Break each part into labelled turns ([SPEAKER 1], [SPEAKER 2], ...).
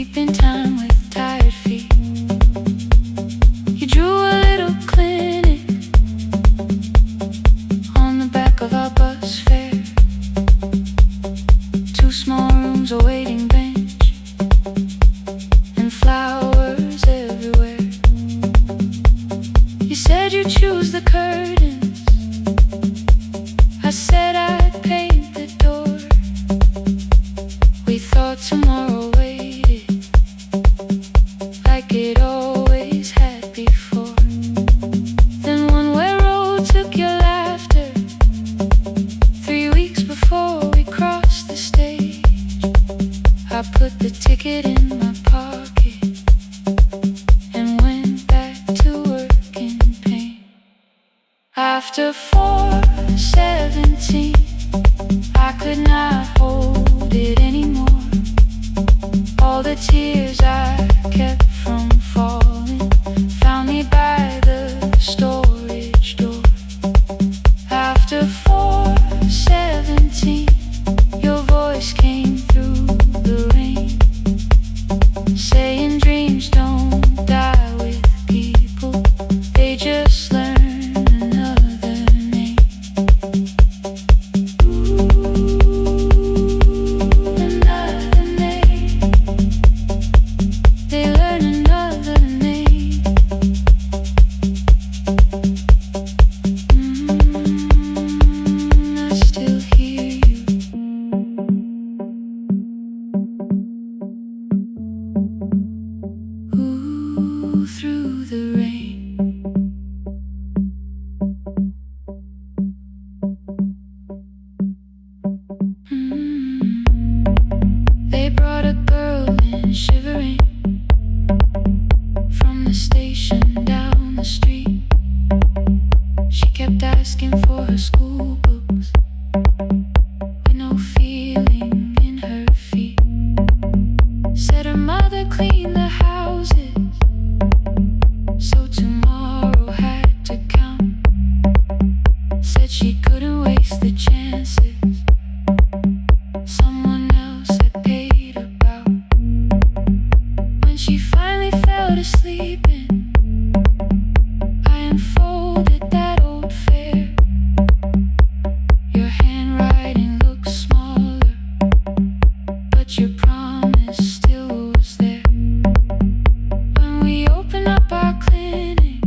[SPEAKER 1] keeping time with tired feet. You drew a little clinic on the back of our bus fare. 2 small rooms, a waiting bench, and flowers everywhere. You said you'd choose the curtains, I said I'd paint the door. We thought tomorrow waited like it always had before. Then one way road took your laughter 3 weeks before we crossed the stage. I put the ticket in my pocket and went back to work in pain. After 4:17, I could not hold it anymore. All the tears I kept from falling found me by the storage door. After 4:17, your voice came through the rain, saying dreams don't die with people, they just learn another name. Another name. They learn another name. I still hear you. Ooh, through the rain. They brought a girl in shivering from the station down the street. She kept asking for her school books with no feeling in her feet. Said her mother cleaned the houses, so tomorrow had to count. Said she couldn't waste the chances someone else had paid about. When she finally fell to sleeping, I unfolded that old fare. Your handwriting looks smaller, but your promise still was there. When we open up our clinic,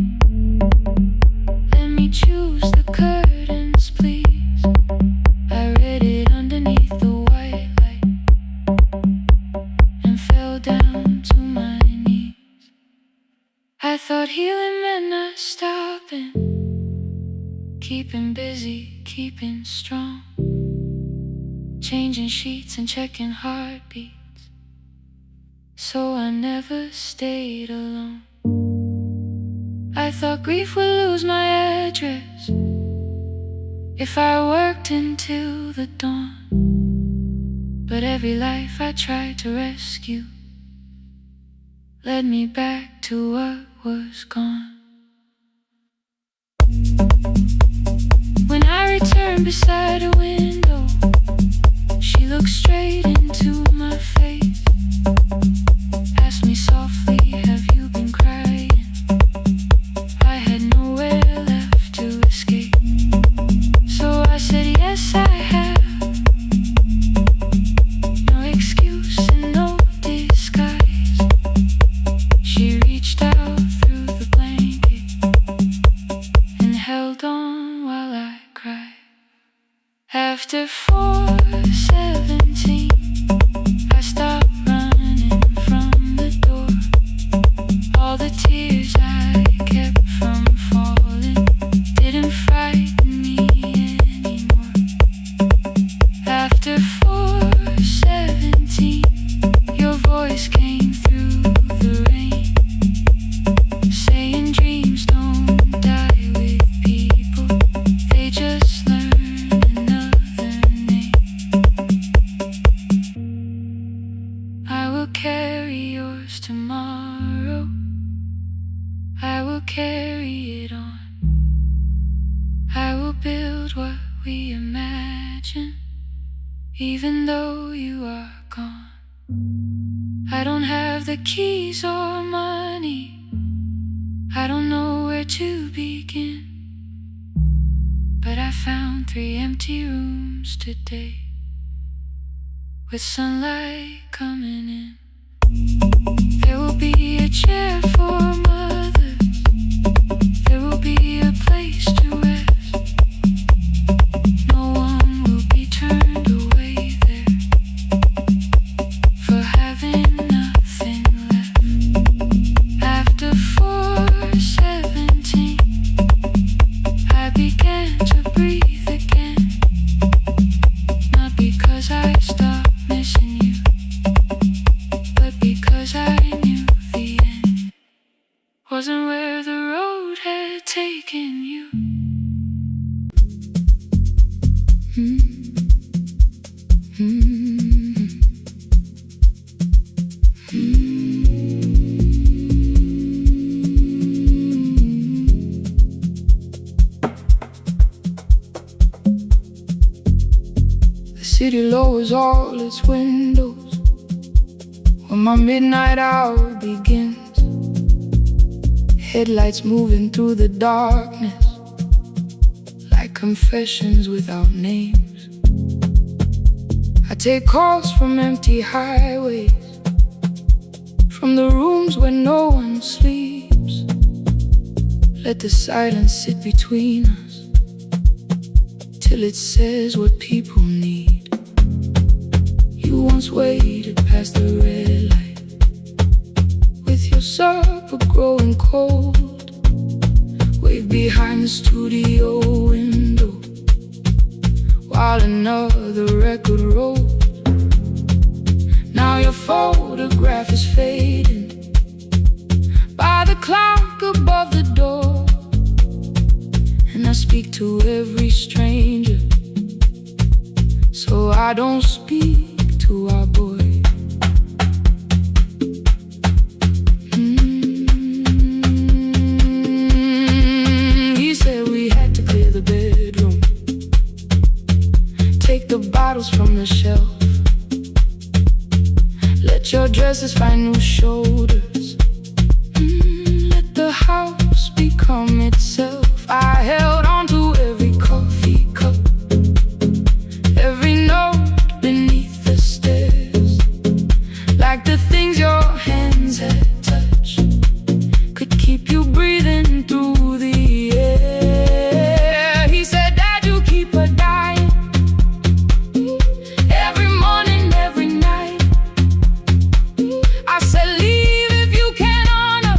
[SPEAKER 1] let me choose the curtains, please. I read it underneath the white light and fell down to my knees. I thought healing meant not stopping, keeping busy, keeping strong, changing sheets and checking heartbeats, so I never stayed alone. I thought grief would lose my address if I worked until the dawn. But every life I tried to rescue led me back to what was gone. When I returned beside a window, she looked straight into my face, asked me softly, have you been crying? I had nowhere left to escape, so I said yes, I have. No excuse and no disguise. She reached out through the blanket and held on while I cried. After 4:17, I stopped running from the door. All the tears I kept from falling didn't frighten me anymore. After 4:17, your voice came through the rain, saying dreams don't die with people, they just learn another name. I will carry yours tomorrow, I will carry it on. I will build what we imagine, even though you are gone. I don't have have the keys or money, I don't know where to begin. But I found 3 empty rooms today, with sunlight coming in. There will be a chair for mothers, there will be a place to rest. No one will be turned away there for having nothing left. After 4:17, I began to breathe again. Not because I stopped missing you, but because I knew the end wasn't where the road had taken you. The city lowers all its windows when my midnight hour begins. Headlights moving through the darkness like confessions without names. I take calls from empty highways, from the rooms where no one sleeps. Let the silence sit between us till it says what people need. You once waited past the red light, with your supper growing cold. Wave behind the studio window while another record rolled. Now your photograph is fading by the clock above the door. And I speak to every stranger, so I don't speak to our boy. He said we had to clear the bedroom, take the bottles from the shelf, let your dresses find new shoulders, let the house become itself. I held on to every coffee cup, every note beneath the stairs, like the things your hands had touched could keep you breathing through the air. He said, Dad, you keep her dying, every morning, every night. I said, leave if you can honor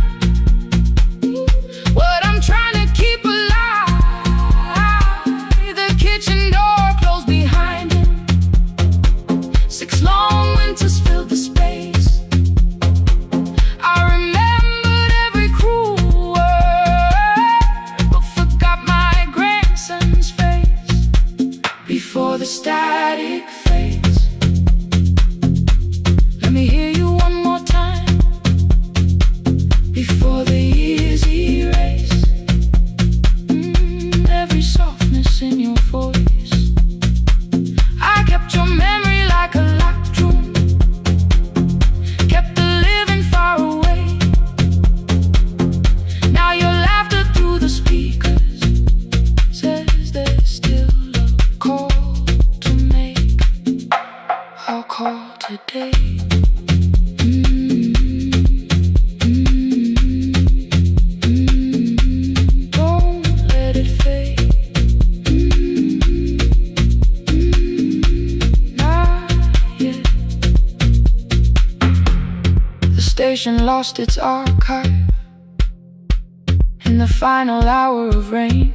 [SPEAKER 1] what I'm trying to keep alive. The kitchen door closed behind him, 6 long winters filled the space. I remembered every cruel word, but forgot my grandson's face before the static fades. Let me hear you one more time before the years erase every softness in your voice. I kept your memory like a locked room, kept the living far away. Now your laughter through the speakers says there's still a call to make. I'll call today. Don't let it fade. Not yet. The station lost its archive in the final hour of rain,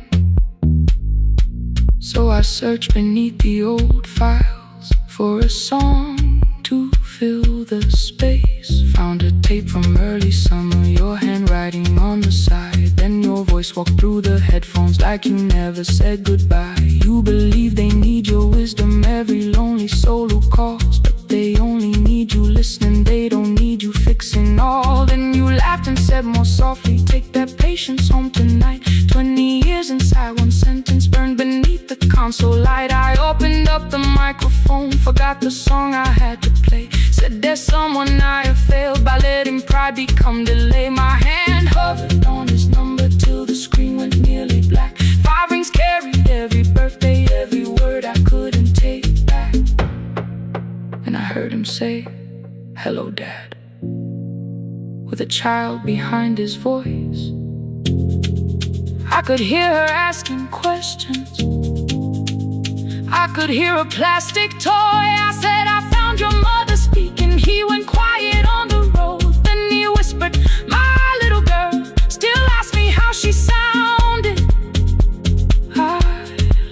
[SPEAKER 1] so I searched beneath the old files for a song to fill the space. Found a tape from early summer, your handwriting on the side. Then your voice walked through the headphones like you never said goodbye. You believe they need your wisdom, every lonely soul who calls, but they only need you listening, they don't need you fixing all. Then you laughed and said more softly, take that patience home tonight. 20 years inside one sentence burned beneath the console light. I opened up the microphone, forgot the song I had to play. Said there's someone I have failed by letting come to lay my hand. Hovered on his number till the screen went nearly black. 5 rings carried every birthday, every word I couldn't take back. And I heard him say, "Hello, Dad," with a child behind his voice. I could hear her asking questions. I could hear a plastic toy. I said, "I found your mother speaking." He went quiet on the road. Then he whispered, "My little girl still asks me how she sounded." I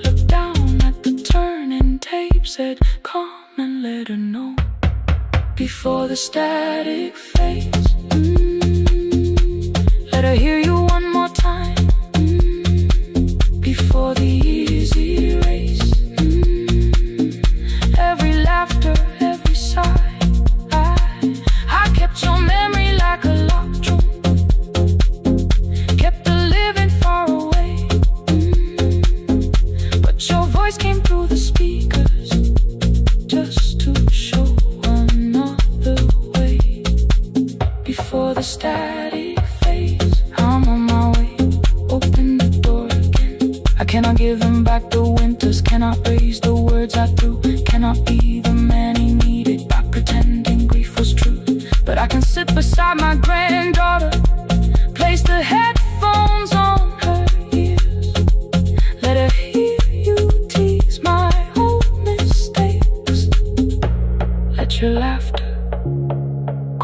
[SPEAKER 1] looked down at the turning tape, said, "Come and let her know before the static fades. Let her hear you one more time, before the easy race. Every laughter, every sigh, I kept your memory like a locked room, kept her living far away. But your voice came through the speakers, just to show another way. Before the static fades, I'm on my way. Open the door again. I cannot give him back the winters, cannot raise the words I threw, cannot be the man he needed by pretending grief was true. But I can sit beside my granddaughter, place the headphones on her ears, let her hear you tease my old mistakes. Let your laughter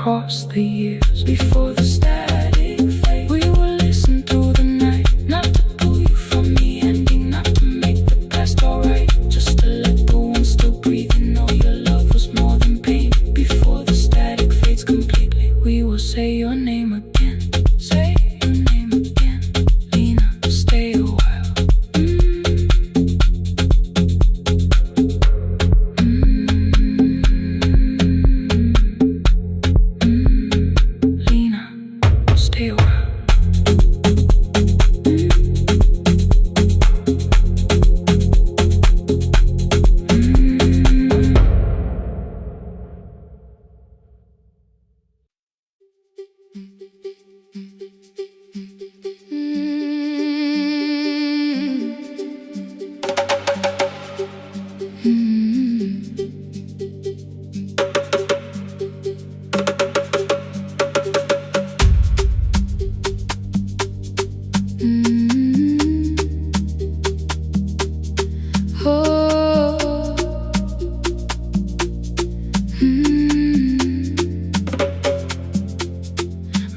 [SPEAKER 1] cross the years. Before the static fade, we will listen through the night, not to pull you from the ending, not to make the past alright, just to let the one still breathe and know your love was more than pain. Before the static fades completely, we will say your name again. Say your name again. Lena, stay a while. Lena, stay a while.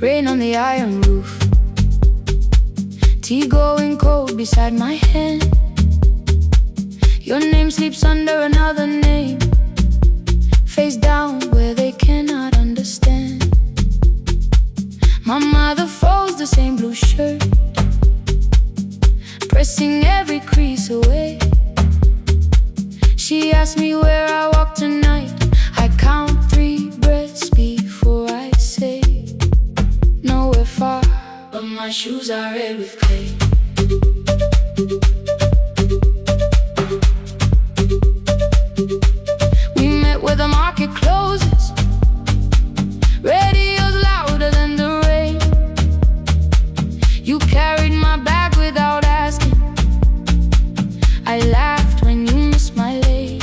[SPEAKER 1] Rain on the iron roof, tea going cold beside my hand. Your name sleeps under another name, face down where they cannot understand. My mother folds the same blue shirt, pressing every crease away. She asks me where I walk tonight. I count 3 breaths before I say, nowhere far, but my shoes are red with clay. We met where the market closes, radio's louder than the rain. You carried my bag without asking. I laughed when you missed my lane.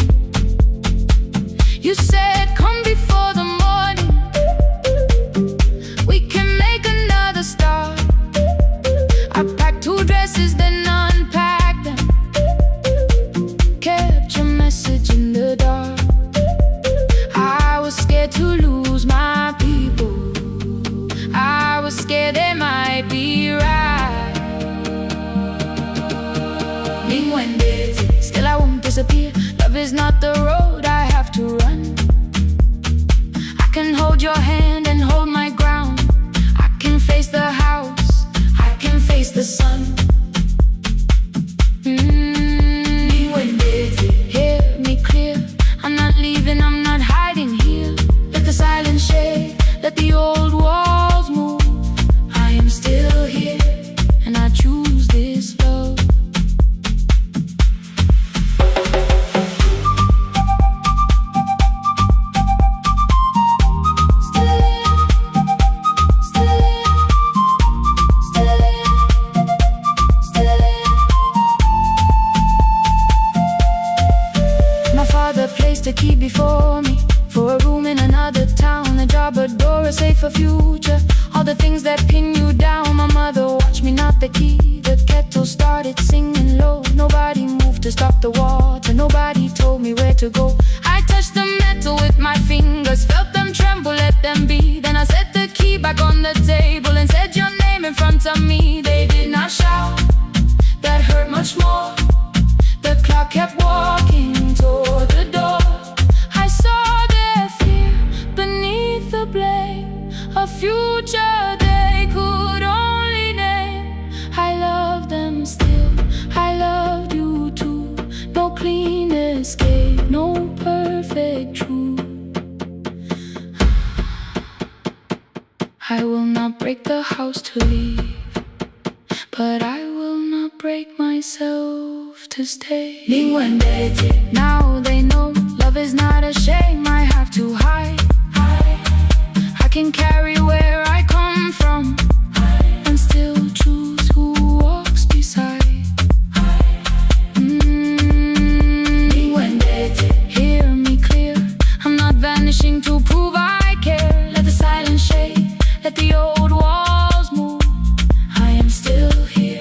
[SPEAKER 1] You said, "Come before the morning, we can make another start." I packed 2 dresses, then unpacked them, kept your message in the dark. I was scared a safer future. All the things that pin you down. My mother watched me knock the key. The kettle started singing low. Nobody moved to stop the water. Nobody told me where to go. I touched the metal with my fingers, felt them tremble, let them be. Then I set the key back on the table and said your name in front of me. They did not shout, that hurt much more. The clock kept walking toward the door. I saw their fear beneath the blame. A future they could only name. I love them still, I loved you too. No clean escape, no perfect truth. I will not break the house to leave, but I will not break myself to stay. Now they know love is not a shame. I have to hide. I can carry where I come from and still choose who walks beside. Hear me clear, I'm not vanishing to prove I care. Let the silence shade, let the old walls move. I am still here,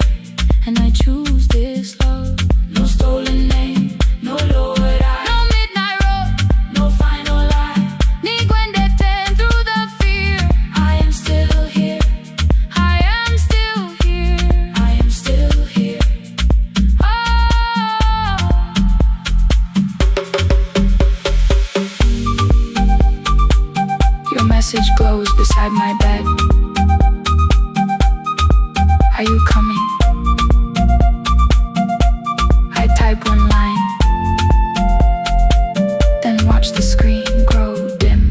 [SPEAKER 1] and I choose this love. No stolen name, no lowered eye, no midnight road, no final lie. Ni ten through the fear. I am still here, I am still here, I am still here. Oh. Your message glows beside my bed. Are you coming? I type one line, then watch the screen grow dim.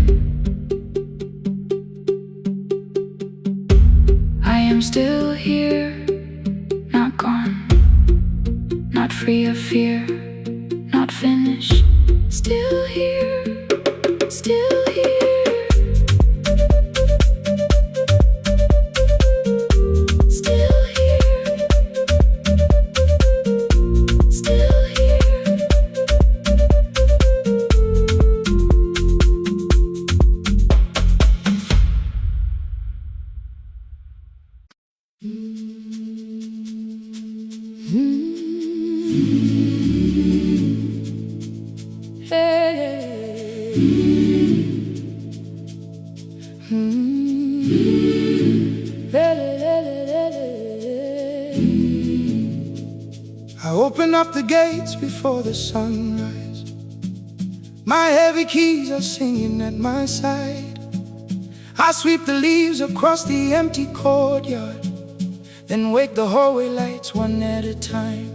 [SPEAKER 1] I am still here, not gone, not free of fear, not finished. Still here, still here.
[SPEAKER 2] I open up the gates before the sunrise. My heavy keys are singing at my side. I sweep the leaves across the empty courtyard, then wake the hallway lights one at a time.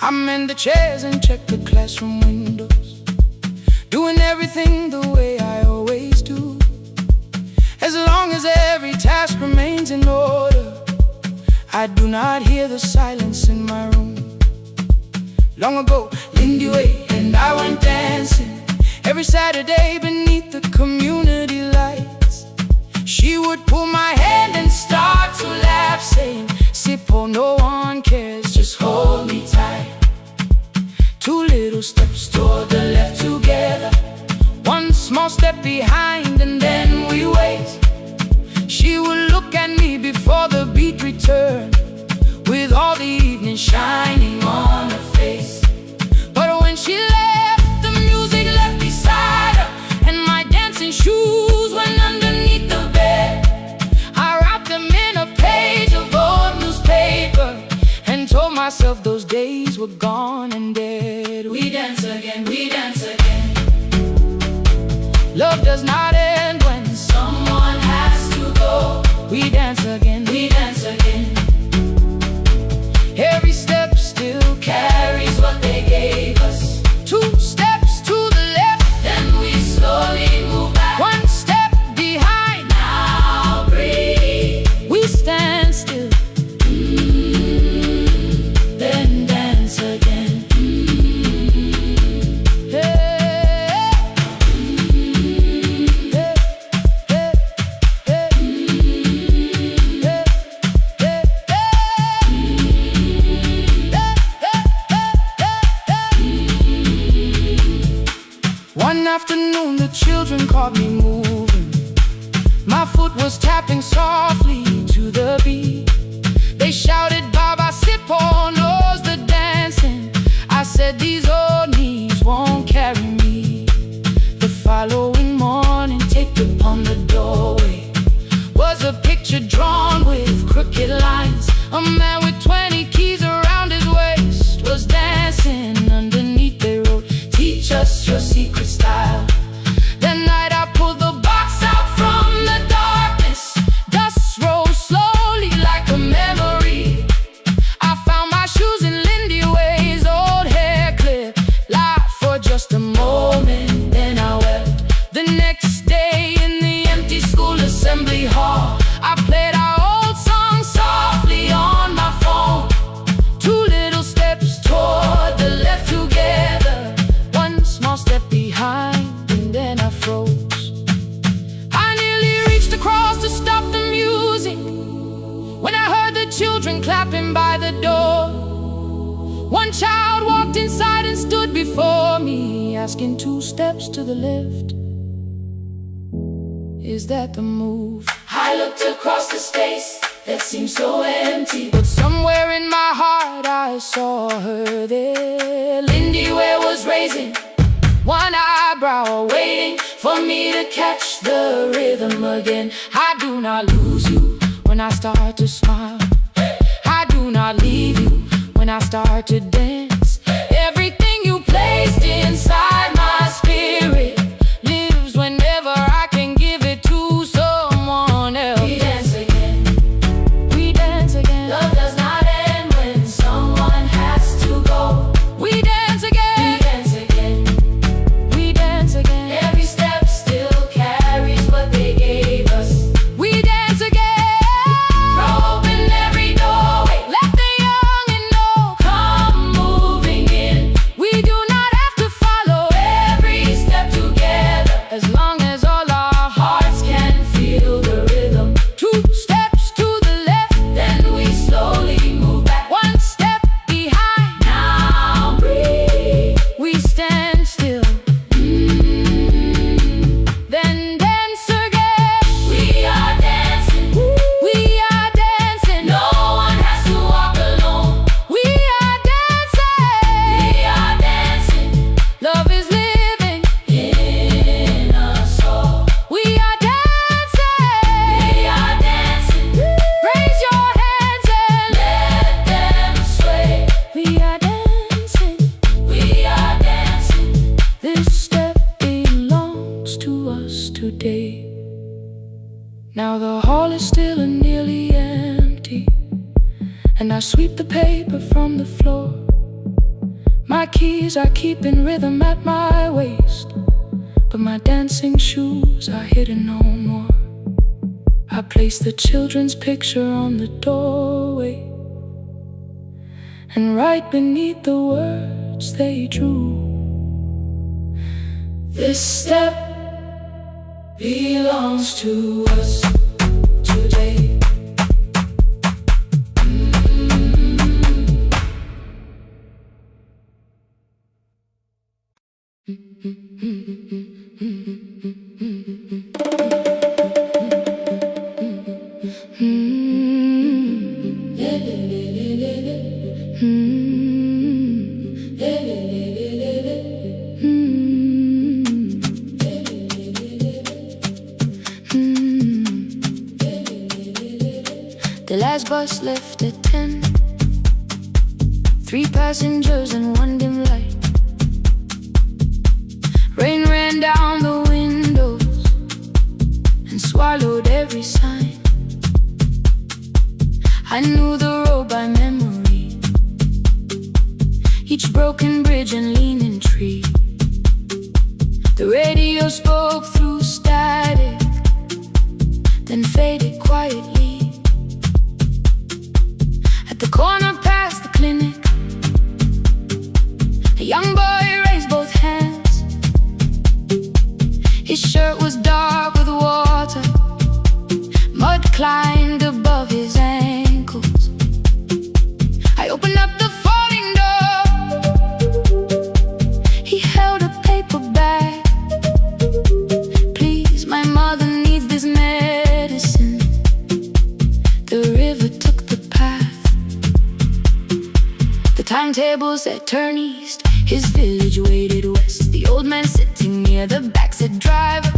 [SPEAKER 2] I mend the chairs and check the classroom windows, doing everything the way I always do. As long as every task remains in order, I do not hear the silence in my room. Long ago, Lindy Way and I went dancing every Saturday beneath the community lights. She would pull my hand and start to laugh, saying, "Sippo, no one cares, just hold me tight." Two little steps toward the left together, one small step behind, and then we wait. She would look at me before the beat returned, with all the evening shining on her face. But when she left, the music left beside her, and my dancing shoes went underneath the bed. I wrapped them in a page of old newspaper and told myself those days were gone and dead. We dance again, we dance again. Love does not end when someone has to go. We dance again, we dance again. Every step still carries what they gave us. Two steps to the left, then we slowly move back. One step behind, now breathe. We stand still, then dance again. One afternoon the children caught me moving,
[SPEAKER 1] assembly hall. I played our old song softly on my phone. 2 little steps toward the left together, 1 small step behind, and then I froze. I nearly reached across to stop the music when I heard the children clapping by the door. 1 child walked inside and stood before me, asking 2 steps to the left, is that the move? I looked across the space that seemed so empty, but somewhere in my heart I saw her there. Lindy Ware was raising 1 eyebrow, waiting for me to catch the rhythm again. I do not lose you when I start to smile. I do not leave you when I start to dance. Everything you placed inside my spirit lives whenever I can give it to someone else. We dance again, we dance again. Love does not end when someone has to go. We dance again, we dance again, we dance again. Every step still carries what they gave us. We dance again, throw open every doorway, let the young and old come moving in. We do not have to follow every step together, as long as all our hearts can feel the rhythm. 2 steps to the left, then we slowly move back, 1 step behind. Now breathe, we stand still, then dance again. We are dancing, we are dancing. No one has to walk alone. We are dancing, we are dancing. Love is living in us all. We are dancing, we are dancing. Raise your hands and let them sway. We are dancing, we are dancing. This step belongs to us today. Now the hall is still and nearly empty, and I sweep the paper from the floor. My keys are keeping rhythm at my waist, but my dancing shoes are hidden no more. I place the children's picture on the doorway, and right beneath the words they drew, this step belongs to us today. The last bus left at 10. 3 passengers and 1 dim light. Rain ran down the windows and swallowed every sign. I knew the road by memory, each broken bridge and leaning tree. The radio spoke through static, then faded quietly. At the corner past the clinic, a young boy raised both hands. His shirt was dark with water, mud climbed above his ankles. I opened up the folding door. He held a paper bag. Please, my mother needs this medicine. The river took the path. The timetable said turn east. His village waited west. The old man sitting near the back said, driver,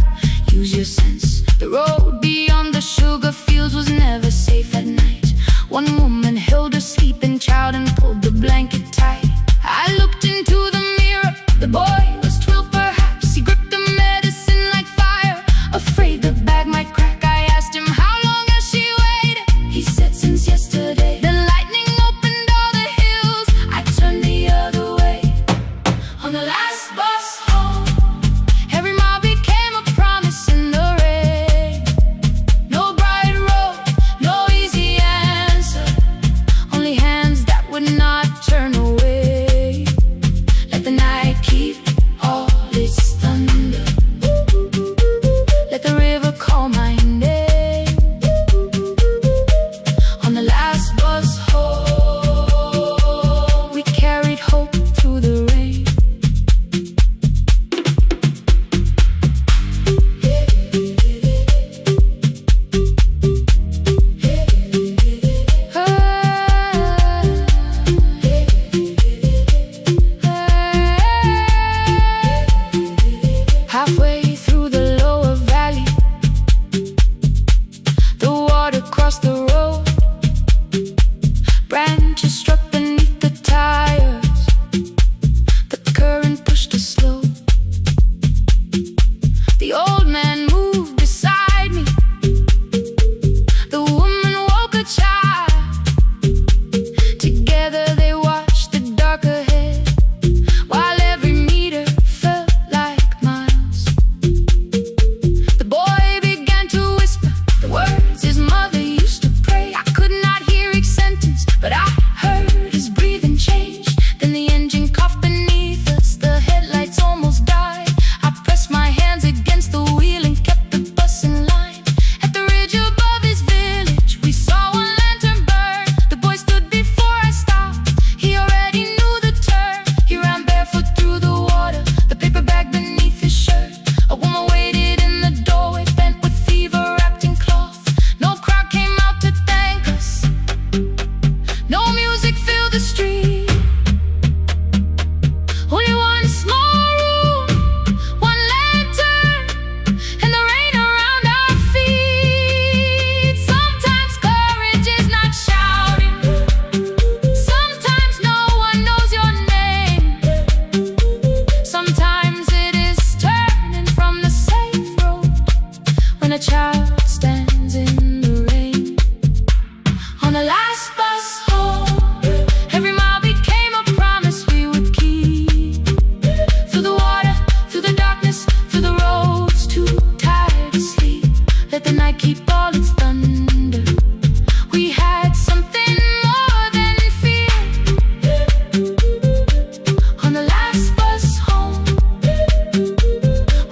[SPEAKER 1] use your sense. The road beyond the sugar fields was never safe at night. 1 woman held her sleeping child and pulled the blanket tight. I looked into the mirror. The boy was 12 perhaps. He gripped the medicine like fire, afraid the bag might crack. I asked him, how long has she waited? He said, since yesterday. The lightning opened all the hills. I turned the other way. On the last bus home, every mile became a promise in the rain. sky keep all its thunder. We had something more than fear. On the last bus home,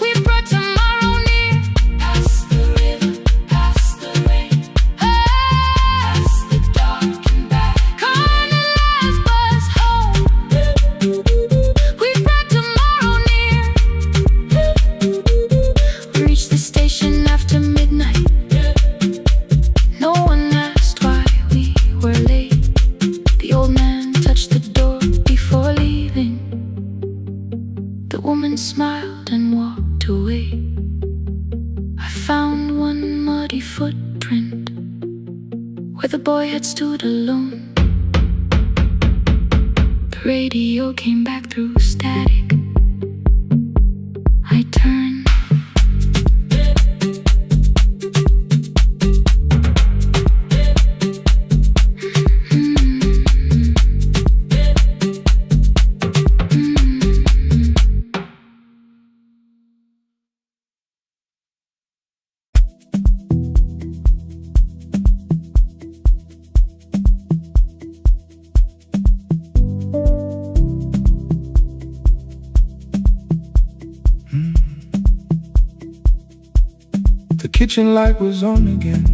[SPEAKER 1] we brought tomorrow near. Past the river, past the rain, past the dark and back. On the last bus home, we brought tomorrow near. We reached the station after midnight. No one asked why we were late. The old man touched the door before leaving. The woman smiled and walked away. I found one muddy footprint where the boy had stood alone. The radio came back through static. I turned.
[SPEAKER 2] The kitchen light was on again,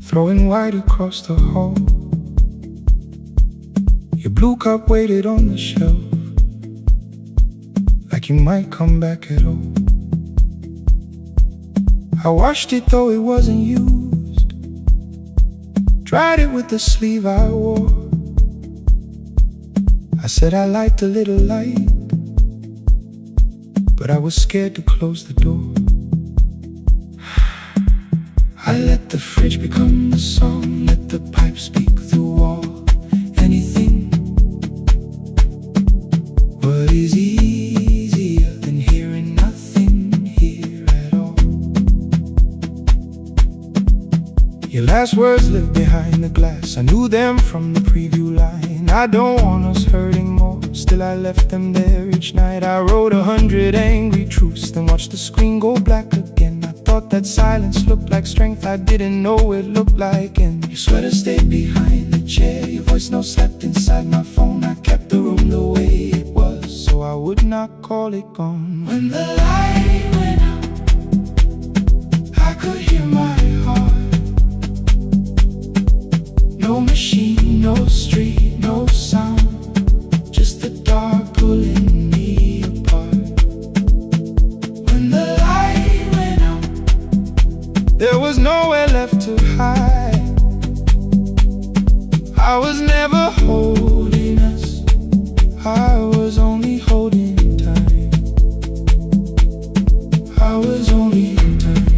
[SPEAKER 2] throwing white across the hall. Your blue cup waited on the shelf, like you might come back at all. I washed it though it wasn't used, dried it with the sleeve I wore. I said I liked a little light, but I was scared to close the door. I let the fridge become the song, let the pipe speak through all. Anything. What is easier than hearing nothing here at all? Your last words lived behind the glass. I knew them from the preview line. I don't want us hurting more, still I left them there each night. I wrote 100 angry truths, then watched the screen go black again. I thought that silence looked like strength, I didn't know it looked like end. Your sweater stayed behind the chair, your voice note slept inside my phone. I kept the room the way it was, so I would not call it gone. When the light went out, I could hear my heart. No machine, no street, no sound, just the dark pulling me apart. When the light went out, there was nowhere left to hide. I was never holding us, I was only holding time. I was only time.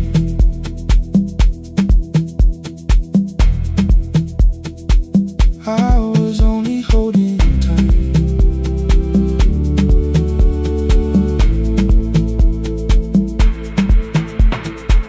[SPEAKER 2] I was only holding time.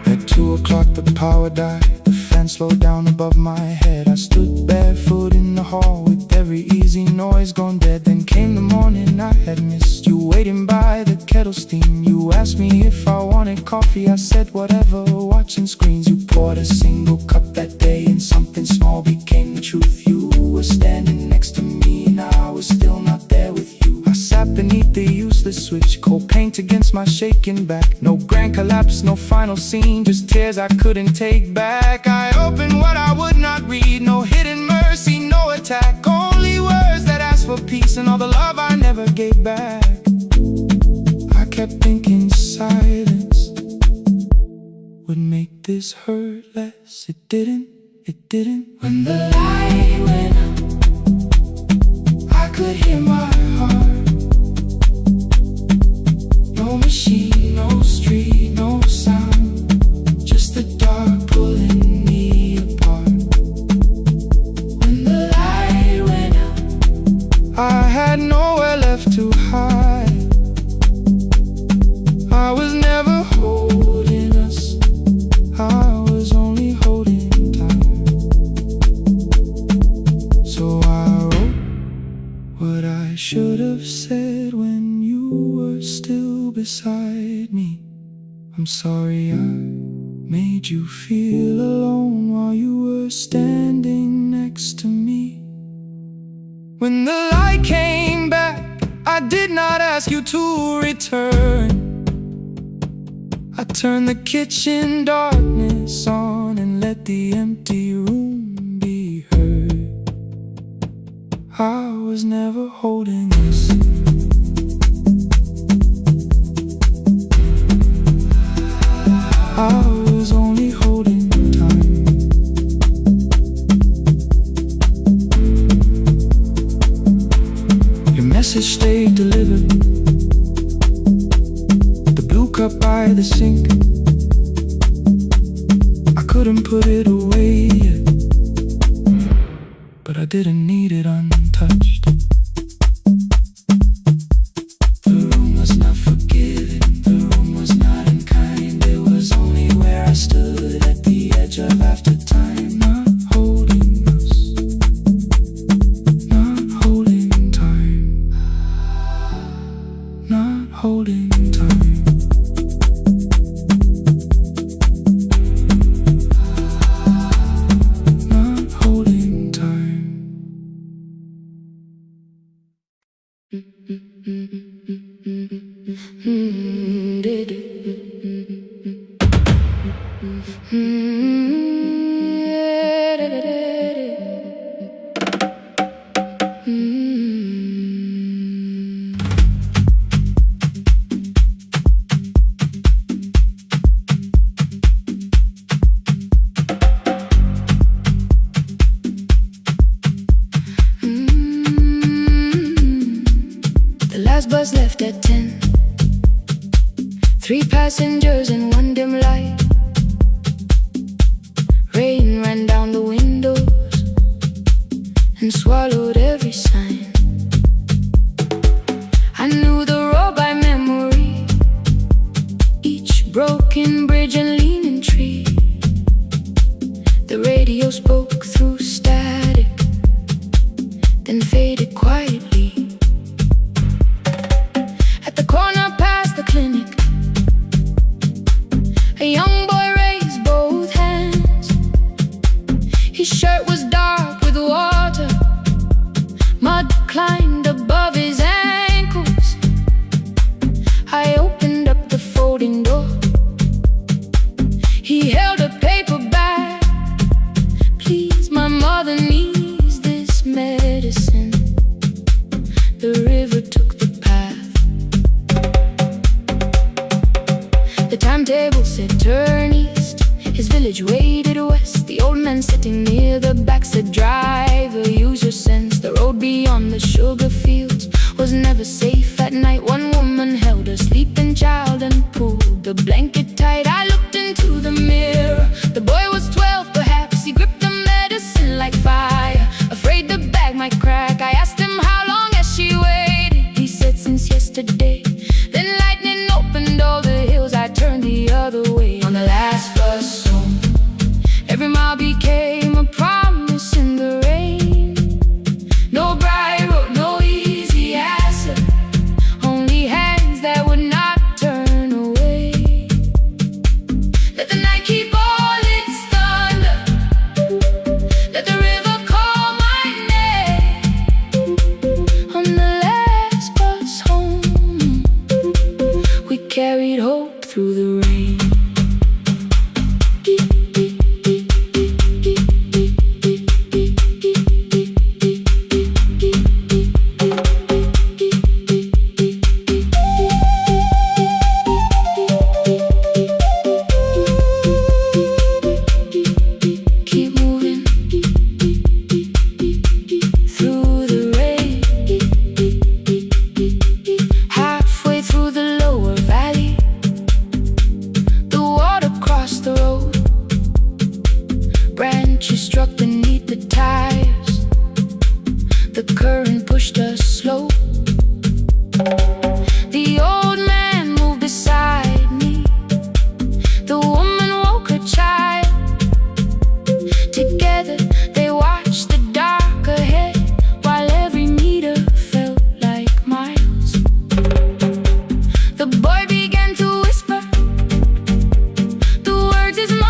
[SPEAKER 2] At 2 o'clock the power died, the fan slowed down above my head. I stood barefoot in the hall with every easy noise gone dead. Then came the morning I had missed, you waiting by the kettle steam. You asked me if I wanted coffee, I said whatever, watching screens. You poured a single cup that day and something small became the truth. You were standing next to me and I was still not there with you. I sat beneath the useless switch, cold paint against my shaking back. No grand collapse, no final scene, just tears I couldn't take back. I opened what I would not read, no hidden mercy, no attack, only words that asked for peace and all the love I never gave back. I kept thinking silence would make this hurt less. It didn't, it didn't. When the light went out, I could hear my heart. No machine, no street, no sound, just the dark pulling me apart. When the light went out, I had nowhere left to hide. I was never holding us, I was only holding time. So I wrote what I should have said when you were still beside me. I'm sorry I made you feel alone while you were standing next to me. When the light came back, I did not ask you to return. I turned the kitchen darkness on and let the empty room be heard. I was never holding us. I was only holding time. Your message stayed delivered. The blue cup by the sink, I couldn't put it away yet, but I didn't need it untouched. The room was not forgiving, the room was not unkind. It was only where I stood at the edge of after time. Not holding us, not holding time, not holding time. Not holding time.
[SPEAKER 1] The last bus left at 10. 3 passengers and 1 dim light. Rain ran down the windows and swallowed every sign. I knew the road by memory, each broken bridge and leaning tree. The radio spoke through static, then faded quietly. At the corner past the clinic, a young boy raised both hands. His shirt was dark with water, mud climbed above his ankles. I opened up the folding door. He held a paper bag. Please, my mother needs this medicine. The river took the path. The timetable said turn east. His village waded west. The old man sitting near the back said driver, use your sense. The road beyond the sugar fields was never safe at night. One woman held her sleeping child and pulled the blanket tight. I looked into the mirror. The boy was 12 perhaps. He gripped the medicine like fire, afraid the bag might crack. I asked him how long has she waited. He said since yesterday. Then lightning opened all the hills. I turned the other way on the last bus home. Every mile became a promise in the rain. No bright road, no easy answer, only hands that would not turn away. Let the night keep all its thunder, let the river call my name. On the last bus home, we carried hope through the rain. Keep moving through the rain. Halfway through the lower valley, the water crossed the road. Branches struck beneath the tires. The current pushed us slow. The old man moved beside me. The woman woke her child. Together they watched the dark ahead, while every meter felt like miles. The boy began to whisper the words his mother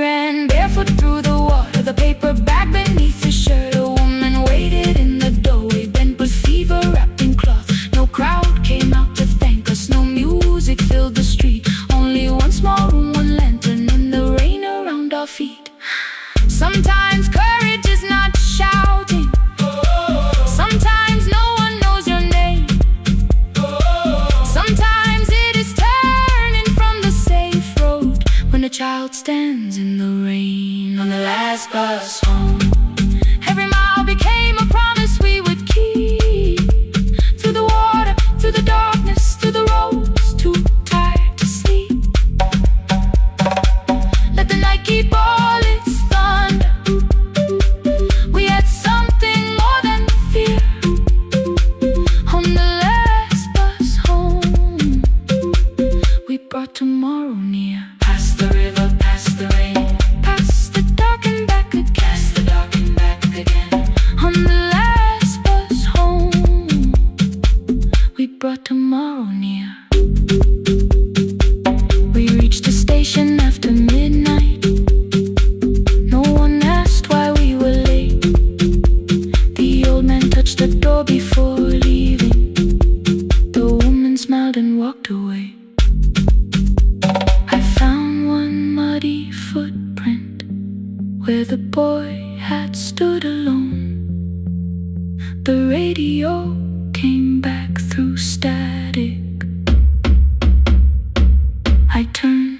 [SPEAKER 1] ran barefoot through the water, the paper bag beneath his shirt. A woman waited in the doorway, bent with fever, wrapped in cloth. No crowd came out to thank us, no music filled the street. Only one small room, one lantern, and the rain around our feet. Sometimes courage is not shouting. Sometimes no one knows your name. Sometimes it is turning from the safe road when a child stands in the rain on the last bus home. Every mile became a promise we would keep. Through the water, through the darkness, through the roads, too tired to sleep. Let the night keep all its thunder. We had something more than fear. On the last bus home, we brought tomorrow near. Past the river, past the rain, past the dark and back again. Past the dark and back again. On the last bus home, we brought tomorrow near. We reached the station after midnight. No one asked why we were late. The old man touched the door before leaving. The woman smiled and walked away. I found one muddy footprint where the boy had stood alone. The radio came back through static. I turned.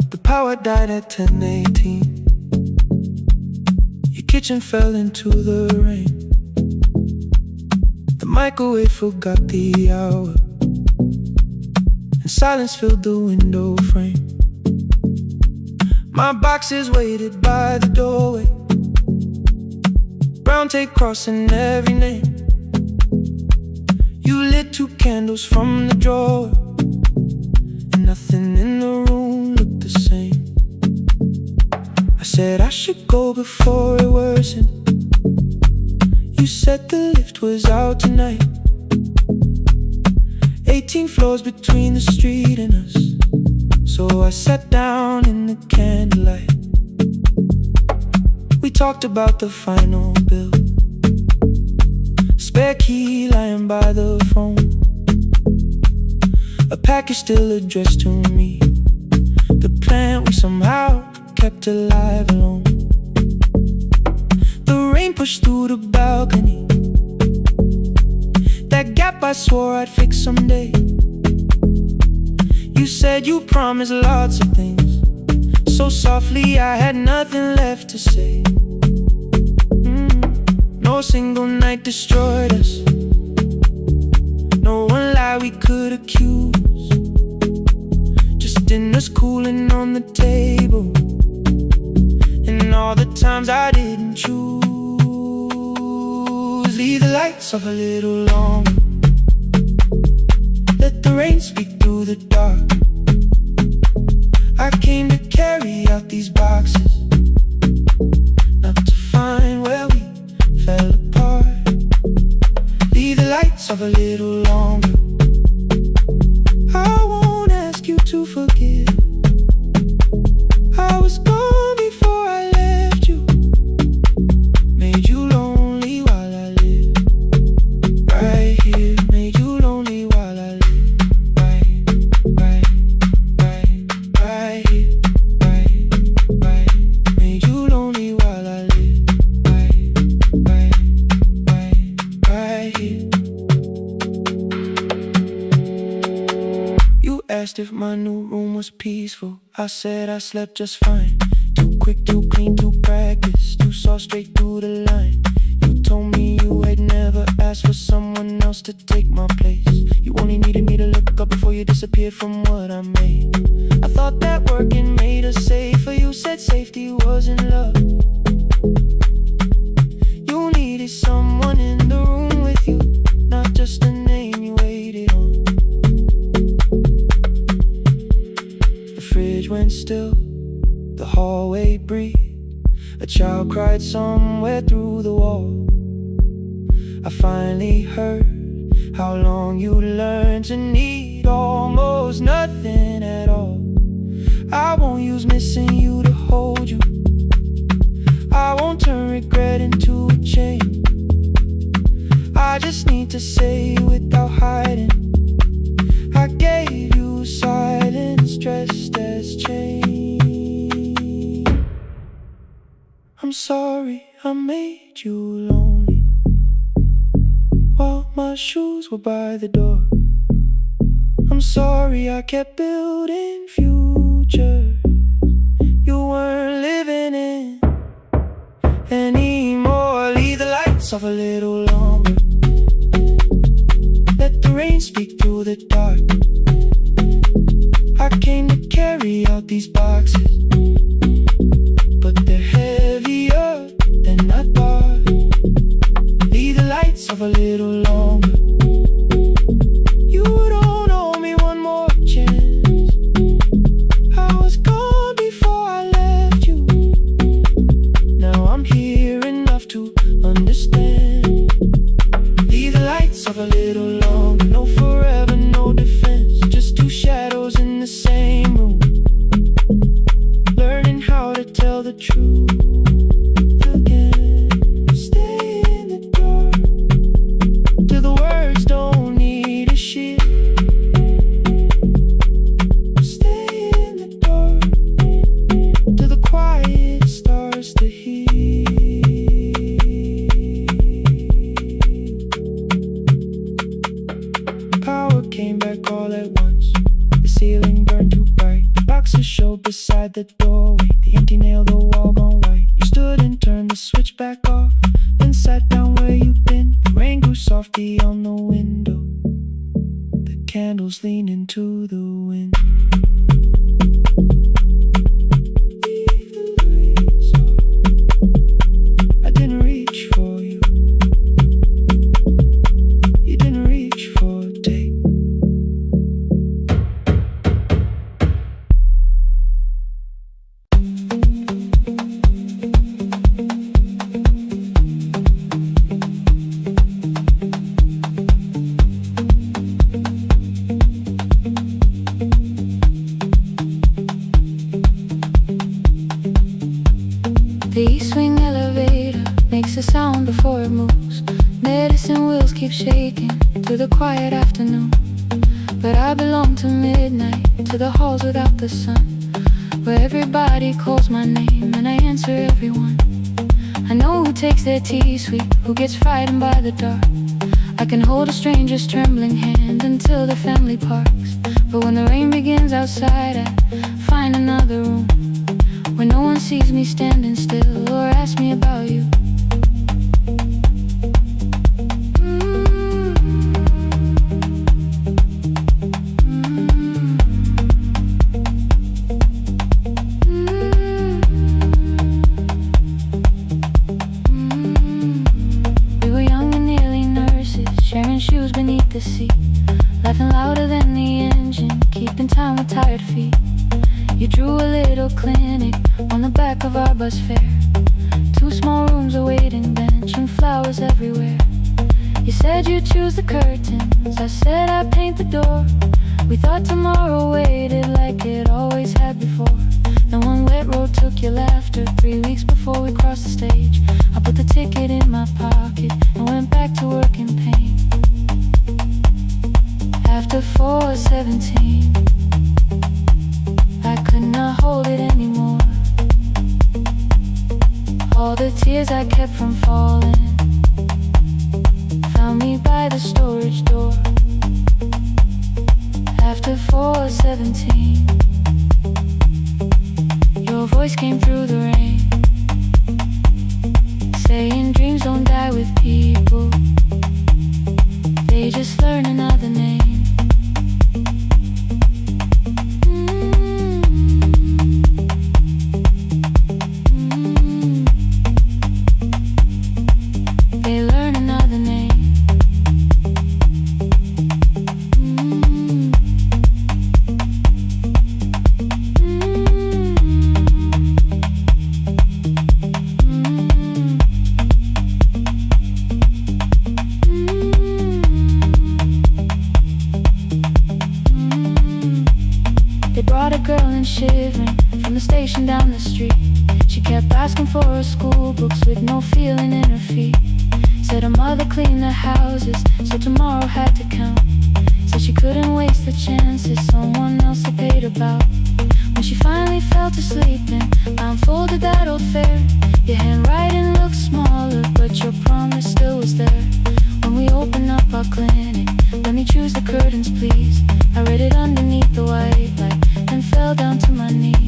[SPEAKER 2] The power died at 10:18. Your kitchen fell into the rain. The microwave forgot the hour, and silence filled the window frame. My boxes waited by the doorway, brown tape crossing every name. You lit 2 candles from the drawer, and nothing in the room looked the same. I said I should go before it worsened. You said the lift was out tonight. 18 floors between the street and us. So I sat down in the candlelight. We talked about the final bill, spare key lying by the phone, a package still addressed to me, the plant we somehow kept alive alone. The rain pushed through the balcony, that gap I swore I'd fix someday. You said you promised lots of things, so softly I had nothing left to say. No single night destroyed us, no one lie we could accuse. Just dinners cooling on the table, and all the times I didn't choose. Leave the lights off a little longer, let the rain speak through the dark. I came to carry out these boxes, not to find where we fell apart. Leave the lights off a little longer. I won't ask you to forgive. I was gone before I left you, made you lonely while I lived right here. Made you lonely while I lived right here, right. Made you lonely while I lived right here. You asked if my new room was peaceful. I said I slept just fine. Too quick, too clean, too practiced, too saw straight through the line. You told me you had never asked for someone else to take my place. You only needed me to look up before you disappeared from what I made. I thought that working made us safer. You said safety was in love. You needed someone in the room with you, not just a name you waited on. went still, the hallway breathed. A child cried somewhere through the wall. I finally heard how long you learned to need almost nothing at all. I won't use missing you to hold you. I won't turn regret into a chain. I just need to say without hiding, I gave you silence dressed as change. I'm sorry I made you lonely while my shoes were by the door. I'm sorry I kept building futures you weren't living in anymore. Leave the lights off a little longer, let the rain speak through the dark. I came to carry out these boxes, but they're heavier than I thought. Leave the lights off a little longer. You don't owe me one more chance. I was gone before I left you. Now I'm here enough to understand. Leave the lights off a little longer. No forever, no defense, just two shadows in the same room, learning how to tell the truth again. Stay in the dark till the words don't need a shield. Stay in the dark till the quiet starts to heal. Power came back all at once. The ceiling burned too bright. The boxes showed beside the doorway. The empty nail, the wall gone white. You stood and turned the switch back off, then sat down where you'd been. The rain grew softly on the window, the candles leaned into the wind. Leave the lights off. I didn't reach for you. You didn't reach for take.
[SPEAKER 1] The east wing elevator makes a sound before it moves. Medicine wheels keep shaking through the quiet afternoon. But I belong to midnight, to the halls without the sun, where everybody calls my name and I answer everyone. I know who takes their tea sweet, who gets frightened by the dark. I can hold a stranger's trembling hand until the family parks. But when the rain begins outside, I find another room where no one sees me standing still or asks me about you. We were young and nearly nurses, sharing shoes beneath the seat, laughing louder than the engine, keeping time with tired feet. You drew a little clinic on the back of our bus fare. Two small rooms, a waiting bench, and flowers everywhere. You said you'd choose the curtains, I said I'd paint the door. We thought tomorrow waited like it always had before. Then one wet road took your laughter. 3 weeks before we crossed the stage, I put the ticket in my pocket and went back to work in pain. After 4:17, I could not hold it anymore. All the tears I kept from falling found me by the storage door. After 4:17, your voice came through the rain, saying dreams don't die with people, they just learn another name. They brought a girl in shivering from the station down the street. She kept asking for her school books with no feeling in her feet. Said her mother cleaned their houses, so tomorrow had to count. Said she couldn't waste the chances someone else had paid about. When she finally fell to sleeping, I unfolded that old fare. Your handwriting looked smaller, but your promise still was there. When we opened up our clinic, let me choose the curtains please. I read it underneath the white light, then fell down to my knees.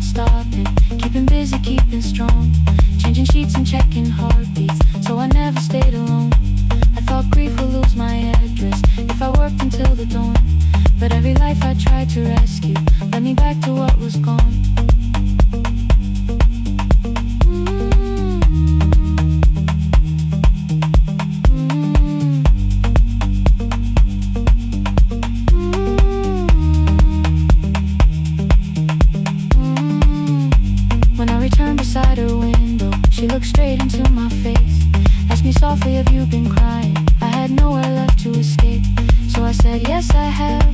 [SPEAKER 1] Stopping, keeping busy, keeping strong, changing sheets and checking heartbeats, so I never stayed alone. I thought grief would lose my address if I worked until the dawn, but every life I tried to rescue led me back to what was gone. Beside her window, she looked straight into my face, asked me softly, have you been crying? I had nowhere left to escape, so I said, yes I have,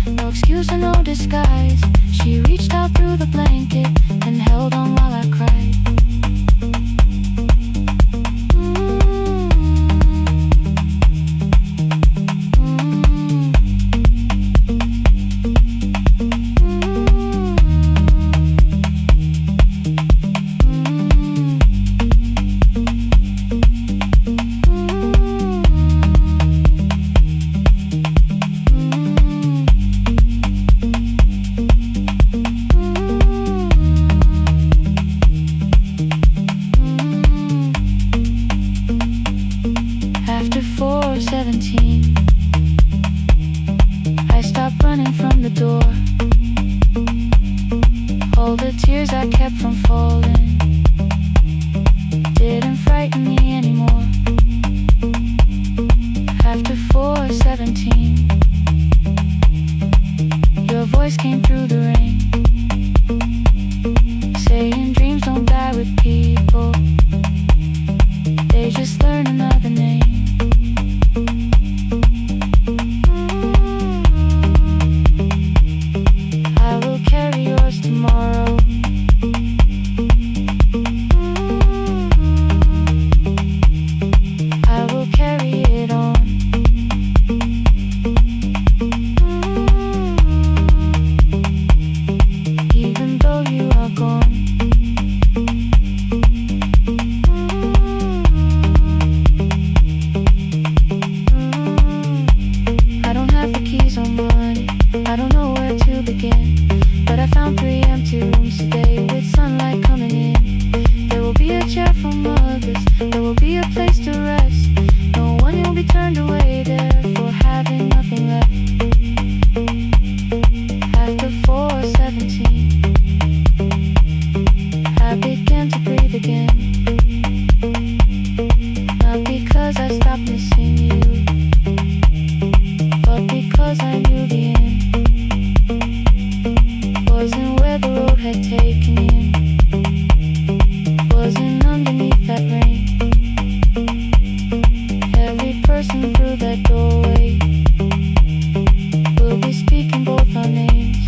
[SPEAKER 1] no excuse or no disguise. She reached out through the blanket and held on while I cried. After 4:17, I stopped running from the door. All the tears I kept from falling didn't frighten me anymore. After 4:17, your voice came through the rain, saying dreams don't die with people, they just learn another name. I will carry yours tomorrow. I will carry it on. Even though you are gone. I don't have the keys or money, I don't know where to begin, but I found 3 empty rooms today with sunlight coming in. There will be a chair for mothers, there will be a place to rest. No one will be turned away there for having nothing left. After 4:17, I began to breathe again. Not because I stopped missing you, but because I knew the end wasn't where the road had taken in, wasn't underneath that rain. Every person through that doorway will be speaking both our names.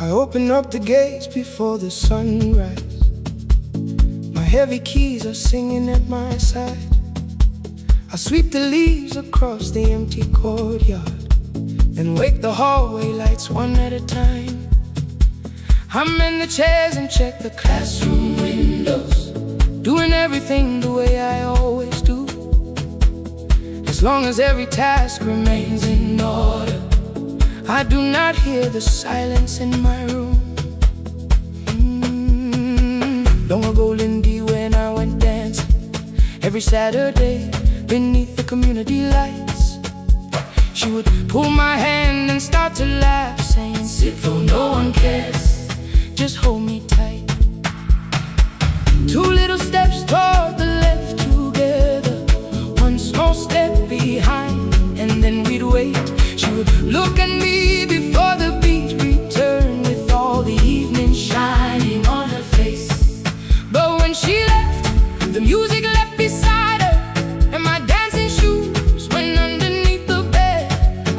[SPEAKER 2] I open up the gates before the sunrise. My heavy keys are singing at my side. I sweep the leaves across the empty courtyard, then wake the hallway lights one at a time. I'm in the chairs and check the classroom windows, doing everything the way I always do. As long as every task remains in order, I do not hear the silence in my room. Long ago, Lindy, when I went dancing every Saturday beneath the community lights, she would pull my hand and start to laugh, saying, "Sit though no one cares, just hold me tight." Two little steps toward the left together, one small step behind, and then we'd wait. She would look at me before the beat returned, with all the evening shining on her face. But when she left, the music left beside her, and my dancing shoes went underneath the bed.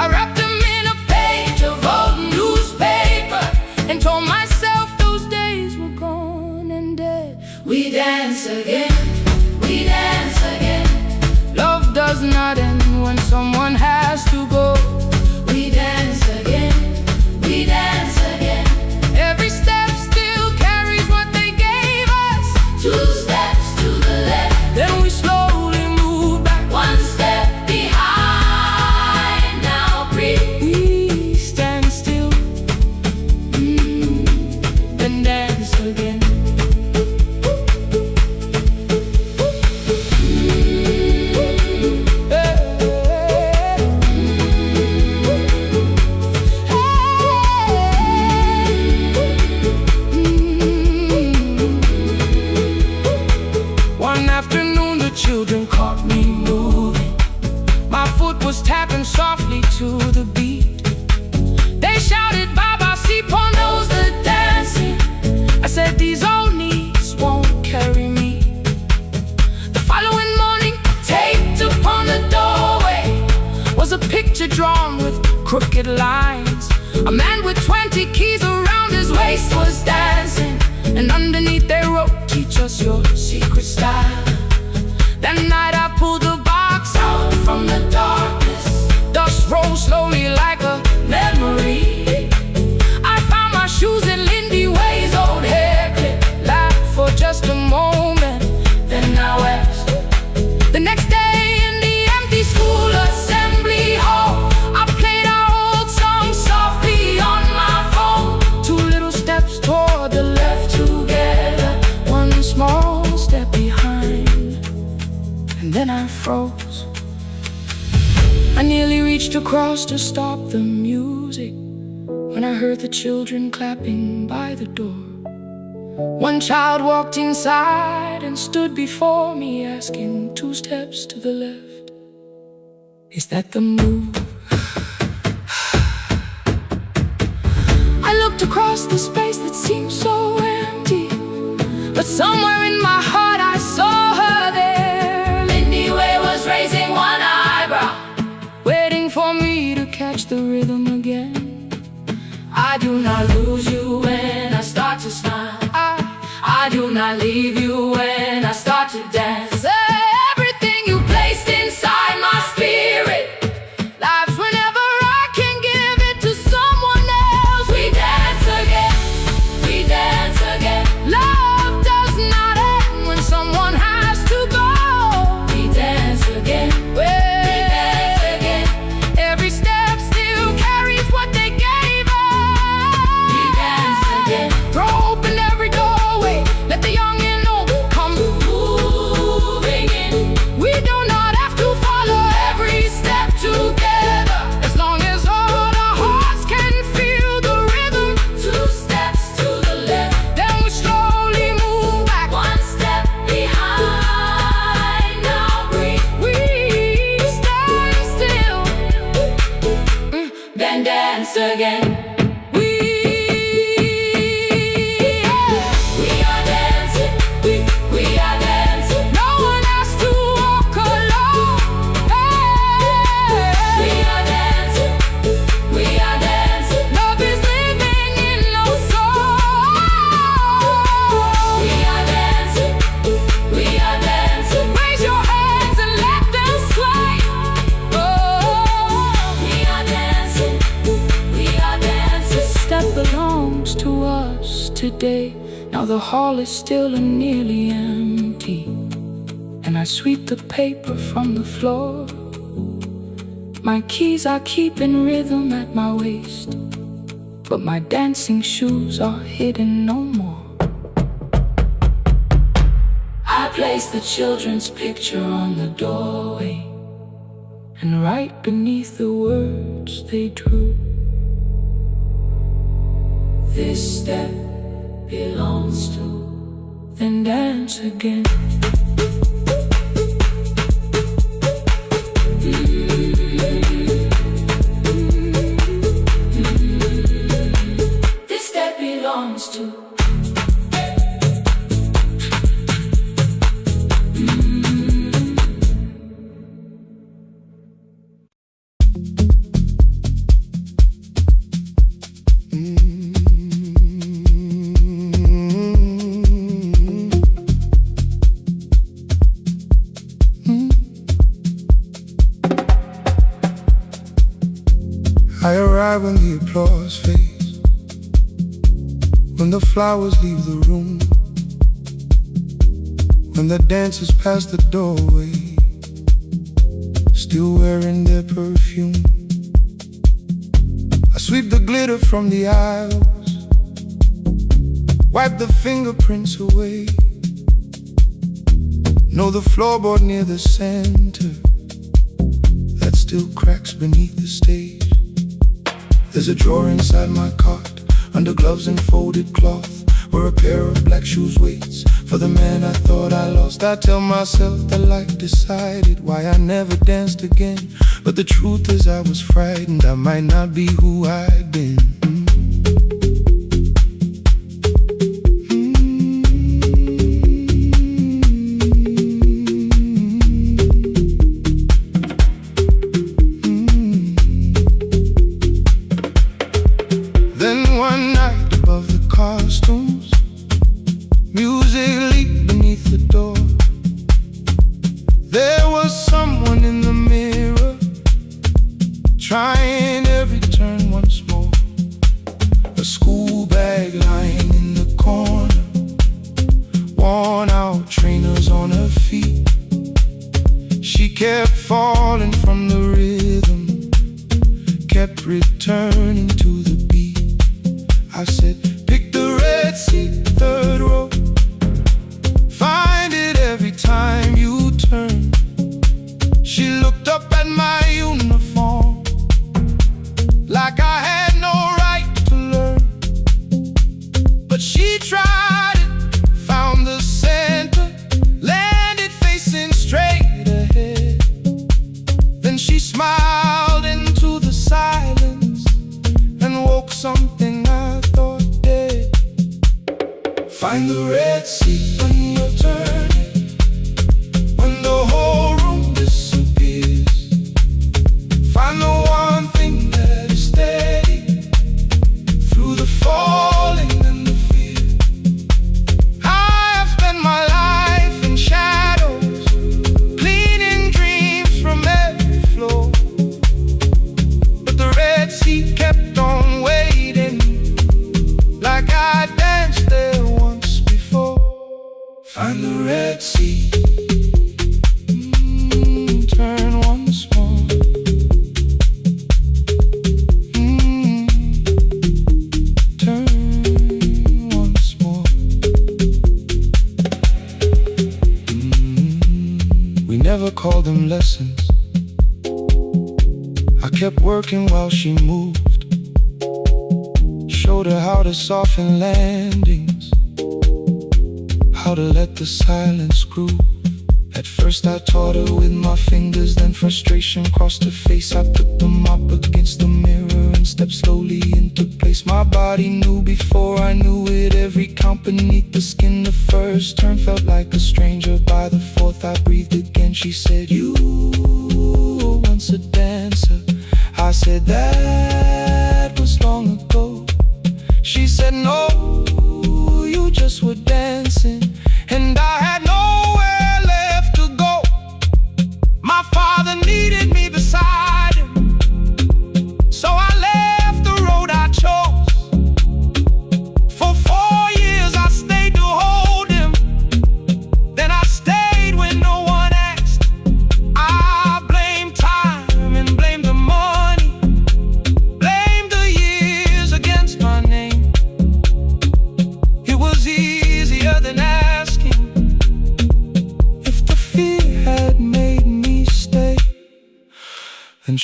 [SPEAKER 2] I wrapped them in a page of old newspaper and told myself those days were gone and dead. We dance again, we dance again. Love does not end when someone has to go. We dance again, we dance again. Every step still carries what they gave us. Two steps to the left, then we slowly move back. One step behind, now breathe. We stand still, then dance again. One afternoon the children caught me moving. My foot was tapping softly to the beat. They shouted, "Baba, Sipon knows the dancing." I said, "These old knees won't carry me." The following morning, taped upon the doorway was a picture drawn with crooked lines. A man with 20 keys around his waist was dancing, and underneath they wrote, "Teach us your secret style." That night I pulled the box out from the darkness. Dust rolled slowly like a memory. I found my shoes in Lindy Way's old hair clip. Laughed for just a moment, then I wept. The next day in the empty school assembly hall, I played our old song softly on my phone. Two little steps toward the left together, one small step behind, and then I froze. I nearly reached across to stop the music when I heard the children clapping by the door. One child walked inside and stood before me, asking, "Two steps to the left, is that the move?" I looked across the space that seemed so empty, but somewhere in my heart I saw her there. Lindy Way was raising one eyebrow, waiting for me to catch the rhythm again. I do not lose you when I start to smile. I do not leave you when I start to dance. Everything you placed inside my spirit lives whenever I can give it to someone else. We dance again, we dance again. Love does not end when someone has to go. We dance again, we dance again. Every step still carries what they gave us. We dance again. Throw open every doorway, let the young and old come moving in. We do not have to follow every step together, as long as all our hearts can feel the rhythm. Two steps to the left, then we slowly move back. One step behind, now breathe. We stand still, then dance again. We are dancing, we are dancing. No one has to walk alone. Hey. We are dancing, we are dancing. Love is living in those
[SPEAKER 1] day. Now the hall is still and nearly empty, and I sweep the paper from the floor. My keys I keep in rhythm at my waist, but my dancing shoes are hidden no more. I place the children's picture on the doorway, and right beneath the words they drew, this step belongs to, then dance again. This step belongs to.
[SPEAKER 2] I arrive when the applause fades, when the flowers leave the room, when the dancers pass the doorway, still wearing their perfume. I sweep the glitter from the aisles, wipe the fingerprints away. Know the floorboard near the center that still cracks beneath the stage. There's a drawer inside my cart, under gloves and folded cloth, where a pair of black shoes waits for the man I thought I lost. I tell myself that life decided why I never danced again, but the truth is I was frightened I might not be who I'd been. One night above the costumes, music leaked beneath the door. There was someone in the mirror, trying every turn once more. A school bag lying in the corner, worn out trainers on her feet. She kept falling from the rhythm, kept returning to the beat. I said, pick the red seat, third row. Find it every time you turn. She looked up at my uniform, like I had no right to learn. But she tried it, found the center, landed facing straight ahead. Then she smiled into the silence and woke something I thought dead. Find the red seat when you're turning, when the whole room disappears. Find the one thing that is steady through the falling and the fear. I have spent my life in shadows, cleaning dreams from every floor, but the red seat kept on waiting, like I danced there once before. Find the red seat, turn once more. Turn once more. We never called them lessons. I kept working while she moved, showed her how to soften landings, how to let the silence groove. At first I taught her with my fingers, then frustration crossed her face. I put them up against the mirror and stepped slowly into place. My body knew before I knew it, every count beneath the skin. The first turn felt like a stranger, by the fourth I breathed again. She said, you were once a dancer. I said, that was long ago. She said, no, you just were dancing, and I had nowhere left to go. My father needed me beside him, so I left the road I chose. For 4 years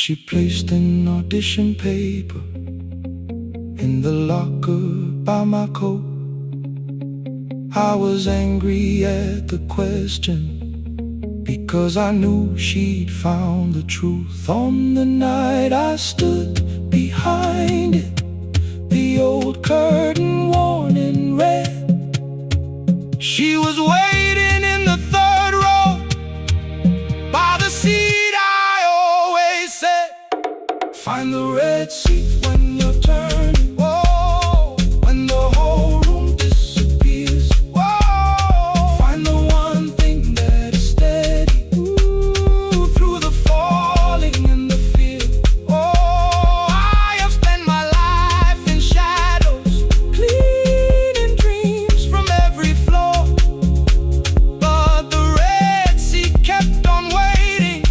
[SPEAKER 2] She placed an audition paper in the locker by my coat. I was angry at the question, because I knew she'd found the truth. On the night I stood behind it, the old curtain worn in red. She was waiting in the third row by the seat I always said, find the red seat when you're turning. Whoa, when the whole room disappears. Whoa, find the one thing that is steady. Ooh, through the falling and the fear. Oh, I have spent my life in shadows, cleaning dreams from every floor. But the red seat kept on waiting.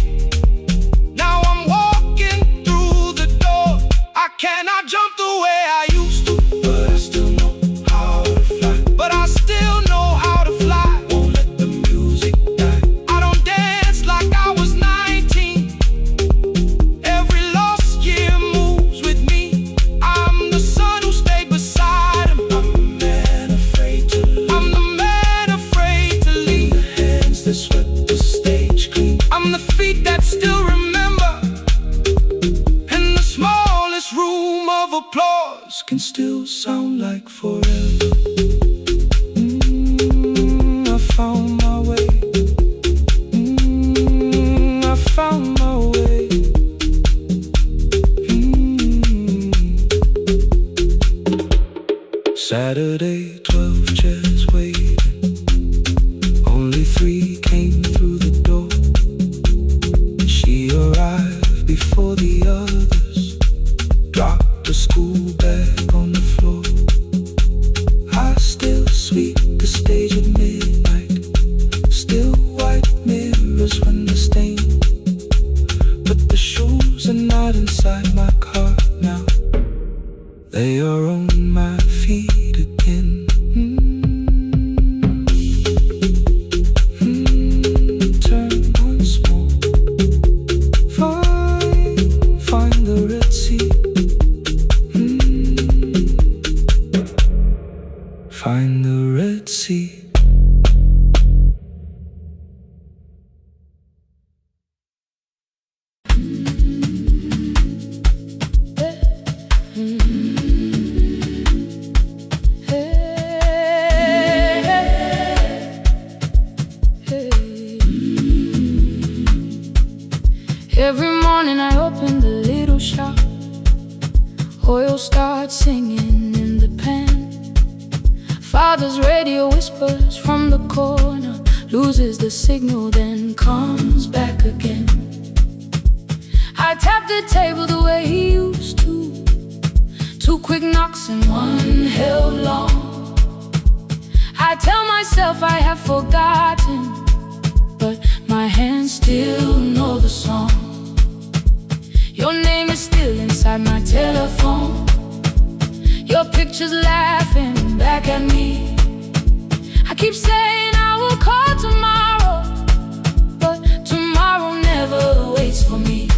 [SPEAKER 2] Now I'm walking through the door. I cannot jump the way I used to, but I still know how to fly. But I still know how to fly. Won't let the music die. I don't dance like I was 19. Every lost year moves with me. I'm the son who stayed beside him. I'm the man afraid to leave. I'm the man afraid to leave. The hands that swept the stage clean. I'm the feet that still remember. And the smallest room of applause can still sound like forever. I found my way. I found my way. Saturday, 12 chairs waiting. Only 3 came through the door. She arrived before the others, dropped the school bag on the floor. I still sweep the stage at midnight, still white mirrors when the stain. But the shoes are not inside my car now. They are on my feet again. Turn once more. Find the red sea. Find the red sea.
[SPEAKER 1] Every morning I open the little shop. Oil starts singing in the pan. Father's radio whispers from the corner, loses the signal, then comes back again. I tap the table the way he used to. 2 quick knocks and 1 held long. I tell myself I have forgotten, but my hands still know the song. Your name is still inside my telephone. Your picture's laughing back at me. I keep saying I will call tomorrow, but tomorrow never waits for me.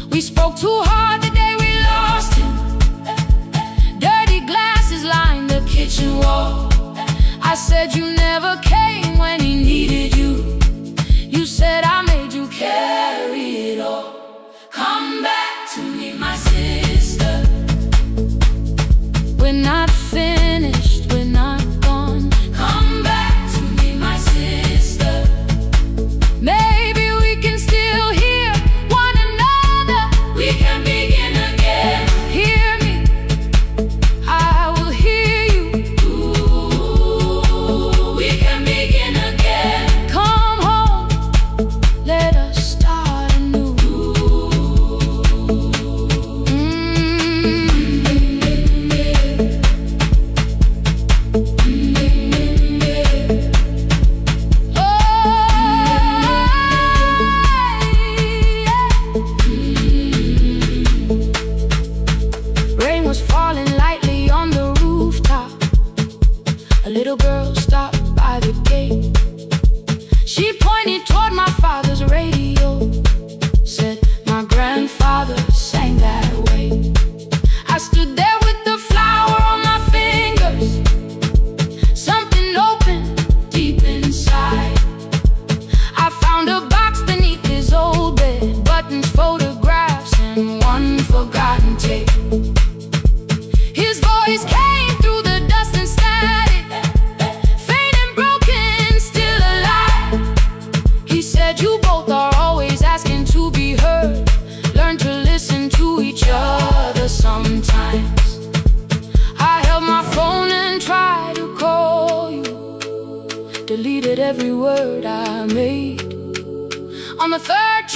[SPEAKER 1] We spoke too hard the day we lost him. Dirty glasses line the kitchen wall. I said you never came when he needed you. You said I made you carry it all. Come back to me, my sister. We're not finished, we're not gone. Come back to me, my sister. Maybe we can still hear one another. We can begin again. Hear me, I will hear you. Ooh, we can begin again. Come home, let us start anew. Ooh,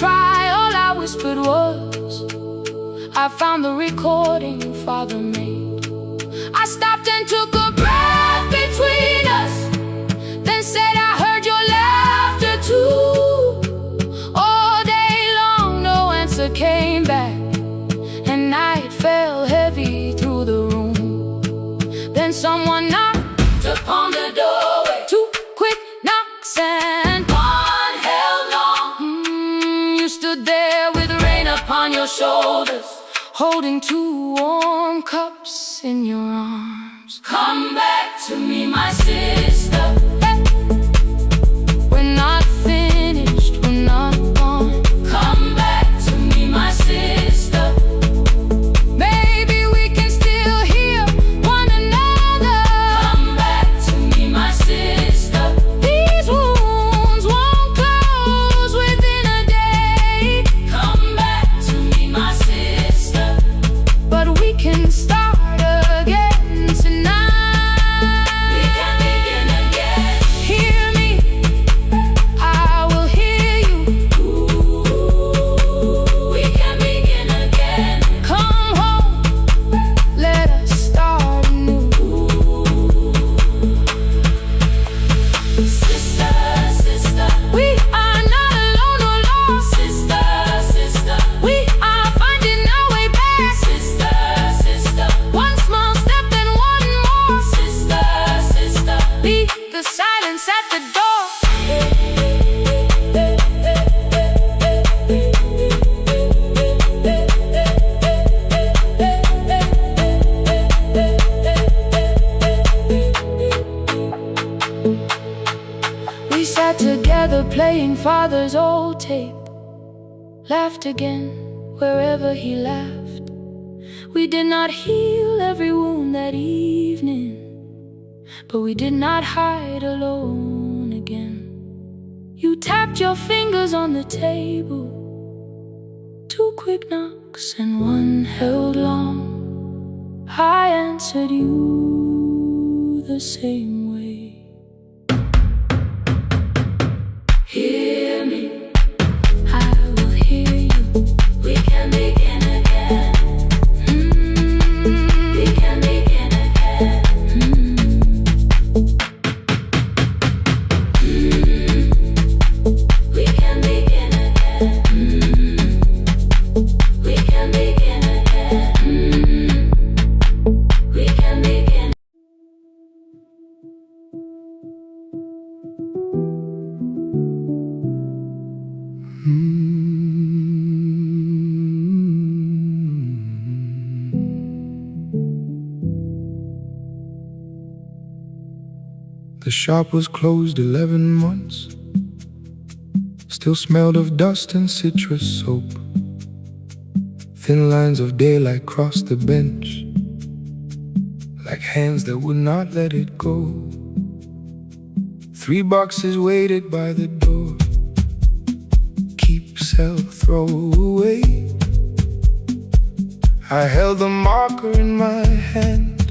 [SPEAKER 1] try, all I whispered was, I found the recording Father made. I stopped and took a breath between us, then said I heard your laughter too. All day long no answer came back, and night fell heavy through the room. Then someone knocked upon the doorway, 2 quick knocks and one held long. You stood there with rain upon your shoulders, holding 2 warm cups in your arms. Come back to me, my sister. Hey. We're not finished, we're not gone. Come back to me, my sister. Maybe we can still hear one another. Come back to me, my sister. These wounds won't close within a day. Come back to me, my sister. But we can start again tonight. We can begin again. Hear me, I will hear you. Ooh, we can begin again. Come home, let us start anew. Sister, sister, we are not alone or lost. Sister, sister, we are finding our way back. Sister, sister, one small step and one more. Sister, sister, beat the silence at the door. We sat together playing Father's old tape, laughed again wherever he laughed. We did not heal every wound that evening, but we did not hide alone again. You tapped your fingers on the table, 2 quick knocks and one held long. I answered you the same way. Hear me, I will hear you. We can begin again. We can begin again. We can begin again. We can begin again. We can begin.
[SPEAKER 2] The shop was closed 11 months. Still smelled of dust and citrus soap. Thin lines of daylight crossed the bench, like hands that would not let it go. 3 boxes waited by the door. Keep, sell, throw away. I held the marker in my hand,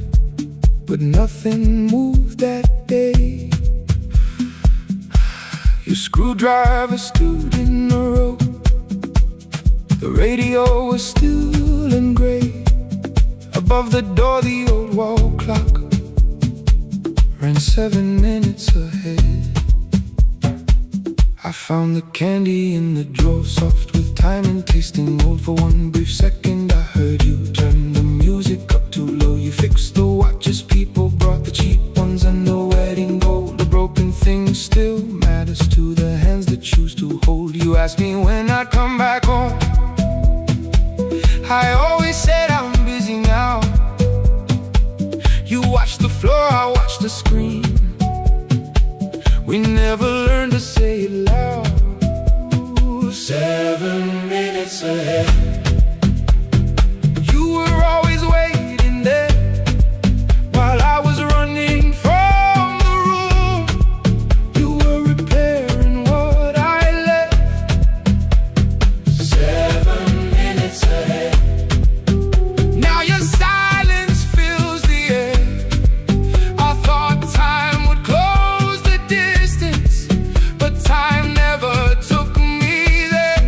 [SPEAKER 2] but nothing moved that day. Your screwdriver stood in a row. The radio was still and gray. Above the door the old wall clock ran 7 minutes ahead. I found the candy in the drawer, soft with time and tasting old. For one brief second I heard you turn the music up too low. You fixed the watches, people brought the cheap ones and the wedding gold. The broken thing still matters to the hands that choose to hold. You asked me when I'd come back home. I always said I'm busy now. You watched the floor, I watched the screen. We never learned to say it loud. 7 minutes ahead. You were always waiting there while I was running from the room. You were repairing what I left. 7 minutes ahead. Now your silence fills the air. I thought time would close the distance, but time never took me there.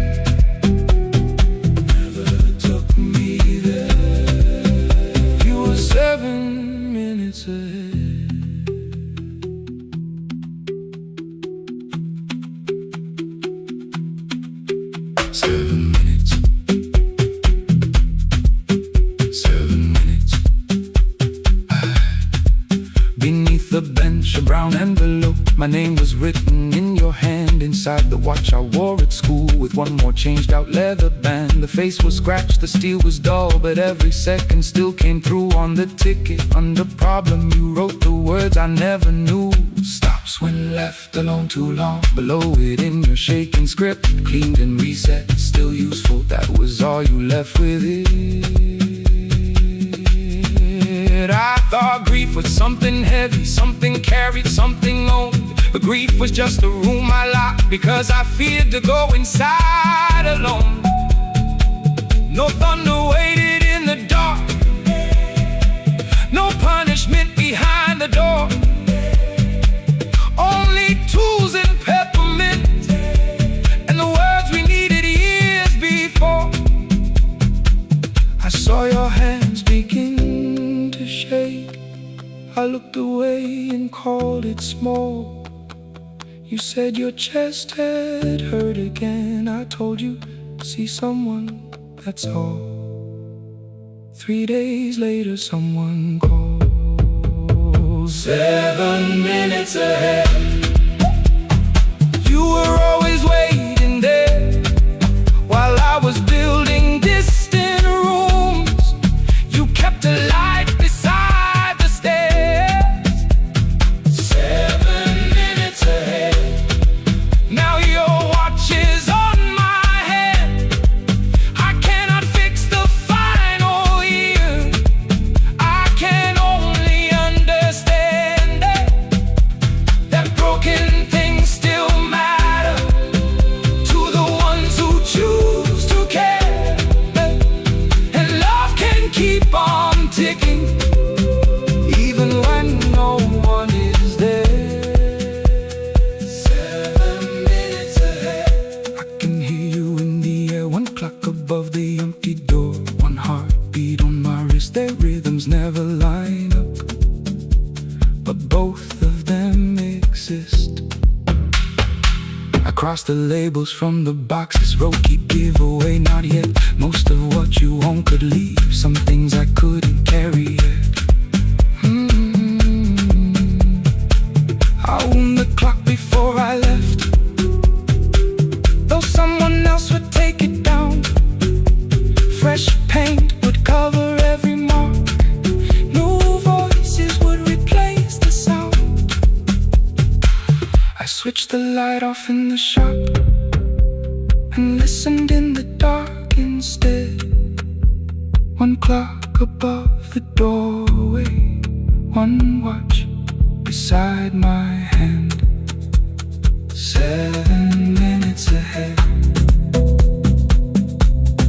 [SPEAKER 2] My name was written in your hand inside the watch I wore at school, with one more changed out leather band. The face was scratched, the steel was dull, but every second still came through on the ticket. Under problem you wrote the words I never knew. Stops when left alone too long. Below it in your shaking script, cleaned and reset, still useful. That was all you left with it. I thought grief was something heavy, something carried, something owned. But grief was just a room I locked because I feared to go inside alone. No thunder waited in the dark, no punishment behind the door. Only tools and peppermint, and the words we needed years before. I saw your hands begin to shake. I looked away and called it small. You said your chest had hurt again. I told you, see someone, that's all. 3 days later someone called. 7 minutes ahead. You were always waiting there while I was building distant rooms. You kept a light beside the stairs. 7 minutes ahead. Now your watch is on my head. I cannot fix the final year. I can only understand that broken things still matter to the ones who choose to care. And love can keep on ticking even when no one is there. 7 minutes ahead. I can hear you in the air, one clock above the empty door, one heartbeat on my wrist. Their rhythms never line up, but both of them exist. I cross the labels from the boxes, wrote keep, give away, not yet. Most of what you own could leave, some things I couldn't carry yet. I wound the clock before I left, though someone else would take it down. Fresh paint would cover every mark, new voices would replace the sound. I switched the light off in the shop and listened in the dark instead. One clock above the doorway, one watch beside my hand. 7 minutes ahead.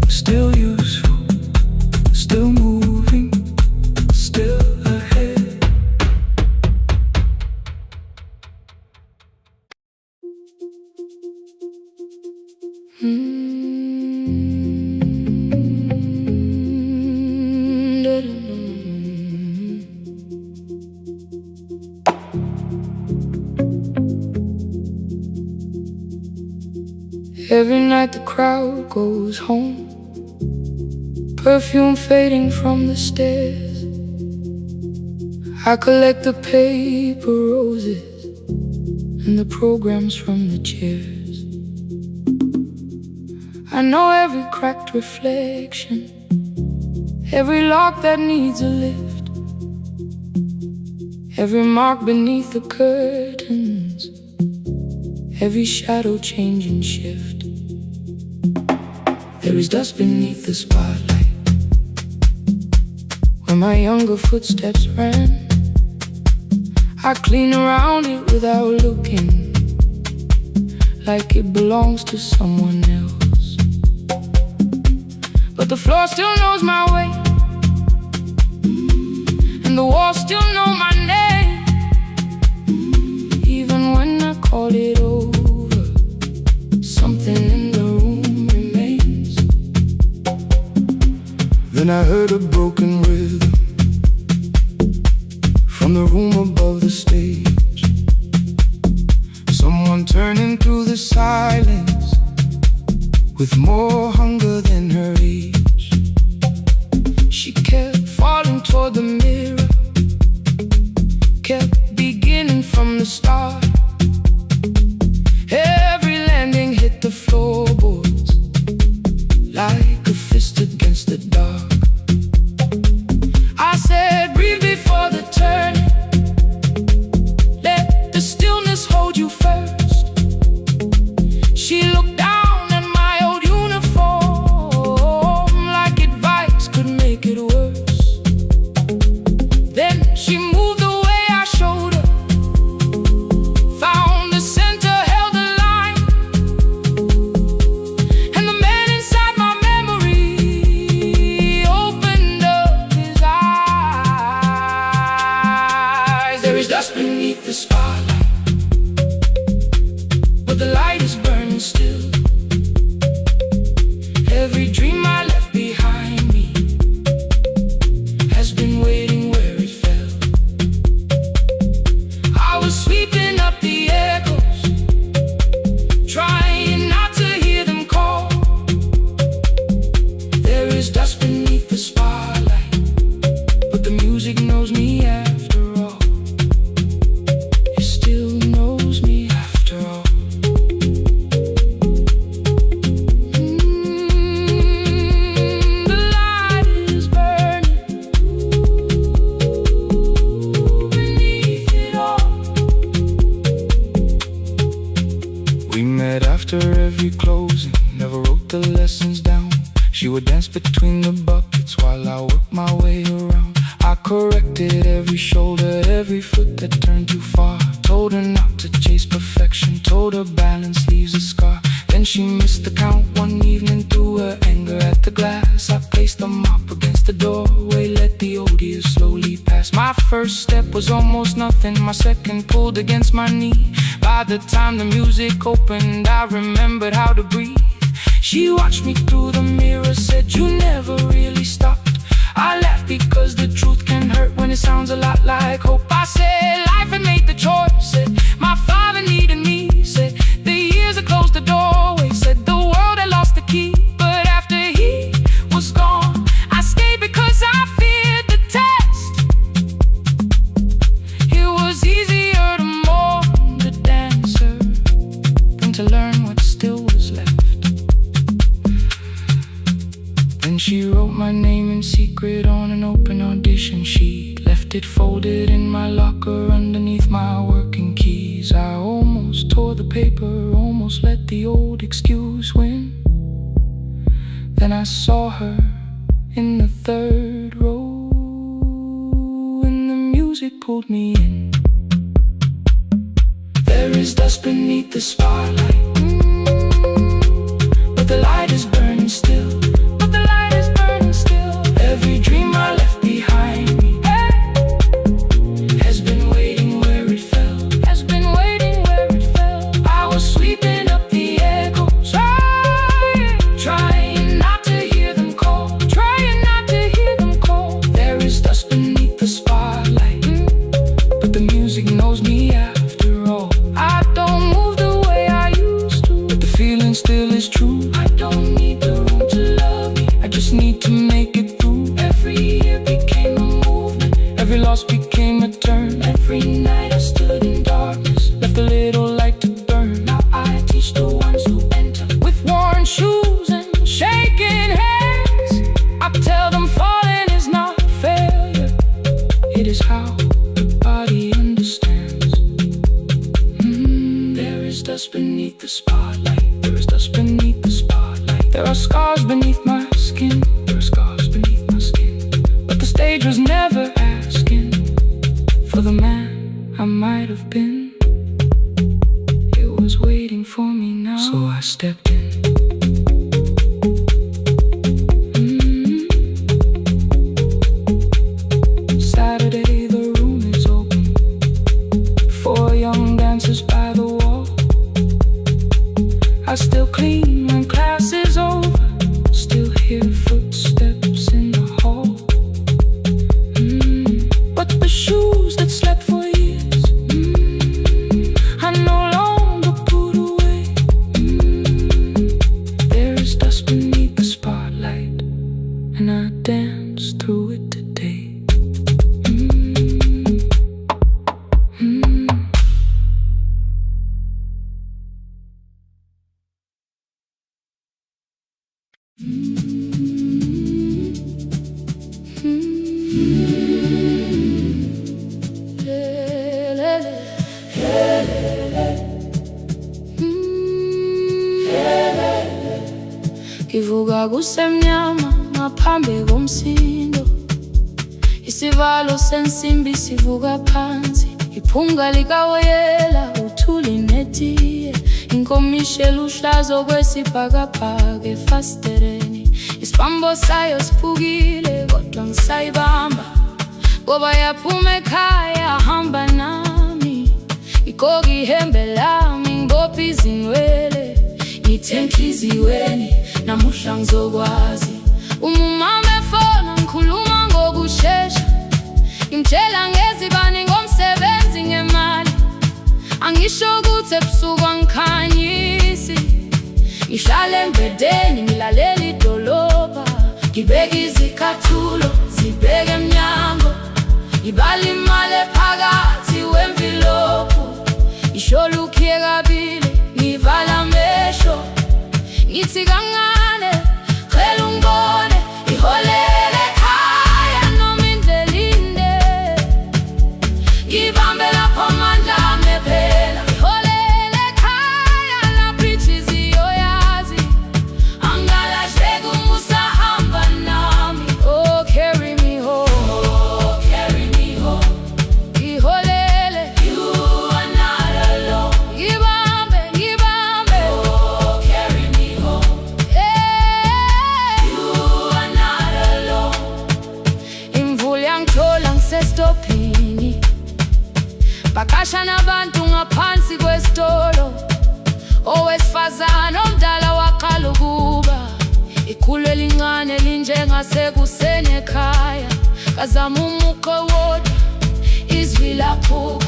[SPEAKER 2] Still useful, still moving, still ahead.
[SPEAKER 1] Every night the crowd goes home, perfume fading from the stairs. I collect the paper roses and the programs from the chairs. I know every cracked reflection, every lock that needs a lift, every mark beneath the curtains, every shadow change and shift. There is dust beneath the spotlight where my younger footsteps ran. I clean around it without looking, like it belongs to someone else. But the floor still knows my way, and the walls still know my name. Even when I call it over, something in the room remains.
[SPEAKER 2] Then I heard a broken rhythm from the room above the stage. Someone turning through the silence with more hunger than her age. She kept falling toward the mirror, kept beginning from the start. is dust beneath the spotlight, but the music knows me after all. It still knows me after all. The light is burning beneath it all. We met after every closing, never wrote the lessons down. She would dance between the buckets while I worked my way around. I corrected every shoulder, every foot that turned too far. Told her not to chase perfection, told her balance leaves a scar. Then she missed the count one evening, threw her anger at the glass. I placed the mop against the doorway, let the odious slowly pass. My first step was almost nothing, my second pulled against my knee. By the time the music opened, I remembered how to breathe. She watched me through the mirror, said, "You never really stopped." I laughed because the truth can hurt when it sounds a lot like hope. I said life had made the choice, said my father needed me, said the years had closed the doorway, said the world had lost the key. But after he was gone, I stayed because I feared the test. It was easier to mourn the dancer than to learn what still was left. Then she wrote my name in secret on an open audition sheet, left it folded in my locker underneath my working keys. I almost tore the paper, almost let the old excuse win. Then I saw her in the third row, and the music pulled me in. There is dust beneath the spotlight, but the light is burning still. Every dream I left behind me has been waiting where it fell, has been waiting where it fell. I was sweeping up the echoes, trying not to hear them call, trying not to hear them call. There is dust beneath the spotlight, but the music knows me after all. I don't move the way I used to, but the feeling still is true. I don't need the room to love me, I just need to make it through. Every year became a movement, every loss became a turn. Every night I stood in darkness, left a little light to burn. Now I teach the ones who enter with worn shoes and shaking hands. I tell them falling is not failure, it is how the body understands. There is dust beneath the spotlight, there is dust beneath the spotlight. There are scars beneath my skin, there are scars beneath my skin. But the stage was never asking for the man I might have been. It was waiting for me now, so I stepped in. Saturday, the room is open, 4 young dancers by the wall. I still clean when class is over, still hear footsteps in the hall. But the shoes that slept for years, I no longer put away. There is dust beneath the spotlight, and I dance through it today.
[SPEAKER 1] Ivuga kusemnyama ngaphambi komsindo, isivalo sensimbi sivuka phansi. Iphunga likawoyela uthuli netiye, inkomishi eluhlaza okwesibhakabhaka efasitereni. Isibambo sayo siphukile kodwa ngisayibamba, ngoba yaphuma ekhaya hamba nami. Igqoka ihembe lami ngibopha izinwele, ngithe enhliziyweni namuhla ngizokwazi. Umama efona ngikhuluma ngokushesha, ngimtshela ngezibani ngomsebenzi ngemali. Angisho ukuthi ebusuku angikhanyisi, ngihlala embedeni ngilalela idolobha. ngibeke izicathulo zibheke emnyango, ngibala imali phakathi wemvilophu, isholukhiye kabili ngivala amehlo, ngithi kancane cela ungibone, iholele ekhaya noma indlela inde, ngibambe lapho amandla ami ephela, iholele ekhaya lapho inhliziyo yazi angalahleki uma usahamba nami. Oh carry me home, oh carry me home, iholele, you are not alone, ngibambe ngibambe, oh carry me home, you are not alone. Imvula yangithola ngisestophini, bakasha nabantu ngaphansi kwesitolo, owesifazane omdala waqala ukuba, ikhulu elincane linjengasekuseni ekhaya, kazama umuqo wodwa izwi laphuka,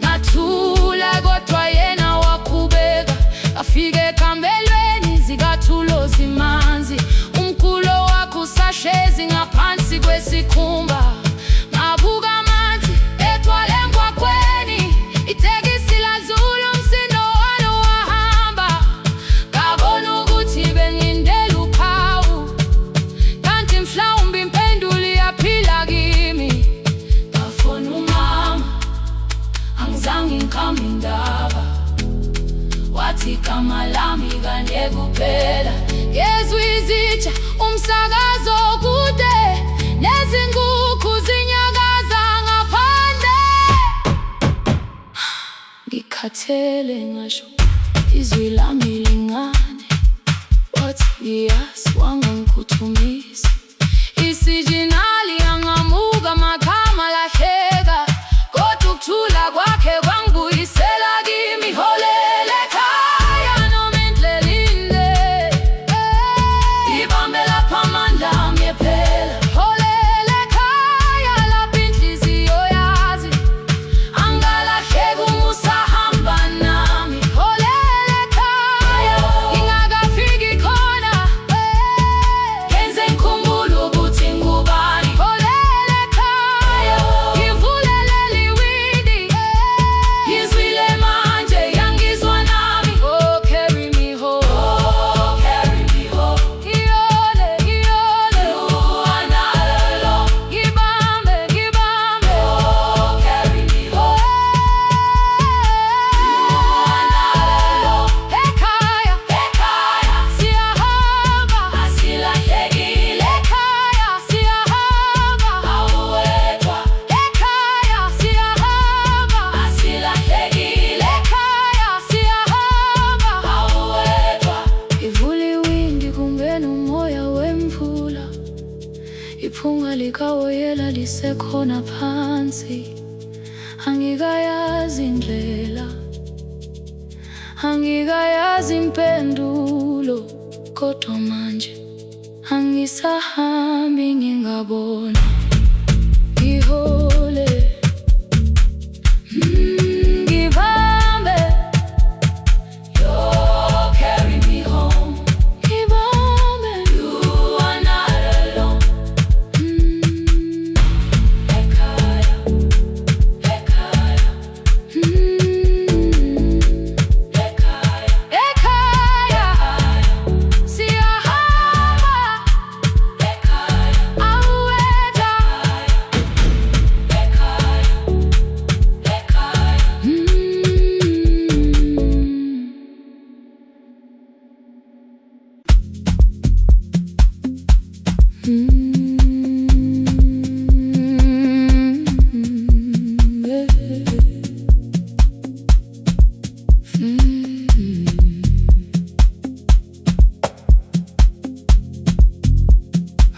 [SPEAKER 1] ngathula kodwa yena waqhubeka, afike ekambelweni zikathulo zimanzi, umkhulo wakhe usahlezi ngaphansi kwesikhumba, ngabuka amanzi egcwale emgwaqweni, itekisi ladlula umsindo walo wahamba, ngabona ukuthi bengindela uphawu, kanti mhlawumbe impendulo iyaphila kimi. Ngafona umama, angizange ngikhambe indaba, wathi igama lami kanye kuphela, ngezwa izitsha umsakazo kude, nezinkukhu zinyakaza ngaphandle, ngikhathele ngasho izwi lami lincane, wathi ngiyazi wangangiphuthumisa, isijinali yangamuka makhama lahleka, kodwa ukuthula kwakhe kwangibuyisela kimi, iholele ekhaya noma indlela inde, ngibambe lapho amandla ami ephela, iholele ekhaya lapho inhliziyo yazi angalahleki uma usahamba nami, iholele ekhaya ngingakafiki khona, kenze ngikhumbule ukuthi ngubani, iholele ekhaya ngivulele liwindi, ngizwile manje yangizwa nami. Oh carry me home, oh carry me home, iyole iyole, you are not alone, ngibambe ngibambe, oh carry me home, you are not alone, ekhaya ekhaya siyahamba asilahlekile, ekhaya siyahamba awuwedwa, ekhaya siyahamba asilahlekile, ekhaya siyahamba awuwedwa. Ivula iwindi kungena umoya wemvula, iphunga likawoyela lisekhona phansi, angikayazi indlela, angikayazi impendulo, kodwa manje angisahambi ngingabona, ihole ngibambe, you carry me home, ngibambe, you are not alone, ekhaya ekhaya, ekhaya ekhaya siyahamba, ekhaya awuwedwa, ekhaya ekhaya.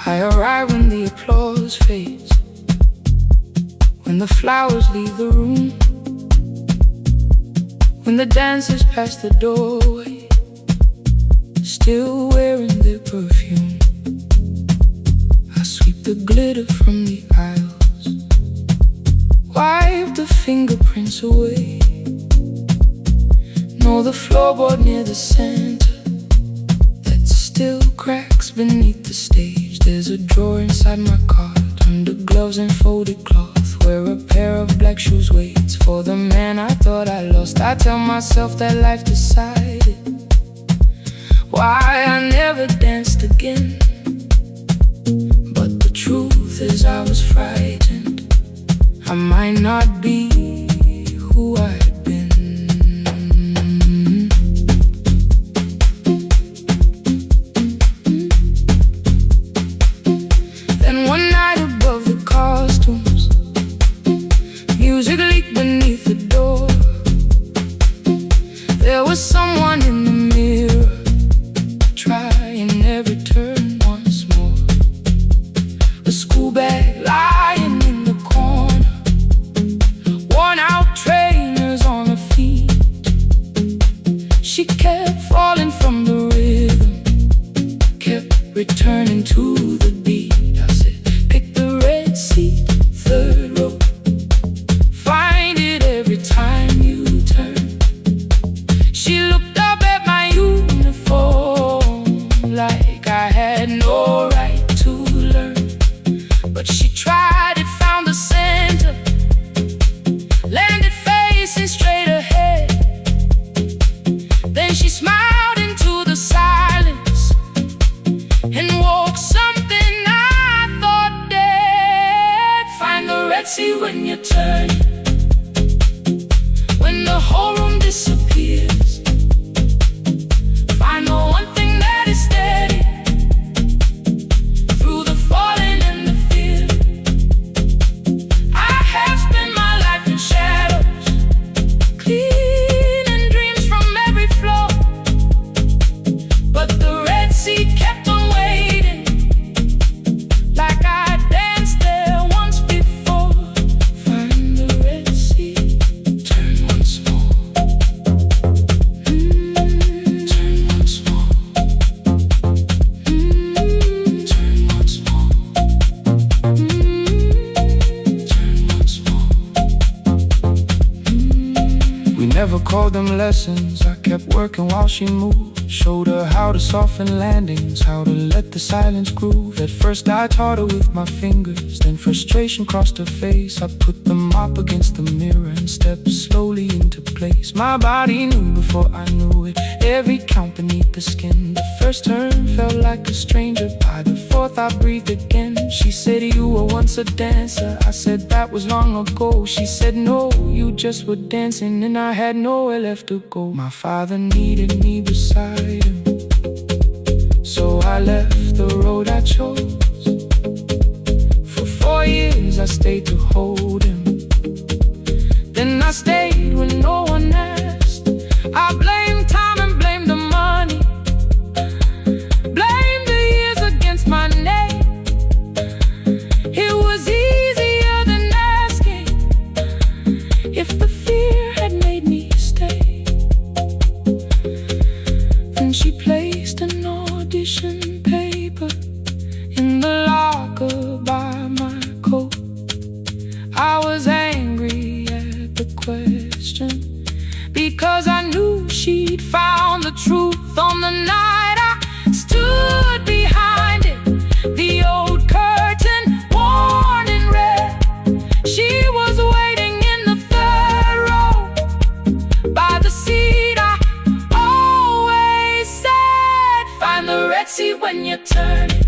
[SPEAKER 1] I arrive when the applause fades, when the flowers leave the room, when the dancers pass the doorway, still wearing their perfume. I sweep the glitter from the aisles, wipe the fingerprints away. Know the floorboard near the center that still cracks beneath the stage. There's a drawer inside my cart, under gloves and folded cloth, where a pair of black shoes waits for the man I thought I lost. I tell myself that life decided why I never danced again. But the truth is I was frightened I might not be who I had been. Then one night above the costumes, music leaked beneath the door. There was someone in the mirror, trying every turn once more. A school bag lying in the corner, worn out trainers on her feet. She kept falling from the rhythm, kept returning to the beat. I said, pick the red seat, third row, find it every time you turn. She looked up at my uniform like I had no right to learn. But she tried it, found the center, landed facing straight ahead. Then she smiled into the silence and woke something I thought dead. Find the red sea when you turn, when the whole room disappears. Find the one thing that is steady through the falling and the fear. I have spent my life in shadows, cleaning dreams from every floor. But the red sea kept on waiting, like I danced there once before. Find the red sea, turn once more. Turn once more. Turn once more. Turn once more. We never called them lessons. I kept working while she moved, showed her how to soften landings, how to let the silence groove. At first I taught her with my fingers, then frustration crossed her face. I put the mop against the mirror and stepped slowly into place. My body knew before I knew it, every count beneath the skin. The first turn felt like a stranger, by the fourth I breathed again. She said, you were once a dancer. I said, that was long ago. She said, no, you just were dancing, and I had nowhere left to go. My father needed me beside him, so I left the road I chose. For 4 years I stayed to hold him, then I stayed when no one asked. I blamed time and blamed the money, blamed the years against my name. It was easier than asking if the fear had made me stay. Then she placed an audition paper in the locker by my coat. I was angry at the question, because I knew she'd found the truth on the night I stood behind it. The old curtain, worn in red, she was waiting in the third row by the seat I always said. Find the red sea when you turn it,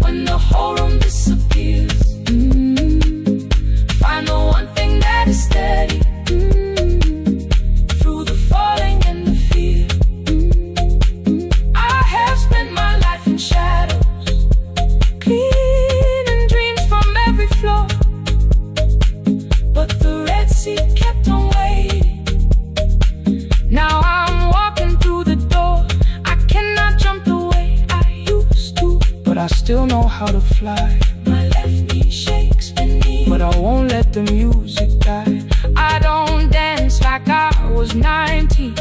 [SPEAKER 1] when the whole room disappears. Find the one thing that is steady through the falling and the fear. I have spent my life in shadows, cleaning dreams from every floor. But the red sea kept on waiting. Now I'm walking through the door. I cannot jump the way I used to, but I still know how to fly. My left knee shakes beneath, but I won't let the music die. I don't dance like I was 19.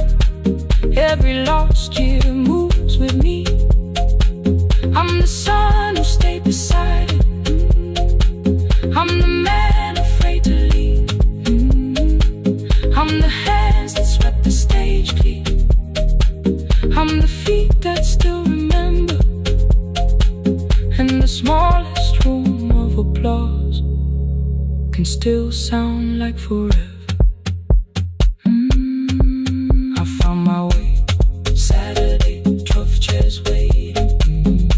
[SPEAKER 1] Every lost year moves with me. I'm the son who stayed beside it. I'm the man afraid to leave. I'm the hands that swept the stage clean. I'm the feet that still remember smallest room of applause can still sound like forever. I found my way. Saturday, 12 chairs waiting.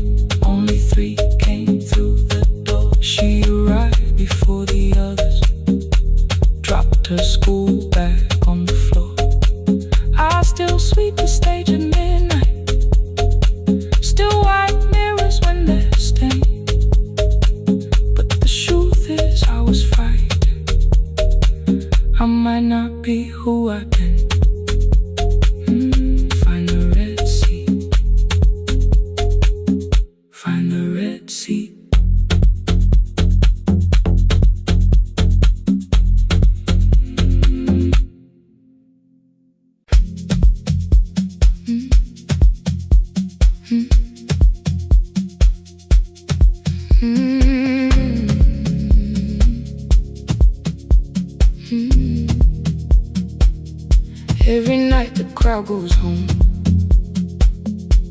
[SPEAKER 1] Only 3 came through the door. She arrived before the others, dropped her school bag on the floor. I still sweep the stage at midnight, still wipe mirrors when they're stained. But the truth is I was frightened. I might not be who I've been. Find the red sea. Find the red sea. Every night the crowd goes home,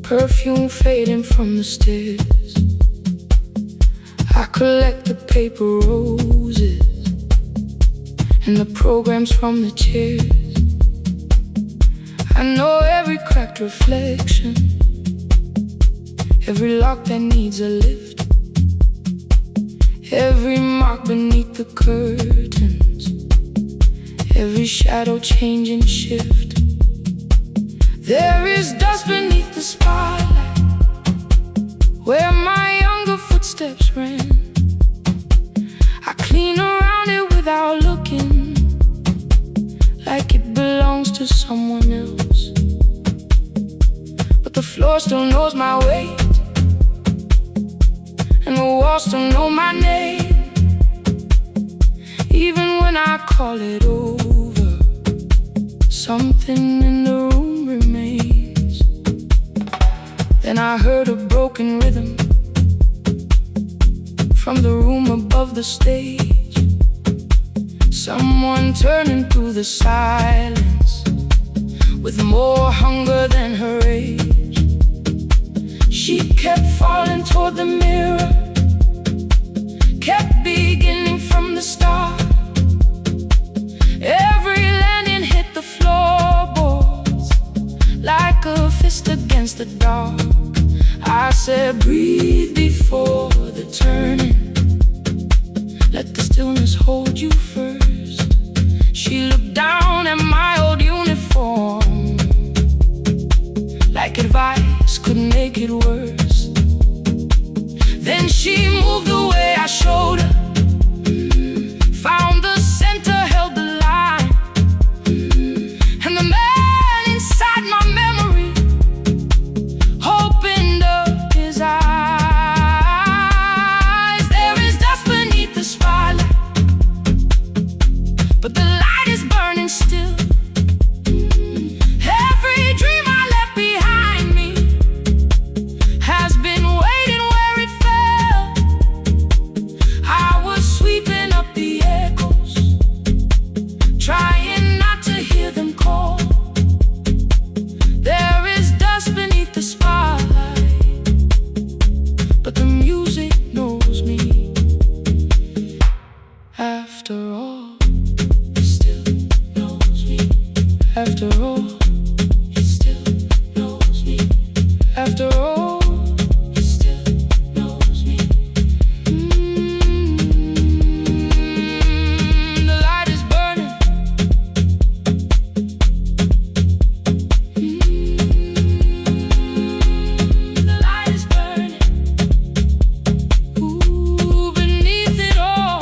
[SPEAKER 1] perfume fading from the stairs. I collect the paper roses and the programs from the chairs. I know every cracked reflection, every lock that needs a lift, every mark beneath the curtains, every shadow change and shift. There is dust beneath the spotlight where my younger footsteps ran. I clean around it without looking, like it belongs to someone else. But the floor still knows my weight, and the walls still know my name. Even when I call it over, something in the room remains. Then I heard a broken rhythm from the room above the stage, someone turning through the silence with more hunger than her age. She kept falling toward the mirror, kept beginning from the start. Every landing hit the floorboards like a fist against the dark. I said, breathe before the turning, let the stillness hold you first. She looked down at my old uniform, like advice could make it worse. Then she moved the way I showed her, found the center, held the line, and the man inside my memory opened up his eyes. There is dust beneath the spotlight, but the light is burning still. Every dream I left behind me has been waiting where it fell. I was sweeping up the echoes, trying not to hear them call. There is dust beneath the spotlight, but the music knows me. After all, it still knows me. After all, it still knows me. After all, it still knows me. The light is burning. The light is burning. Ooh, beneath it all.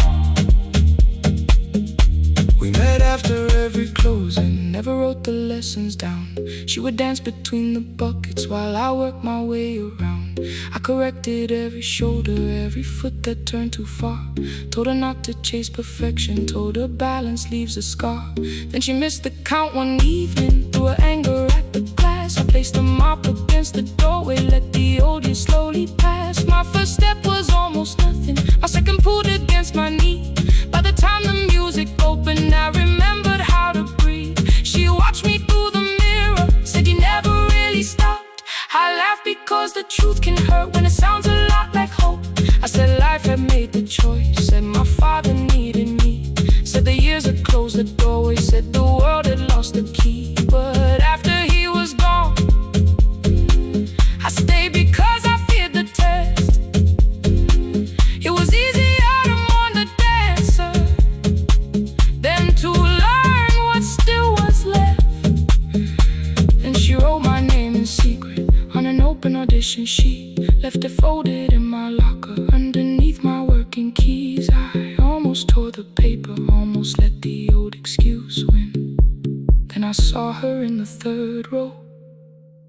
[SPEAKER 1] We met after every closing, never wrote the lessons down. She would dance between the buckets while I worked my way around. I corrected every shoulder, every foot that turned too far. Told her not to chase perfection, told her balance leaves a scar. Then she missed the count one evening, threw her anger at the glass. I placed the mop against the doorway, let the old years slowly pass. My first step was almost nothing, my second pulled against my knee. By the time the music opened, I remembered how to breathe. She watched me through the mirror, said you never really stopped. I laughed because the truth can hurt when it sounds a lot like hope.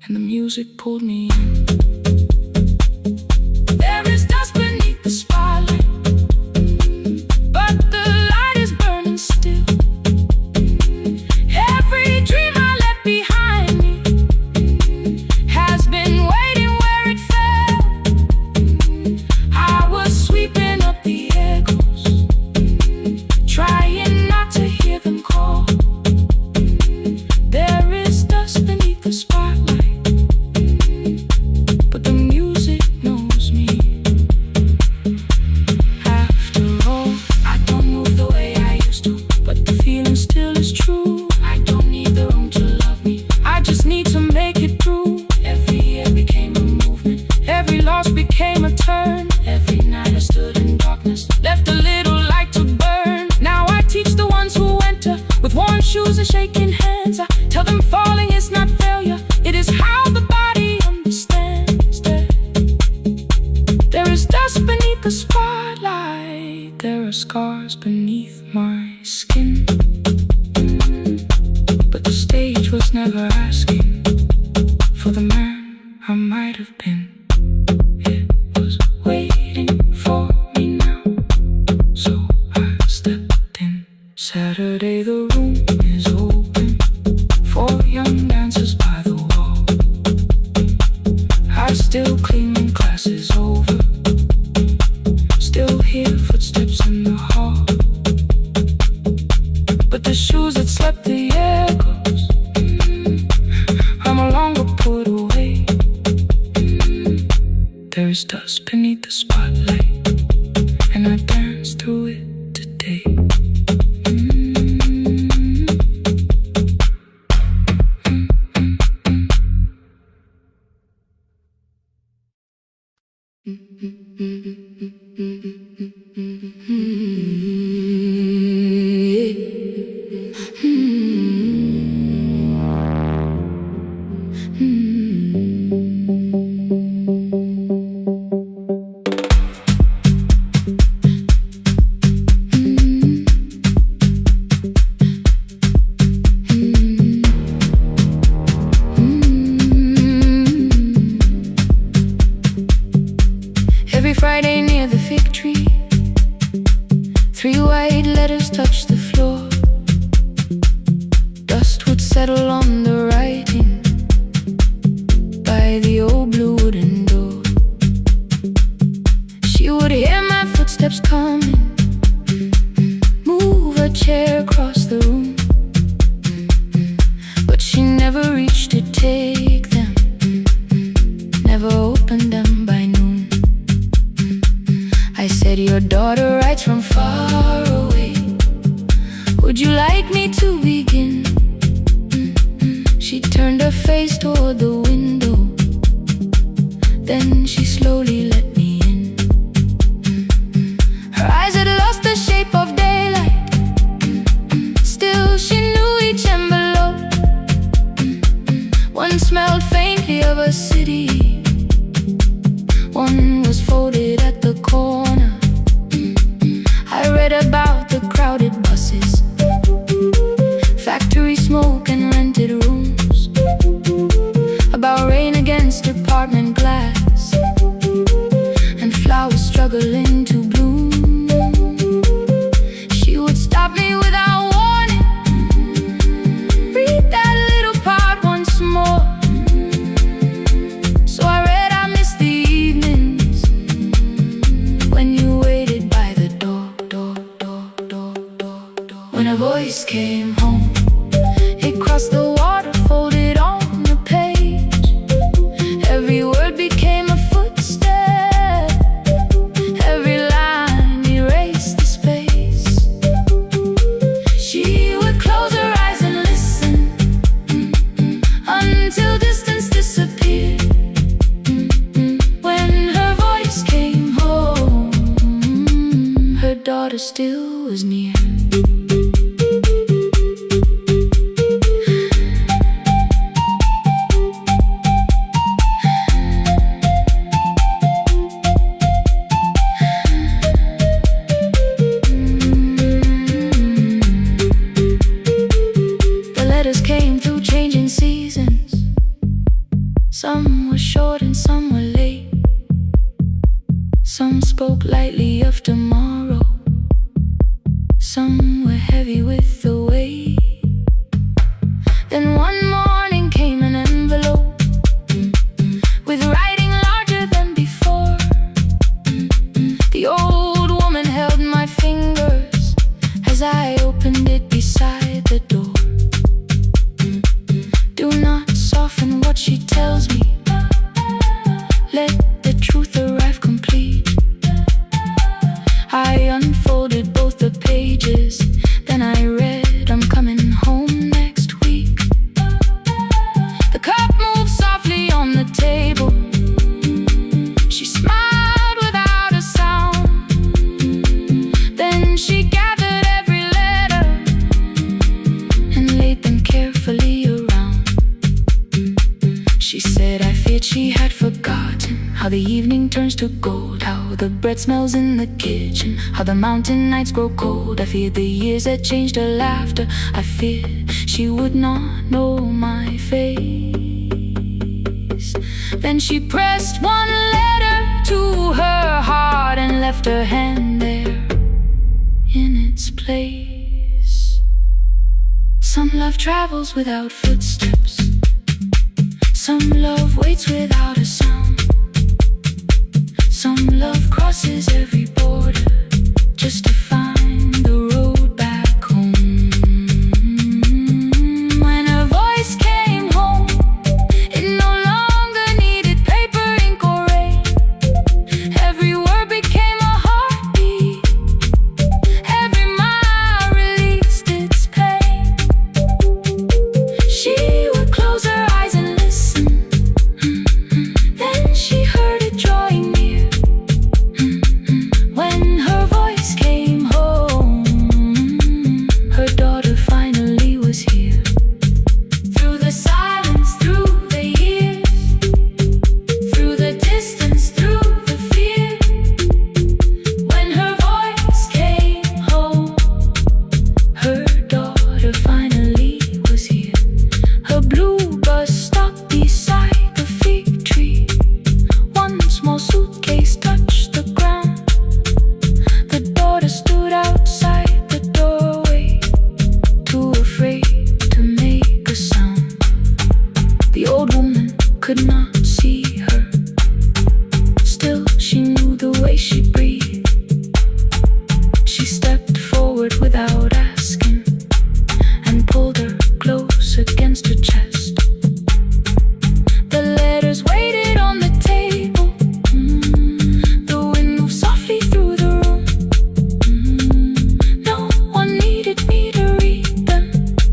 [SPEAKER 1] and the music pulled me in. There is dust beneath the spotlight, but the light is burning still. Every dream I left behind me has been waiting where it fell. I was sweeping up the echoes, trying not to hear them call. There is dust beneath the spotlight, but the music knows me. After all, I don't move the way I used to, but the feeling still is true. I don't need the room to love me, I just need to make it through. Every year became a movement, every loss became a turn. Every night I stood in darkness, left a little light to burn. Now I teach the ones who enter with worn shoes and shaking hands. I tell them falling is not failure, it is how the body understands that there is dust beneath the spotlight. There are scars beneath my skin, but the stage was never asking for the man I might have been. It was waiting for me now, so I stepped in. Saturday the room is open for young dancers by the wall. I still clean when class is over, still hear footsteps in the hall, but the shoes that slept the echoes are no longer put away. There is dust beneath the spotlight, and I dance through it today. Every Friday near the fig tree, 3 white letters touched the floor. Dust would settle on the writing by the old blue wooden door. She would hear my footsteps coming, move a chair across the room, but she never reached to take them, never opened them by noon. I said, your daughter writes from far away, would you like me to begin? She turned her face toward the window, then she slowly let me in. Her eyes had lost the shape of daylight, still she knew each envelope. One smelled faintly of a city, one was folded at the corner. I read about the crowded buses, factory smoke and rented rooms, about rain against apartment glass, and flowers struggling to bloom. She would stop me without warning, read that little part once more. So I read, I missed the evenings when you waited by the door. When a voice came home, it crossed the water, folded on the page. Every word became a footstep, every line erased the space. She would close her eyes and listen until distance disappeared. When her voice came home, her daughter still was near. Some spoke lightly of tomorrow, some were heavy with the weight. Then one morning came an envelope with writing larger than before. The old woman held my fingers as I opened it beside the door. Do not soften what she tells me, let the truth arrive complete. I unfolded both the pages, then I read, I'm coming home next week. The cup moved softly on the table. She smiled without a sound. Then she gathered every letter and laid them carefully around. She said, I feared she had forgotten how the evening turns to gold, how the bread smells in the kitchen, how the mountain nights grow cold. I feared the years had changed her laughter. I feared she would not know my face. Then she pressed one letter to her heart and left her hand there in its place. Some love travels without footsteps, some love waits without a sound. Some love crosses every border just to find the road back home. When her voice came home, it no longer needed paper, ink, or rain. Every word became a heartbeat, every mile released its pain. She would close her eyes and listen, then she heard it drawing near. When her voice came home, her daughter finally was here. Through the silence, through the years, through the distance, through the fear. When her voice came home, her daughter finally was here. Her blue bus stopped beside the fig tree. One small suitcase touched the ground. The daughter stood outside the doorway, too afraid to make a sound. The old woman could not see her, still she knew the way she breathed. She stepped forward without asking and pulled her close against her chest. The letters waited on the table. The wind moved softly through the room. No one needed me to read them.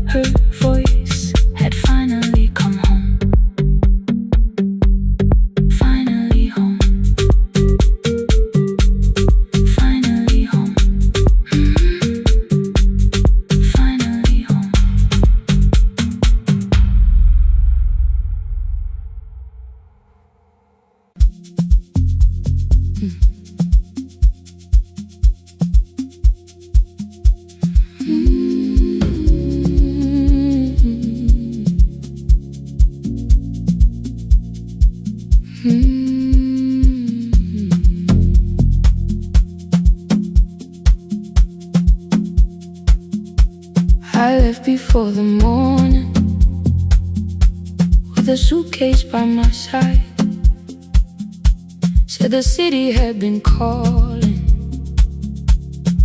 [SPEAKER 1] Her voice had finally come home. Finally home. Finally home. Finally home. I left before the morning with a suitcase by my side. Said the city had been calling,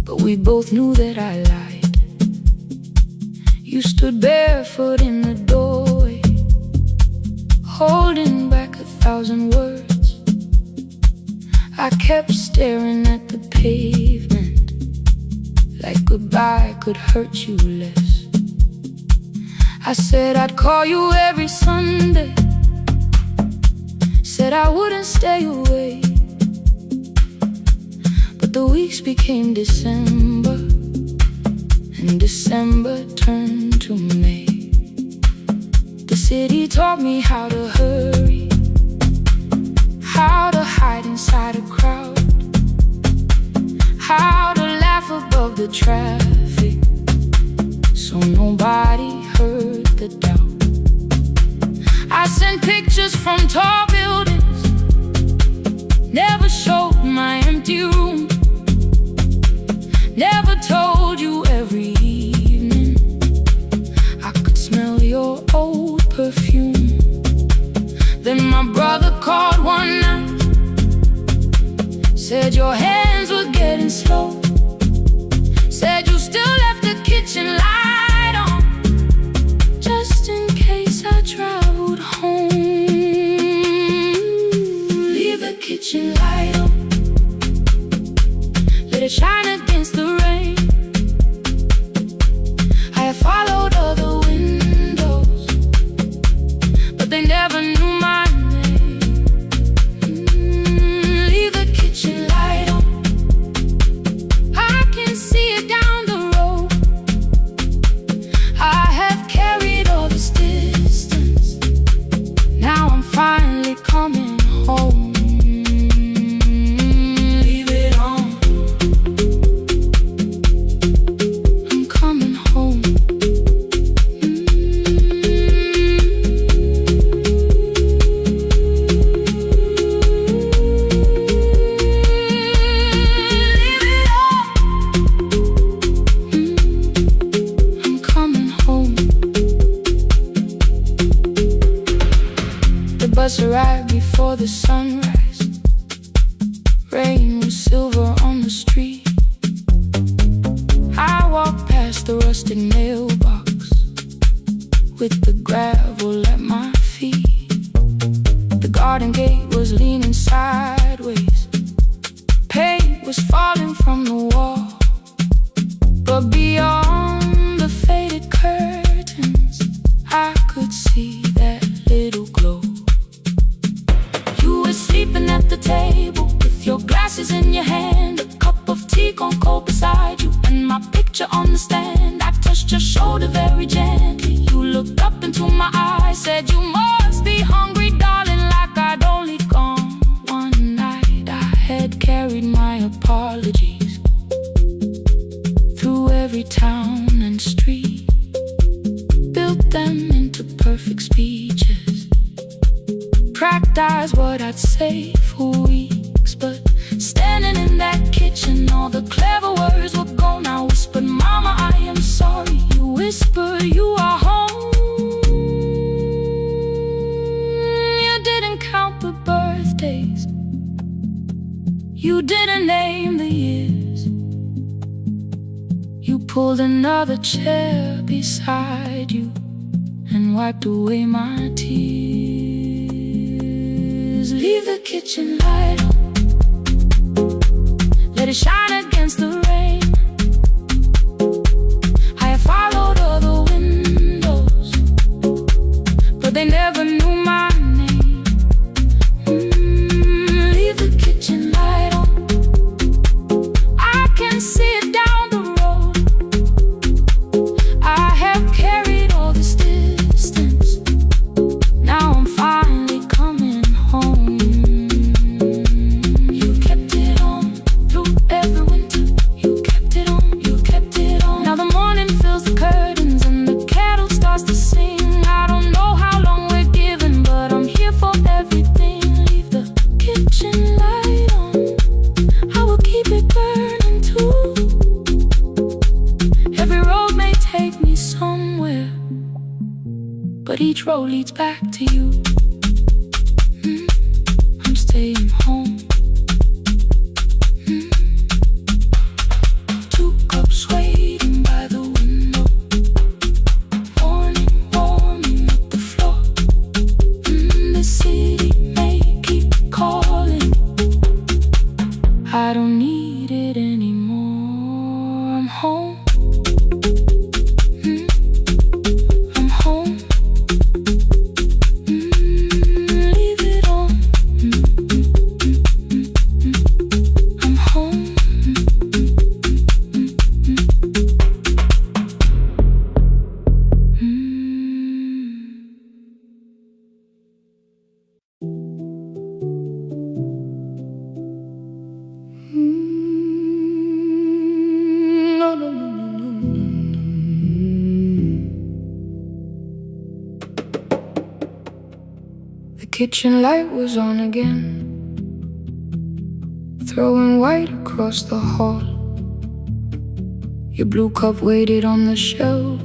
[SPEAKER 1] but we both knew that I lied. You stood barefoot in the doorway, holding back 1,000 words. I kept staring at the pavement, like goodbye could hurt you less. I said I'd call you every Sunday, said I wouldn't stay away. But the weeks became December, and December turned to May. The city taught me how to hurry, how to hide inside a crowd, how to laugh above the traffic so nobody heard the doubt. I sent pictures from tall buildings, Never showed my empty room, never told you every evening I could smell your old perfume. Then my brother called one night, said your hands were getting slow, said you still left the kitchen light on, just in case I traveled home. Leave the kitchen light on, let it shine against the rain. I have followed other windows, but they never knew my name. Leave the kitchen light on, I can see it down the road. I have carried all this distance, now I'm finally coming home. Leave it on, I'm coming home. Leave it on, I'm coming home. The bus arrived before the sunrise. Rain was silver on the street. I walked past the rusted mailbox with the gravel at my feet. The garden gate was leaning sideways, paint was falling from the wall, but beyond the faded curtains I could see that little glow. You were sleeping at the table with your glasses in your hand, a cup of tea gone cold beside you, and my picture on the stand. I touched your shoulder very gently. You looked up into my eyes, said you must be hungry, darling, like I'd only gone one night. I had carried my apologies through every town and street, built them into perfect speeches, practiced what I'd say for weeks. But standing in that kitchen, all the clever words were gone. I whispered, Mama, I am sorry. You whispered, you are home. You didn't count the birthdays, you didn't name the years. You pulled another chair beside you and wiped away my tears. Leave the kitchen light on, let it shine against the rain. I have followed other windows, but they never knew my name. Leave the kitchen light on, I can see it down the road. I have carried all this distance, now I'm finally coming home. You kept it on through every winter, you kept it on, you kept it on. Now the morning fills the curtains and the kettle starts to sing. I don't know how long we're given, but I'm here for everything. Leave the kitchen light on, I will keep it burning too. Every road may take me somewhere, but each road leads back to you. I'm staying home. 2 cups waiting by the window, morning warming up the floor. The city may keep calling, I don't need it anymore. I'm home. I'm home. Leave it on. I'm home. No, no, no, no, no, no. The kitchen light was on again. throwing white across the hall. Your blue cup waited on the shelf,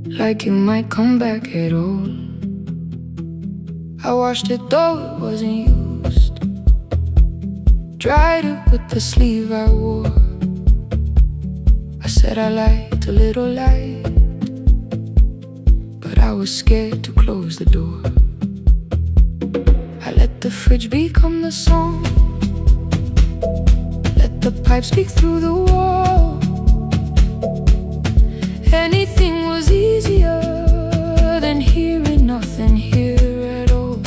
[SPEAKER 1] like you might come back at all. I washed it though it wasn't used, dried it with the sleeve I wore. I said I liked a little light, but I was scared to close the door. I let the fridge become the song, let the pipe speak through the wall. Anything was easier than hearing nothing here at all.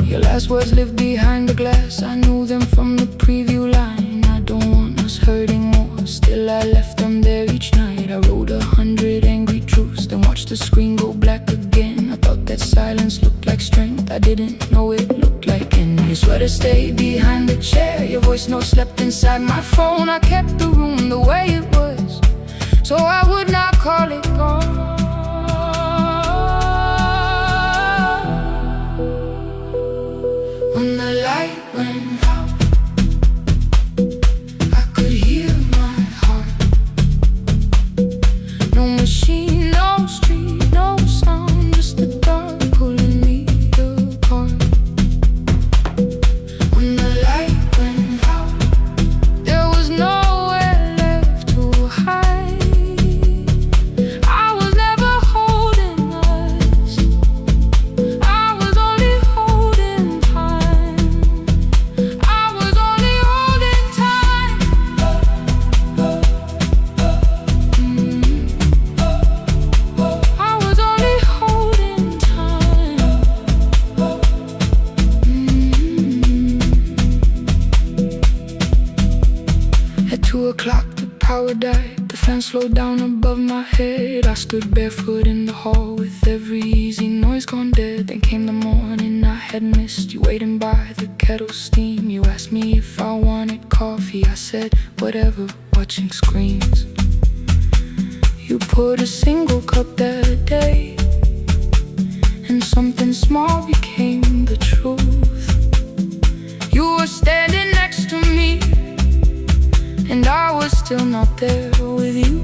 [SPEAKER 1] Your last words lived behind the glass, I knew them from the preview line. I don't want us hurting more, still I left them there each night. I wrote 100 angry truths, then watched the screen go black again. I thought that silence looked like strength, I didn't know it looked like end. Your sweater stayed behind the chair, your voice note slept inside my phone. I kept the room the way it was, so I would not call it gone. When the light went out, I could hear my heart. No machine, no street, no sound, just the dark pulling me apart. When the light went out, there was nowhere left to hide. I was never holding us, I was only holding time. I was only holding time. I was only holding time. At 2 o'clock the power died, the fan slowed down above my head. I stood barefoot in the hall with every easy noise gone dead. Then came the morning I had missed, you waiting by the kettle steam. You asked me if I wanted coffee, I said whatever, watching screens. You poured a single cup that day, and something small became the truth. You were standing next to me, and I was still not there with you.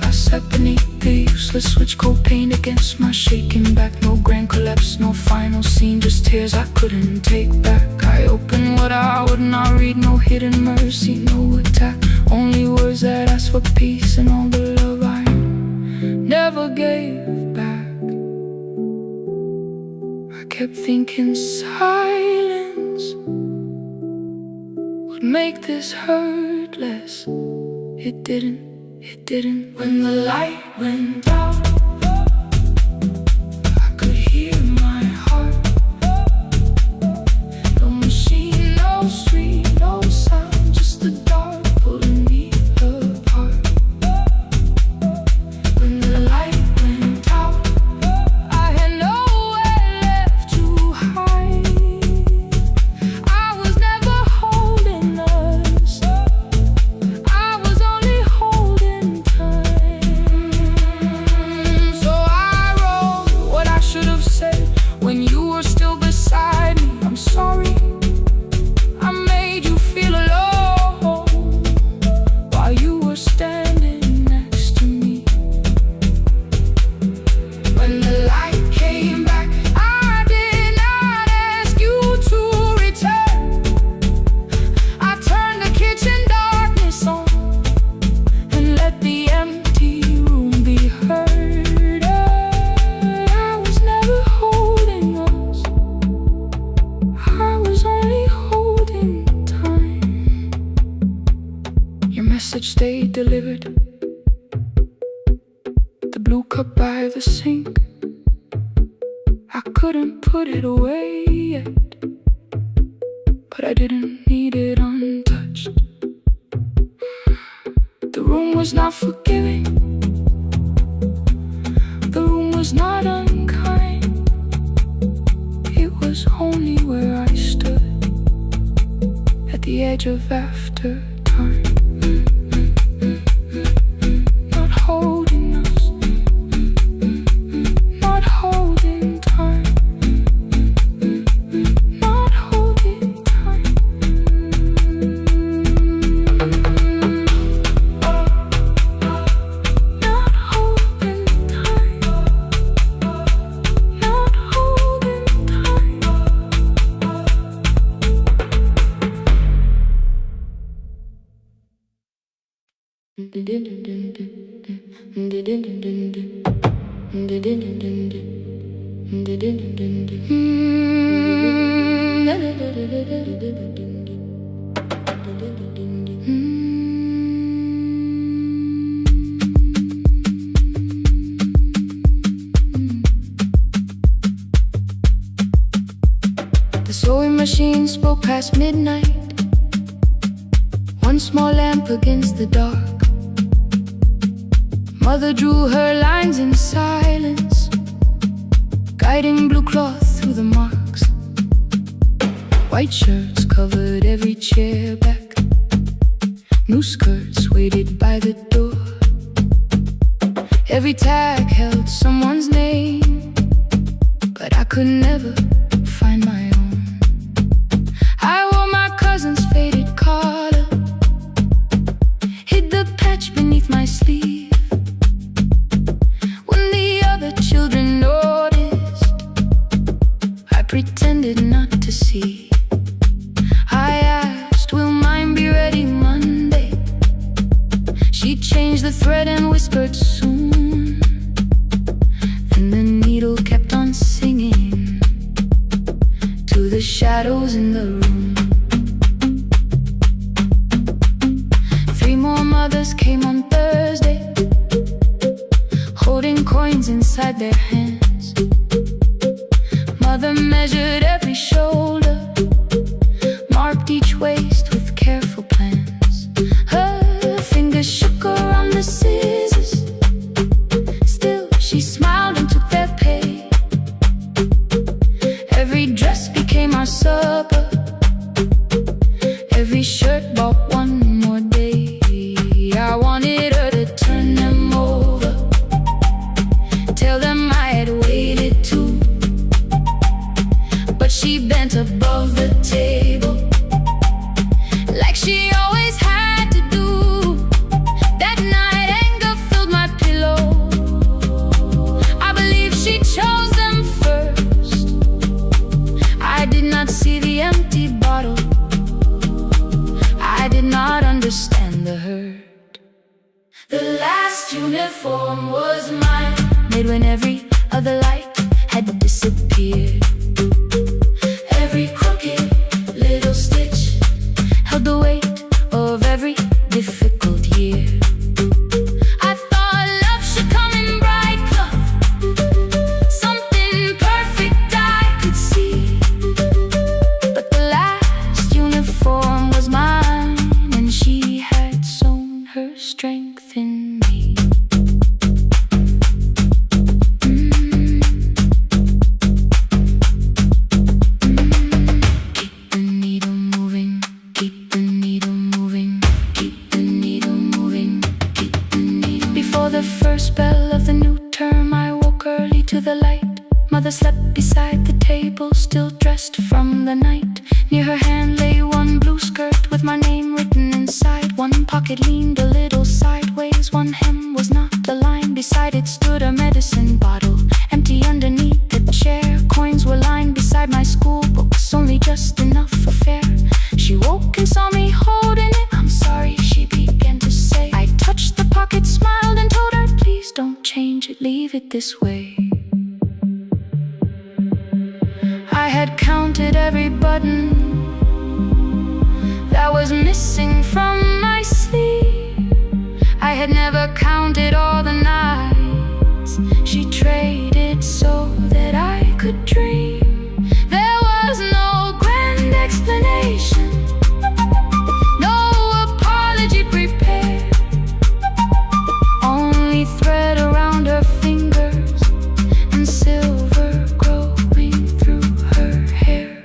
[SPEAKER 1] I sat beneath the useless switch, cold paint against my shaking back. No grand collapse, no final scene, just tears I couldn't take back. I opened what I would not read, no hidden mercy, no attack, only words that asked for peace and all the love I never gave back. I kept thinking silence would make this hurt less. It didn't. When the light went out, I could hear my heart. No machine, no street, no sound, just the dark pulling me apart. When the light went out, I had nowhere left to hide. I was never holding us, I was only holding time. So I wrote what I should have said when you were still beside me. I'm sorry, I made you feel alone while you were standing next to me. When the light came back, I did not ask you to return. I turned the kitchen darkness on and let the empty room be heard. I was never holding us, I was only holding time. Your message stayed delivered, the blue cup by the sink. I couldn't put it away yet, but I didn't need it untouched. The room was not forgiving, the room was not unkind. It was only where I stood at the edge of after time. Not holding us, not holding time. The sewing machine spoke past midnight, one small lamp against the dark. Mother drew her lines in silence, guiding blue cloth through the marks. White shirts covered every chair back, new skirts waited by the door. Every tag held someone's name, but I could never find my own. I wore my cousin's faded collar, hid the patch beneath my sleeve. When the other children noticed, I pretended not to see. I asked, will mine be ready Monday? She changed the thread and whispered soon. Then the needle kept on singing to the shadows in the room. 3 more mothers came on Thursday, holding coins inside their hands. Mother measured every shoulder, marked each waist with careful plans. Her fingers shook around the scissors, still she smiled and took their pay. Every dress became our supper, every shirt bought one more day. I wanted her to turn them over, tell them I had waited too. But she bent above the table, like she always had to do. That night anger filled my pillow, I believe she chose them first. I did not see the empty bottle, I did not understand the hurt. The last uniform was mine, made when every other light had disappeared. Every crooked little stitch held the weight of every difficult year. I thought love should come in bright cloth, something perfect I could see. But the last uniform was mine, and she had sown her strength in me. Keep the needle moving, keep the needle moving, keep the needle moving, keep the needle. Before the first bell of the new term, I woke early to the light. Mother slept beside the table, still dressed from the night. Near her hand lay one blue skirt with my name written inside. One pocket leaned a little sideways, one hem was not aligned. Beside it stood a medicine bottle, empty underneath the chair. Coins were lined beside my school books, only just enough for fare. She woke and saw me holding it. I'm sorry, she began to say. I touched the pocket, smiled and told her, please don't change it, leave it this way. I had counted every button that was missing from my sleeve. I had never counted all the nights she traded so that I could dream. There was no grand explanation, no apology prepared, only thread around her fingers and silver growing through her hair.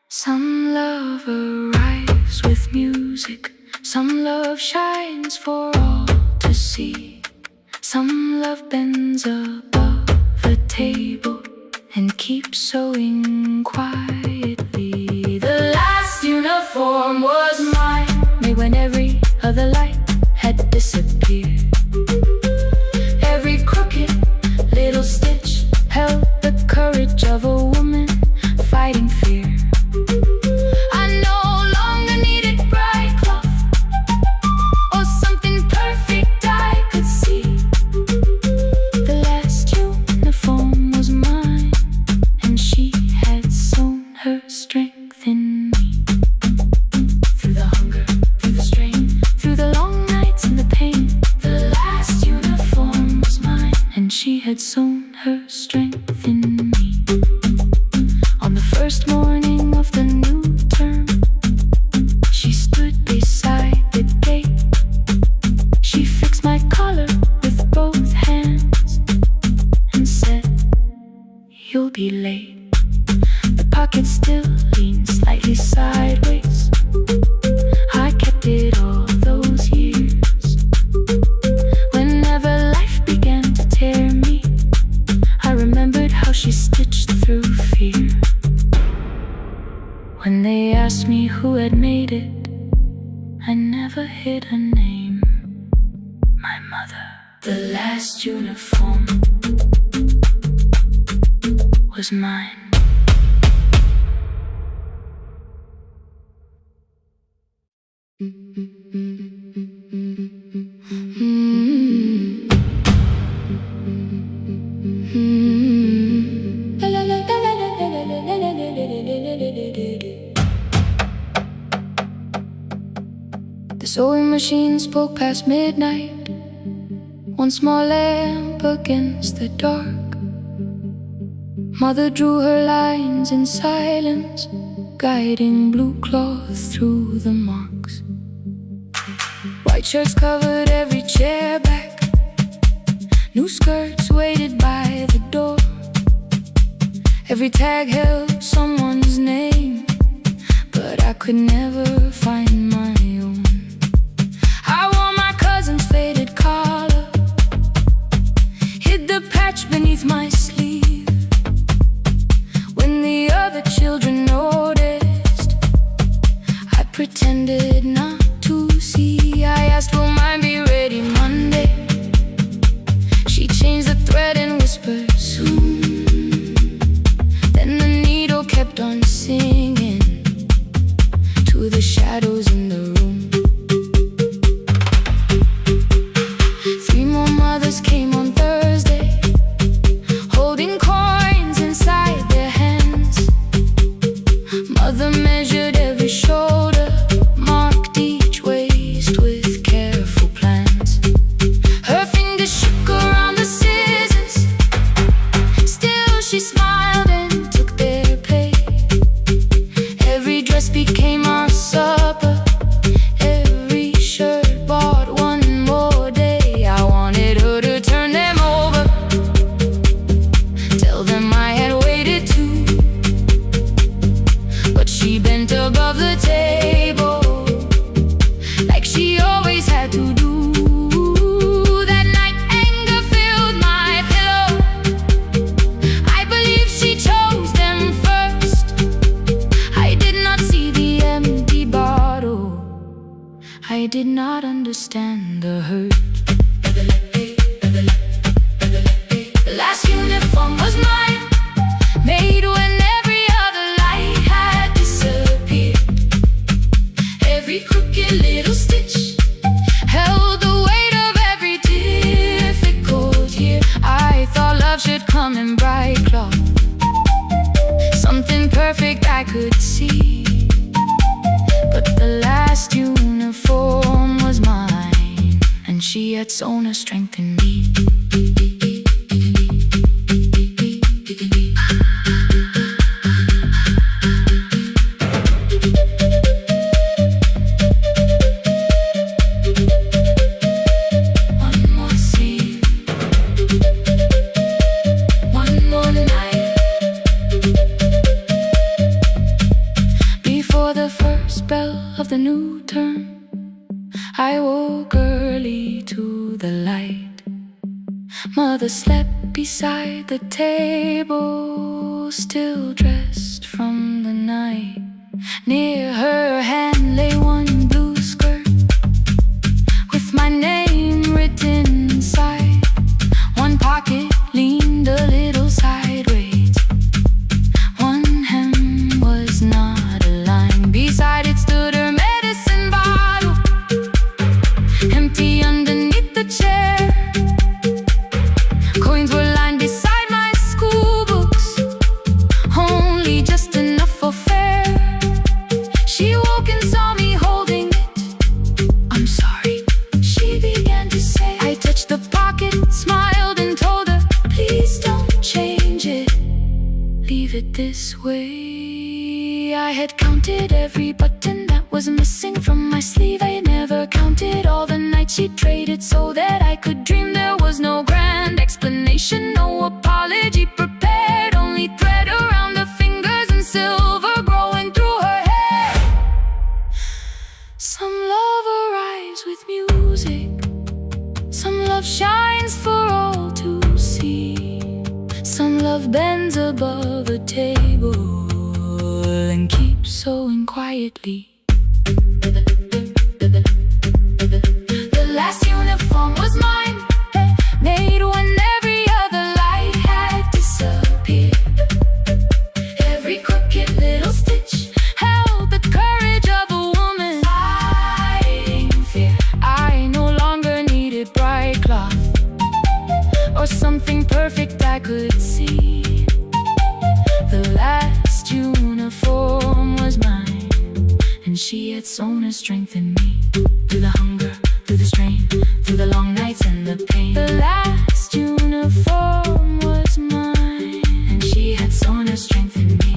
[SPEAKER 1] Some love arrives with music, some love shines for all to see. Some love bends above the table and keeps sewing quietly. The last uniform was mine, made when every other light had disappeared. Every crooked little stitch held the courage of a woman fighting fear. I no longer needed bright cloth first morning of the new term, she stood beside the gate. She fixed my collar with both hands and said, "You'll be late." The pocket still leaned slightly sideways. I kept it all those years. Whenever life began to tear me, I remembered how she stitched through fear. When they asked me who had made it, I never hid her name. My mother. The last uniform was mine. The sewing machine spoke past midnight, one small lamp against the dark. Mother drew her lines in silence, guiding blue cloth through the marks. White shirts covered every chair back, new skirts waited by the door. Every tag held someone's name, but I could never find my own. I wore my cousin's faded collar, hid the patch beneath my sleeve. When the other children noticed, I pretended not to see. I asked, "Will mine be ready Monday?" She changed the thread and whispered, "Soon." Then the needle kept on singing to the shadows in the room. 3 more mothers came on Thursday, holding coins inside their hands. Mother measured every shoulder, marked each waist with careful plans. Her fingers shook around the scissors, still she smiled and took their place. Every dress became our supper, every shirt bought one more day. I wanted her to turn them over, tell them I had waited too. But she bent above the table, like she always had to do. That night anger filled my pillow, I believe she chose them first. I did not see the empty bottle, I did not understand the hurt. The last uniform was mine, made when every other light had disappeared. Every crooked little stitch held the weight of every difficult year. I thought love should come in bright cloth, something perfect I could see. But the last uniform was mine, and she had sewn her strength in me. One more scene, one more night. Before the first bell of the new term, I woke early to the light. Mother slept beside the table, still dressed from the night. Near her hand lay one blue skirt with my name written inside. One pocket leaned a little sideways, one hem was not aligned. Beside it stood her medicine bottle, empty underneath the chair. Coins were lined beside my school books, only just enough Maybe I had counted every button that was missing from my sleeve. I had never counted all the nights she traded so that I could dream. There was no grand explanation, no apology prepared, only thread around the fingers and silver growing through her hair. Some love arrives with music, some love shines for all to see. Some love bends above a table and keeps sewing quietly. The last uniform was mine, made when every other light had disappeared. Every crooked little stitch held the courage of a woman fighting fear. I no longer needed bright cloth or something perfect I could see. The last uniform was mine, and she had sewn her strength in me. Through the hunger, through the strain, through the long nights and the pain. The last uniform was mine, and she had sewn her strength in me.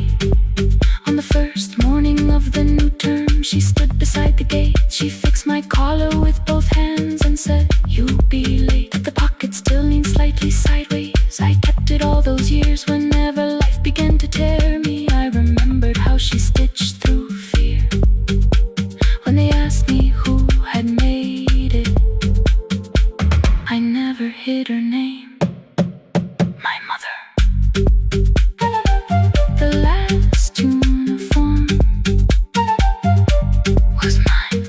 [SPEAKER 1] On the first morning of the new term, she stood beside the gate. She fixed my collar with both hands and said, "You'll be late." But the pocket still leaned slightly sideways. I kept it all those years. Whenever life began to tear me, I remembered how she stitched through fear. When they asked me who had made it, I never hid her name. My mother. The last uniform was mine.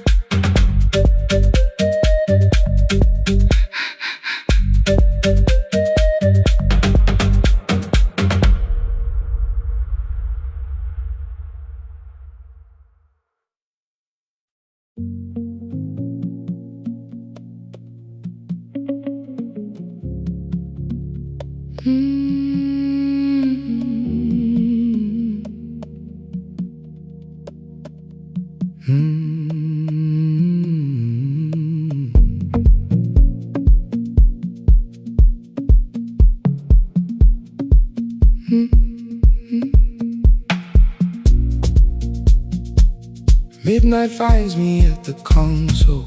[SPEAKER 2] Midnight finds me at the console,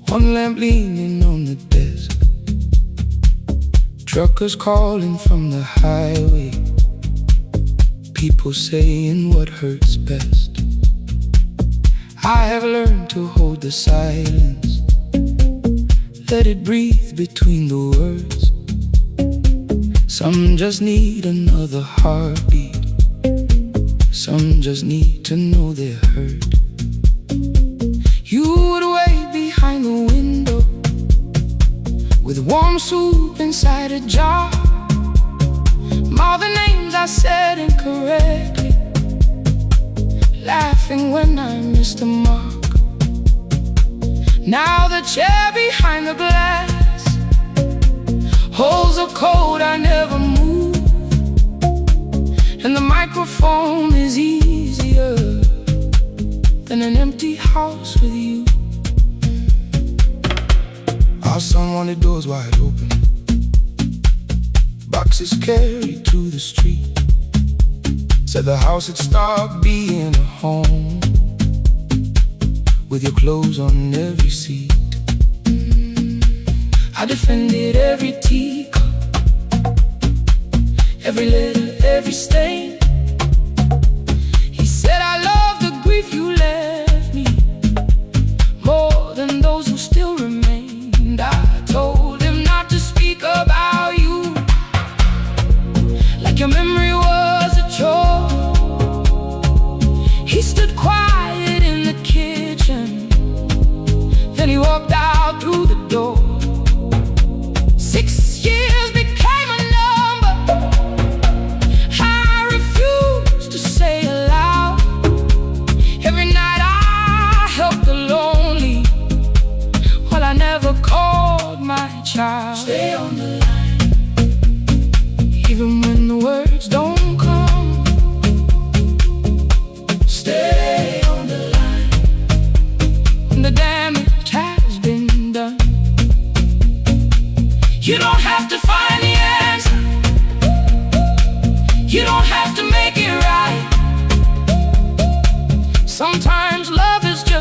[SPEAKER 2] one lamp leaning on the desk. Truckers calling from the highway, people saying what hurts best. I have learned to hold the silence, let it breathe between the words. Some just need another heartbeat, some just need to know they're heard. You would wait behind the window with warm soup inside a jar. All the names I said incorrectly, laughing when I missed the mark. Now the chair behind the glass holds a code I never moved, and the microphone is easier than an empty house with you. Our son wanted doors wide open, boxes carried to the street. Said the house had stopped being a home, with your clothes on every seat. I defended every teacup, every letter, every stain. He said, "I love the grief you left me more than those who still remained." I told him not to speak about you like your memory was a chore. He stood quiet in the kitchen, then he walked out through the door. 6 years became a number I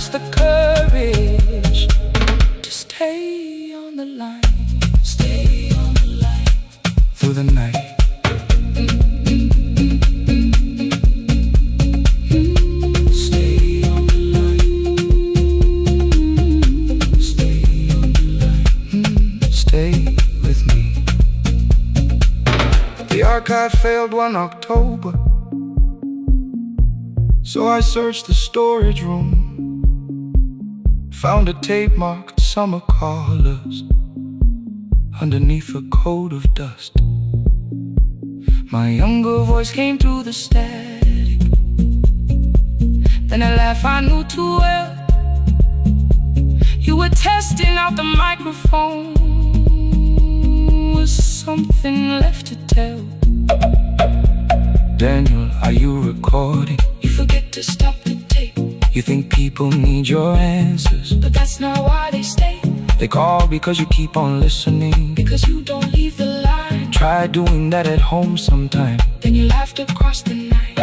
[SPEAKER 2] us the courage to stay on the line. Stay on the line through the night. Stay on the line. Stay on the line. Stay with me. The archive failed one October, so I searched the storage room, found a tape marked summer colors underneath a coat of dust. My younger voice came through the static, then a laugh I knew too well. You were testing out the microphone. Was something left to tell? Daniel, are you recording? You forget to stop the tape. You think people need your answers, but that's not why they stay. They call because you keep on listening, because you don't leave the line. Try doing that at home sometime, then you laughed across the night.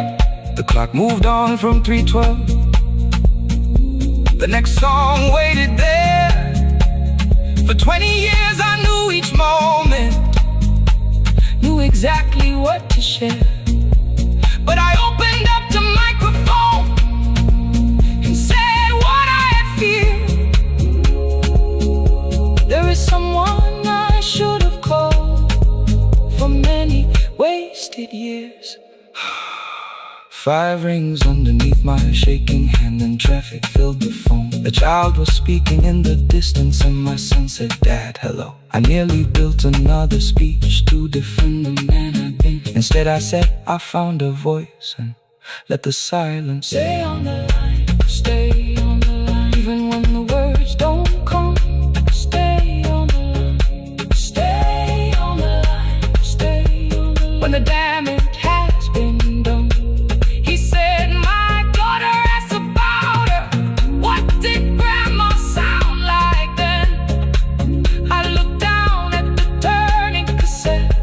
[SPEAKER 2] The clock moved on from 3:12. The next song waited there. For 20 years I knew each moment, knew exactly what to share. But I opened up the microphone and said what I had feared. There is someone I should have called for many wasted years. 5 rings underneath my shaking hand, and traffic filled the phone. The child was speaking in the distance, and my son said, "Dad, hello." I nearly built another speech to defend the man I've been. Instead I said, I found a voice, and let the silence stay on the line. Stay on the line, even when the words don't come. Stay on the line. Stay on the line. Stay on the line. When the damage has been done, he said, "My daughter asked about her. What did grandma sound like then?" I looked down at the turning cassette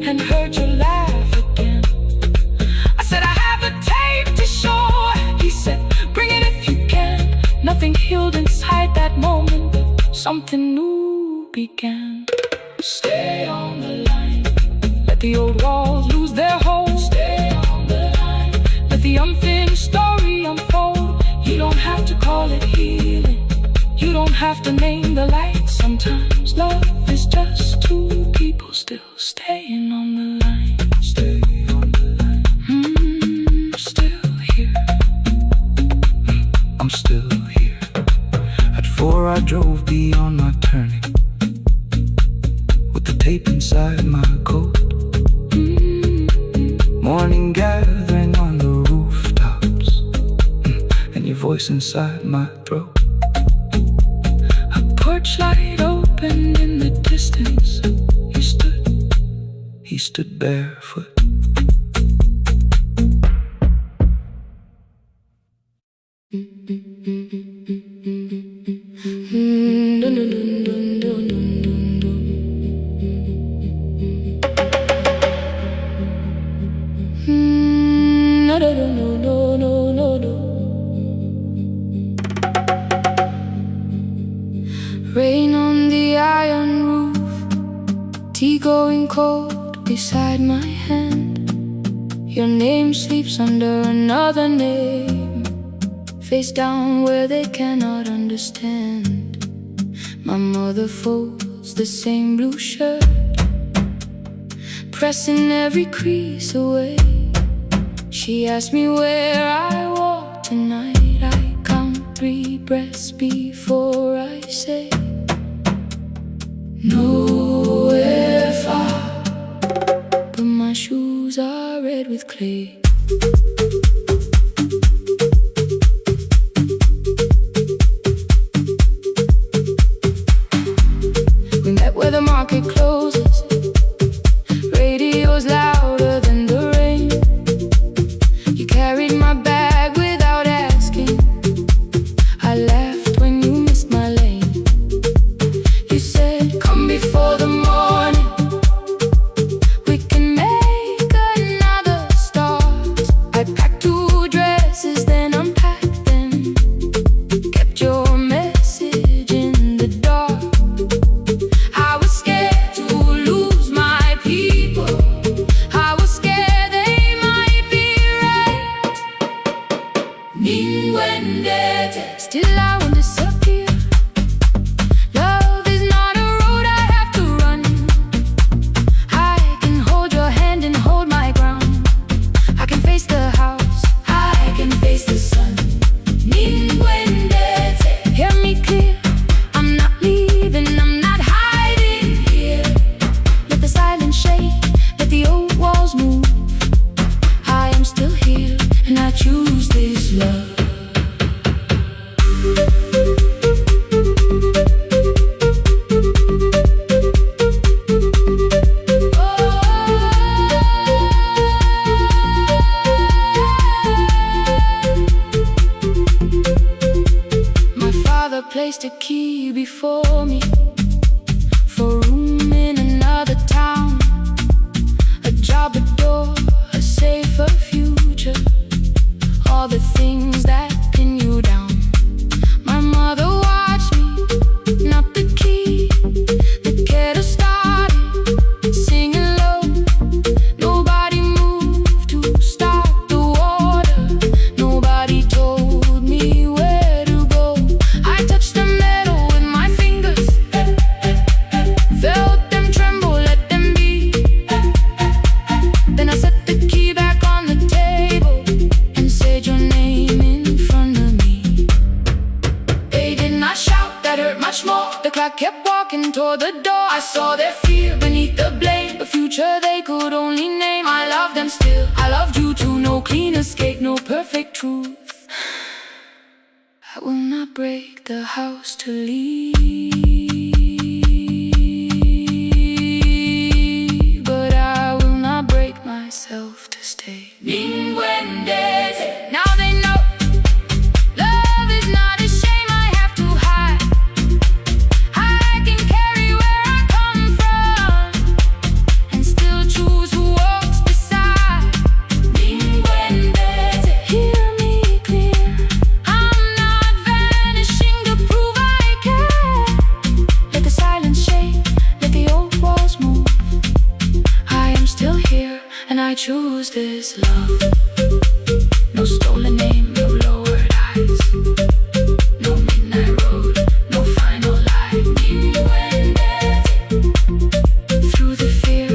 [SPEAKER 2] and heard you laugh again. I said, "I have a tape to show." He said, "Bring it if you can." Nothing healed inside that moment, but something new began. Stay on the line. Let the old walls lose their hold. Stay on the line. Let the unfinished story unfold. You don't have to call it healing. You don't have to name the light. Sometimes love is just two people still staying on the line. Stay on the line. Still here. I'm still here. At 4 I drove beyond my turning, with the tape inside my coat. Morning gathering on the rooftops, and your voice inside my throat. A porch light opened in the distance. He stood barefoot.
[SPEAKER 1] Rain on the iron roof, tea going cold beside my hand. Your name sleeps under another name, face down where they cannot understand. My mother folds the same blue shirt, pressing every crease away. She asked me where I walk tonight. I count 3 breaths before I say nowhere far, but my shoes are red with clay. We met where the market closes. Radio's louder than the rain. You carried my bag without asking. I laughed when you missed my lane. You said, "Come before the morning, we can make another start." still I won't disappear. Love is not a road I have to run. I can hold your hand and hold my ground. I can face the house, I can face the sun. Hear me clear, I'm not leaving, I'm not hiding here. Let the silence shake, let the old walls move. I am still here, and I choose this love. Placed a key before me for room in another town, a job, a door, a safer future, all the things that pin you down. My mother watched me, not the key, the kettle started singing low. Nobody moved to stop the water, nobody told me where to go. I touched the metal with my fingers, felt them tremble, let them be. Then I set the key back on the table and said your name in front of me. They did not shout, that hurt much more. The clock kept walking toward the door. I saw their fear beneath the blame, a future they could only name. I loved them still, I loved you too. No clean escape, no perfect truth. I will not break the house to leave, but I will not break myself to stay. Now they know love is not a shame I have to hide. I can carry where I come from and still choose who walks beside. Hear me clear, I'm not vanishing to prove I care. Let the silence shake, let the old walls move. I am still here, and I choose this love. No stolen name, no lowered eyes, no midnight road, no final lie. Through the fear,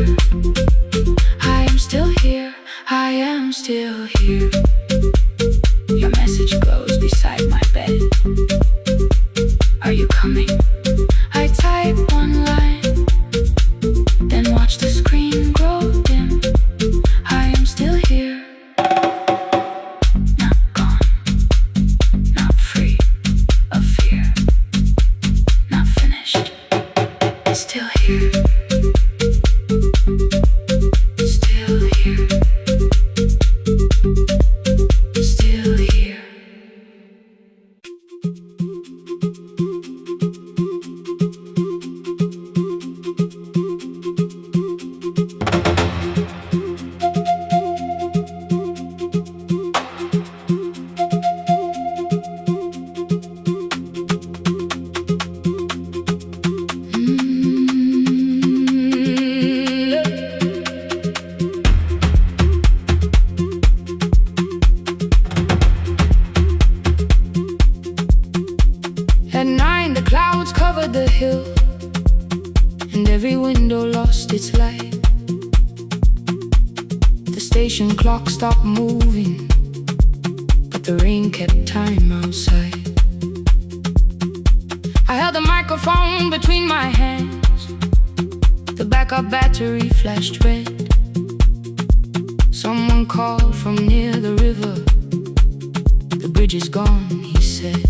[SPEAKER 1] I am still here, I am still here. Your message glows beside my bed. Are you coming? I type one line, then watch the screen grow dim. I am still here, not gone, not free of fear, not finished. Still here, still here, still here. At 9, the clouds covered the hill, and every window lost its light. The station clock stopped moving, but the rain kept time outside. I held the microphone between my hands. The backup battery flashed red. Someone called from near the river. The bridge is gone, he said.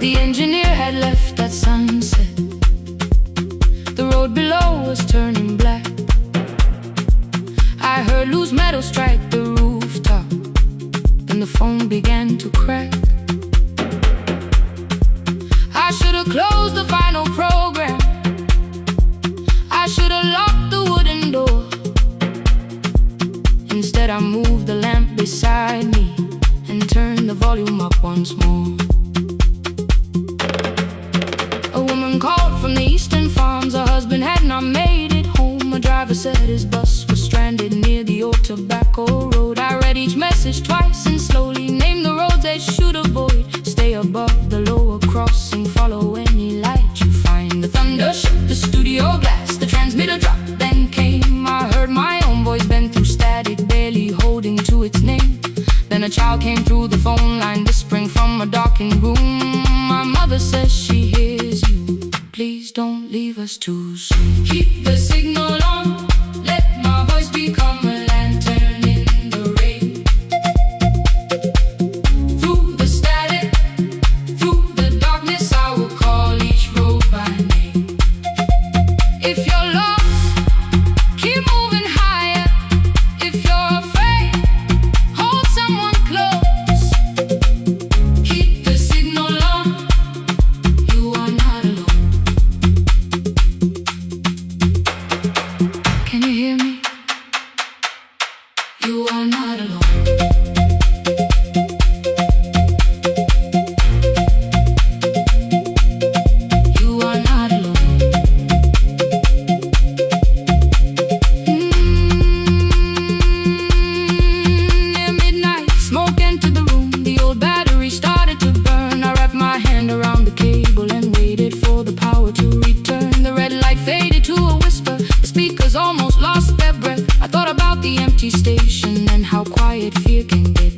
[SPEAKER 1] The engineer had left at sunset. The road below was turning black. I heard loose metal strike the rooftop, and the phone began to crack. I should have closed the final program. I should have locked the wooden door. Instead I moved the lamp beside me and turned the volume up once more. A woman called from the eastern farms. Her husband had not made it home. A driver said his bus was stranded near the old tobacco road. I read each message twice and slowly named the roads they a child came through the phone line, whispering from a darkened room. My mother says she hears you. Please don't leave us too soon. Keep the signal on. Let my voice become a lantern in the rain. Through the static, through the darkness, I will call each road by name. If you're lost, keep moving higher. If you're afraid, hold someone close. Keep the signal on. You are not alone. Can you hear me? You are not alone. You are not alone. Near midnight, smoke entered the room. The old battery started to burn. I wrapped my hand around the cable and waited for the power to return. The red light faded to a whisper. The speakers almost lost their breath. I thought about the empty station and how quiet fear can get.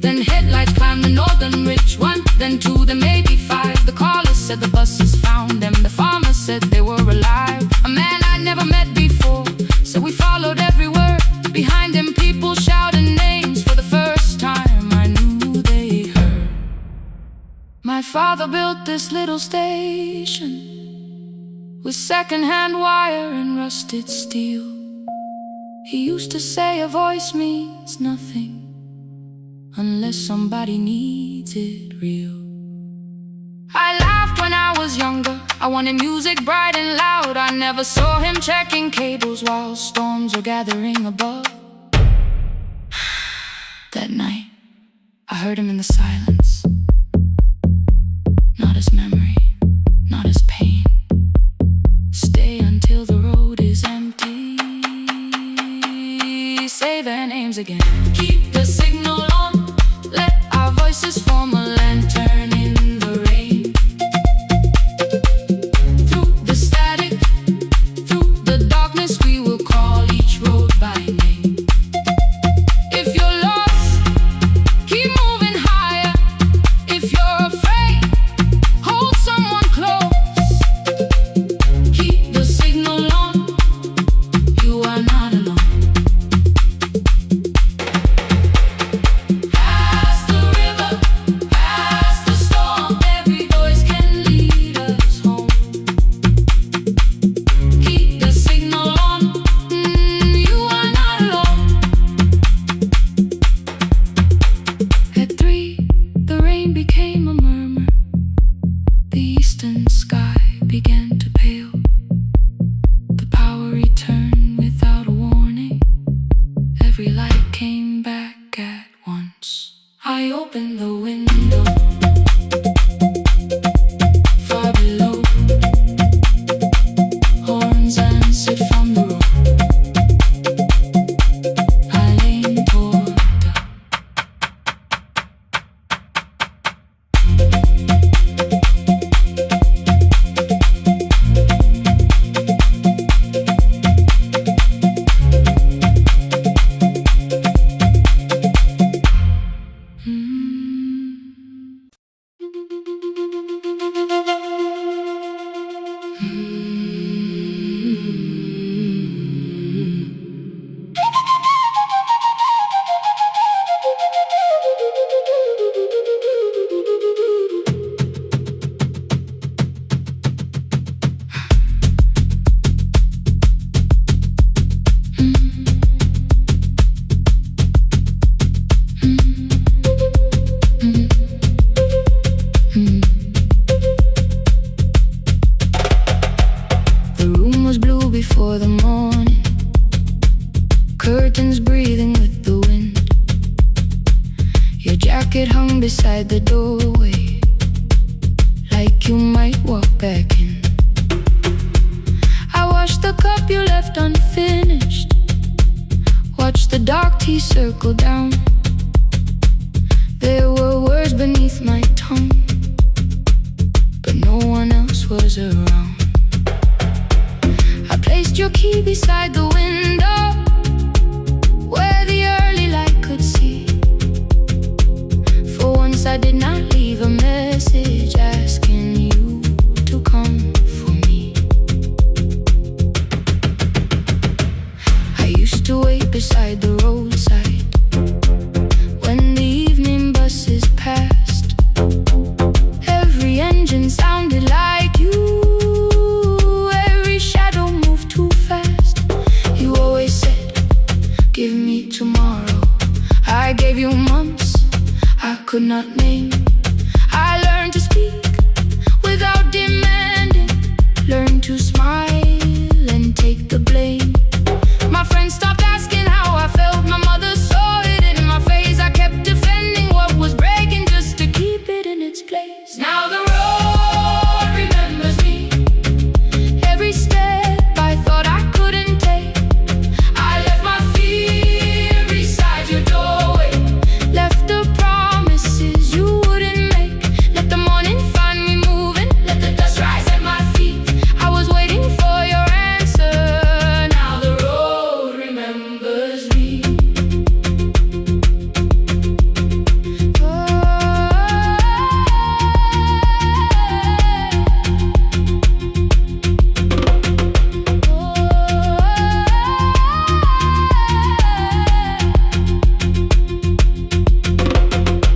[SPEAKER 1] Then headlights climbed the northern ridge. One, then two, then maybe five. The caller said the buses found them. The farmer said they were alive. A man I'd never met before, so we followed every word. Behind him people shouted names. For the first time I knew they heard. My father built this little station with second-hand wire and rusted steel. He used to say a voice means nothing unless somebody needs it real. I laughed when I was younger. I wanted music bright and loud. I never saw him checking cables while storms were gathering above. That night, I heard him in the silence. Not as memory, not as pain. Stay until the road is empty. Say their names again. Keep the signal on. Let our voices form a lantern in the rain. Through the static, through the darkness, we will call each road by name. If you're lost, keep moving higher. If you're afraid, hold someone close. Keep the signal on. You are not alone. Past the river, past the storm, every voice can lead us home. Keep the signal on. You are not alone. At 3, the rain became a murmur. The eastern sky began to pale. The power returned without a warning. Every light came back at once. I opened the window. Far below, horns answered from the road. I leaned toward the before the morning, curtains breathing with the wind. Your jacket hung beside the doorway, like you might walk back in. I washed the cup you left unfinished, watched the dark tea circle down. There were words beneath my tongue, but no one else was around. I placed your key beside the window, where the early light could see. tomorrow. I gave you months I could not name. I learned to speak without demanding. Learned to smile and take the blame. My friends stopped asking how I felt. My mother saw it in my face. I kept defending what was breaking just to keep it in its place. Now the road remembers me. Every step I thought I couldn't take. I left my fear beside your doorway. Left the promises you wouldn't make. Let the morning find me moving. Let the dust rise at my feet. I was waiting for your answer. Now the road remembers me.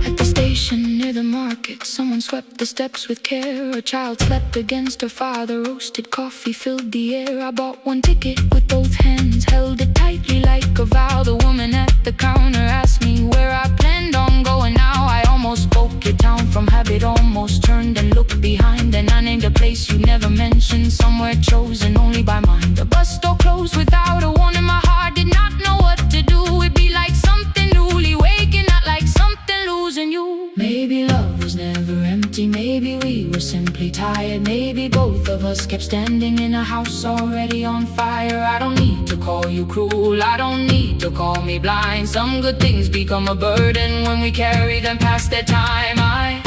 [SPEAKER 1] At the station near the market, someone swept the steps with care. A child slept against her father. Roasted coffee filled the air. I bought one ticket with both hands, held it tightly like a vow. The woman at the counter asked me where I planned on going now. I almost spoke your town from habit, almost turned and looked behind. And I named a place you never mentioned, somewhere chosen only by mine. The bus door closed without a warning. My heart did not know what to do. It'd be like something newly waking, not like something losing you. Maybe love was never empty. Maybe we were simply tired. Maybe both of us kept standing in a house already on fire. I don't need to call you cruel. I don't need to call me blind. Some good things become a burden when we carry them past their time. I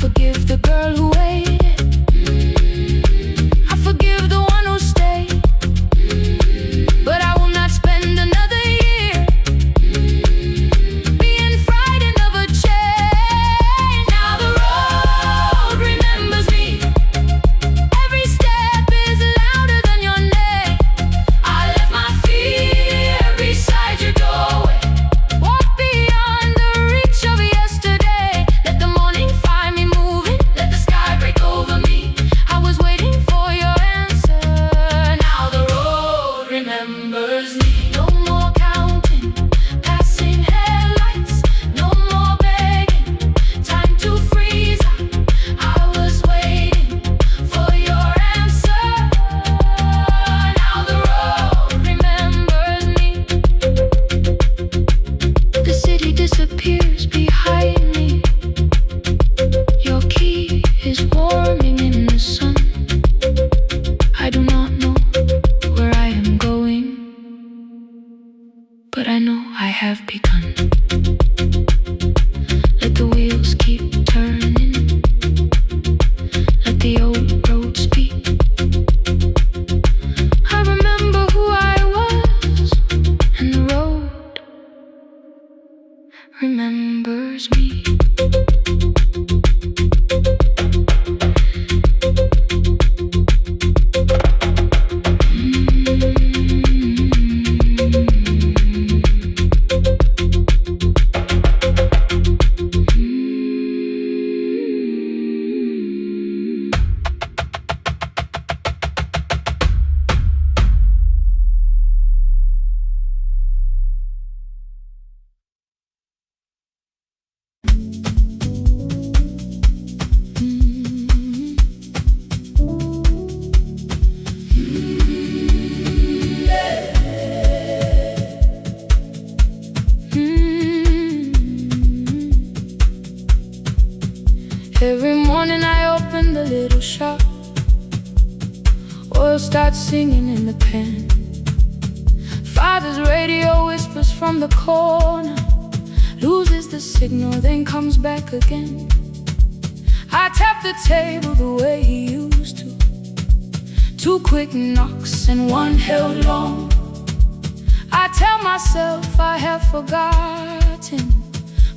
[SPEAKER 1] forgive the girl who waited. I forgive the one who stayed. But I will not spend another year being frightened of a change. Now the road remembers me. Every step is louder than your name. I left my fear beside your doorway. Walk beyond the reach of yesterday. Let the morning find me moving. Let the sky break over me. I was waiting for your answer. Now the road remembers me. No more counting passing headlights. No more begging. Time to freeze. I was waiting for your answer. Now the road remembers me. The city disappears behind me. Your key is warming in the sun. I do not know where I am going, but I know I have begun. Let the wheels keep turning. Let the old road speak. I remember who I was, and the road remembers me. Every morning I open the little shop. Oil starts singing in the pan. Father's radio whispers from the corner, loses the signal, then comes back again. I tap the table the way he used to. 2 quick knocks and one held long. I tell myself I have forgotten,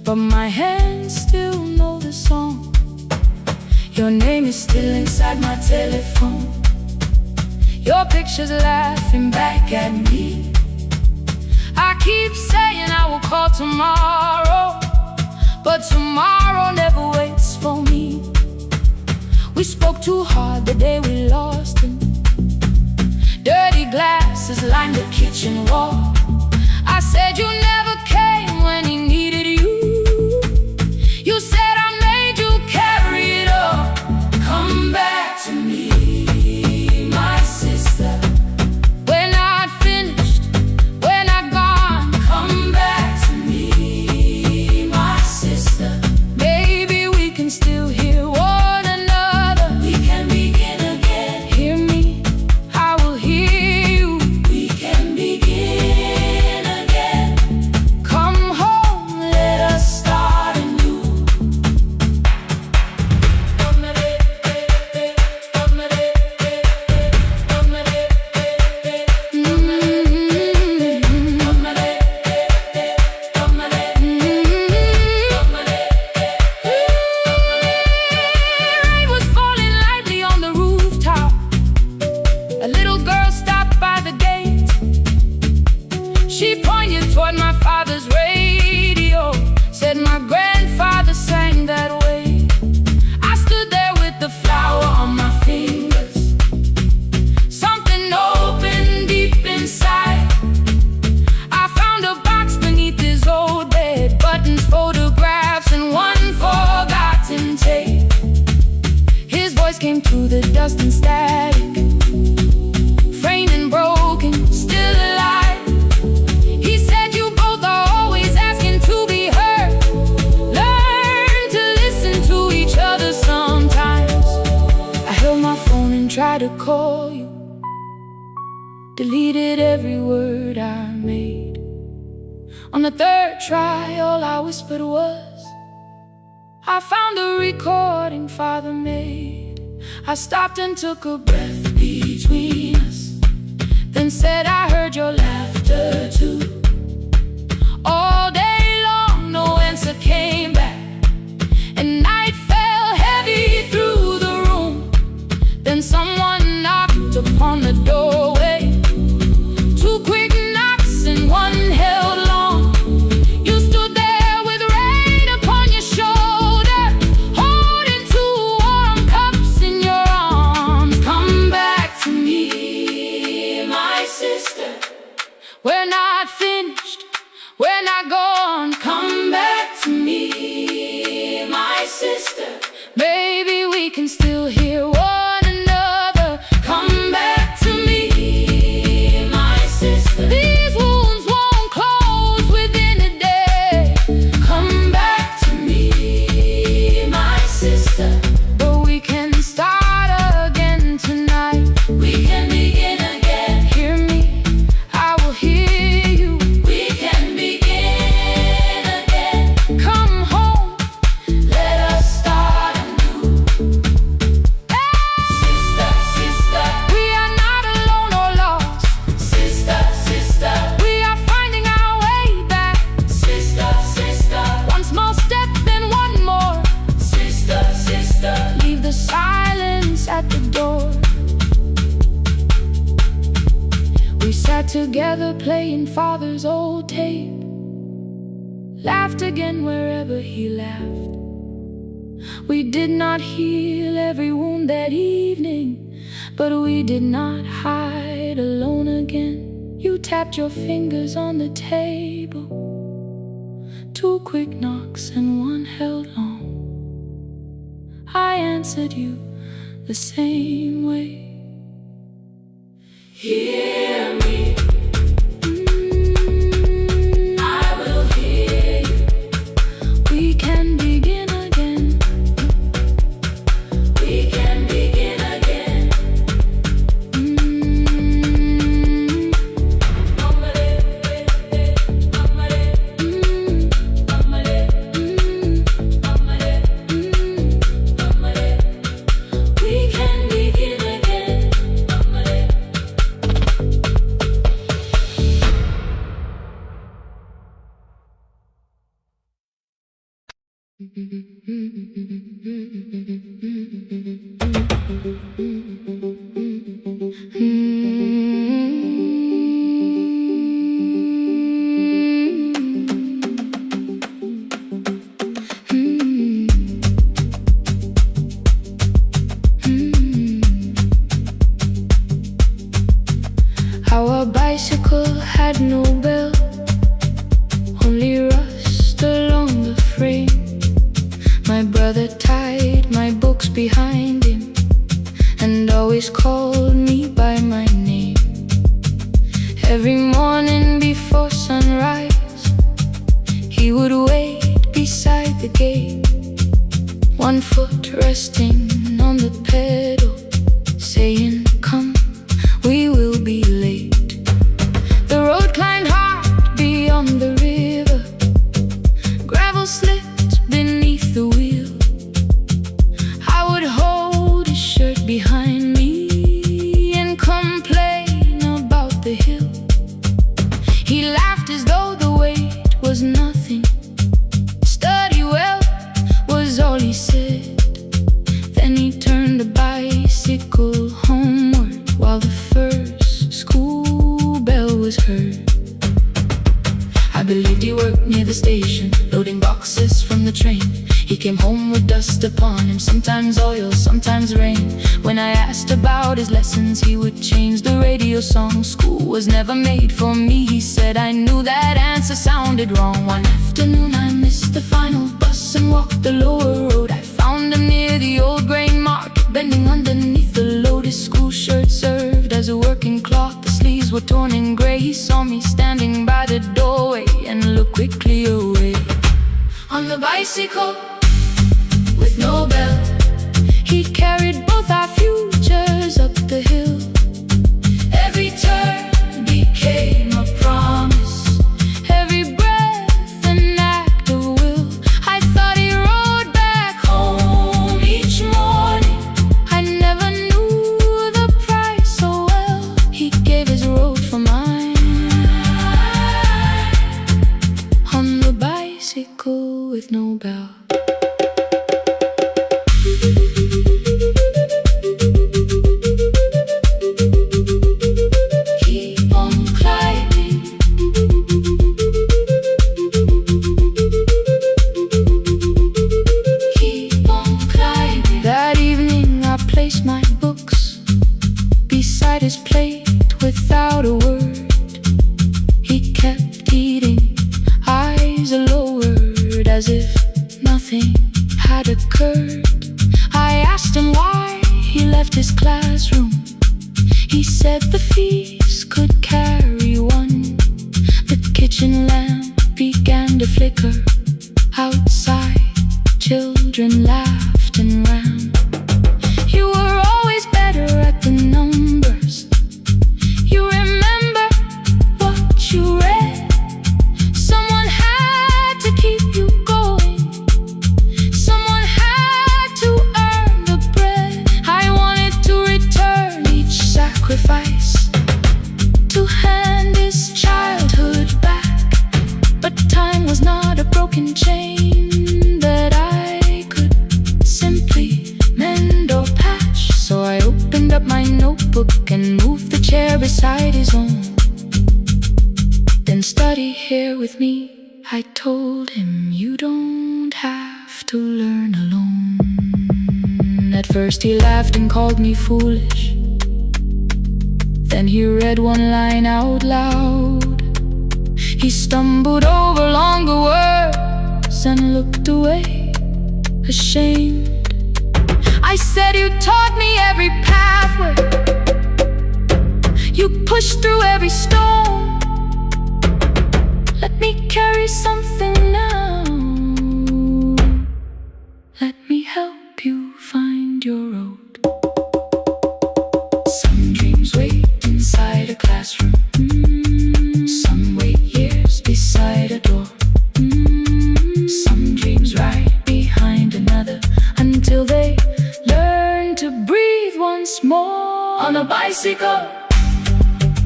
[SPEAKER 1] but my hands still know the song. Your name is still inside my telephone. Your picture's laughing back at me. I keep saying I will call tomorrow, but tomorrow never waits for me. We spoke too hard the day we lost him. Dirty glasses lined the kitchen wall. I said you never came when he needed you. You said I made you carry it all. Come back to me, my sister. When I'd finished, when I'd gone, come back to me, my sister. Maybe we can still hear one another. We can begin again. Hear me, I will hear you. We can begin again. Come home, let us start anew. Rain was falling lightly on the rooftop. A little girl stopped by the gate. She pointed toward my father's radio, said my grandfather sang that way. I stood there with the flower on my fingers. Something opened deep inside. I found a box beneath his old bed, buttons, photographs, and one forgotten tape. His voice came through the dust and static, framed and broken, still alive. He said you both are always asking to be heard. Learn to listen to each other sometimes. I held my phone and tried to call you, deleted every word I made. On the third try, all I whispered was, I found a recording Father made. I stopped and took a breath between us, then said I heard your laughter too. All day long, no answer came back, and night fell heavy through the room. Then someone knocked upon the doorway. Two quick knocks and one held long. You stood there with rain upon your shoulder, holding two warm cups in your arms. Come back to me, my sister. We're not finished, we're not gone. Come back to me, my sister. Maybe we can still hear one another. Come back to me, my sister. These wounds won't close within a day. Come back to me, my sister. But we can start again tonight. We can begin again. Hear me, I will hear you. We can begin again. Come home, let us start anew. Sister, sister, we are not alone or lost. Sister, sister, we are finding our way back. Sister, sister, one small step, then one more. Sister, sister, leave the silence at the door. We sat together playing Father's old tape, laughed again wherever he laughed. We did not heal every wound that evening, but we did not hide alone again. You tapped your fingers on the table, two quick knocks and one held long. I answered you the same way. Hear me, I will hear you. We can begin again. We can begin again. We can begin again. resting on the pedal, saying, "Come, we will be late." The road climbed hard beyond the river, gravel slipped beneath the wheel. I would hold his shirt behind me and complain about the hill. He laughed as though the weight was nothing. "Study well," was all he said. Then he turned the bicycle homeward while the first school bell was heard. I believed he worked near the station, loading boxes from the train. He came home with dust upon him, sometimes oil, sometimes rain. When I asked about his lessons, he would change the radio song. "School was never made for me," he said. I knew that answer sounded wrong. One afternoon I missed the final bus and walked the lower road. I found him near the old grain market, bending underneath the load. His school shirt served as a working cloth. The sleeves were torn and gray. He saw me standing by the doorway and looked quickly away. On the bicycle with no bell, he carried both our futures up the hill. Every turn became a promise, every breath an act of will. I thought he rode back home each morning. I never knew the price so well. He gave his road for mine. On the bicycle with no bell. My books beside his plate without a word. He kept eating, eyes lowered, as if nothing had occurred. I asked him why he left his classroom. He said the fees could carry one. The kitchen lamp began to flicker. Outside, children laughed and ran. You were always better at the numbers. You remember what you read. Someone had to keep you going. Someone had to earn the bread. I wanted to return each sacrifice, to hand his childhood back. But time was not a broken chain that I could simply mend or patch. So I opened up my notebook and moved the chair beside his own. Then study here with me, I told him. You don't have to learn alone. At first he laughed and called me foolish. Then he read one line out loud. He stumbled over longer words and looked away, ashamed. I said, "You taught me every pathway. You pushed through every stone. Let me carry something now. Let me help you find your road." Some dreams wait inside a classroom. Some wait years beside a door. Some dreams right behind another until they learn to breathe once more. On a bicycle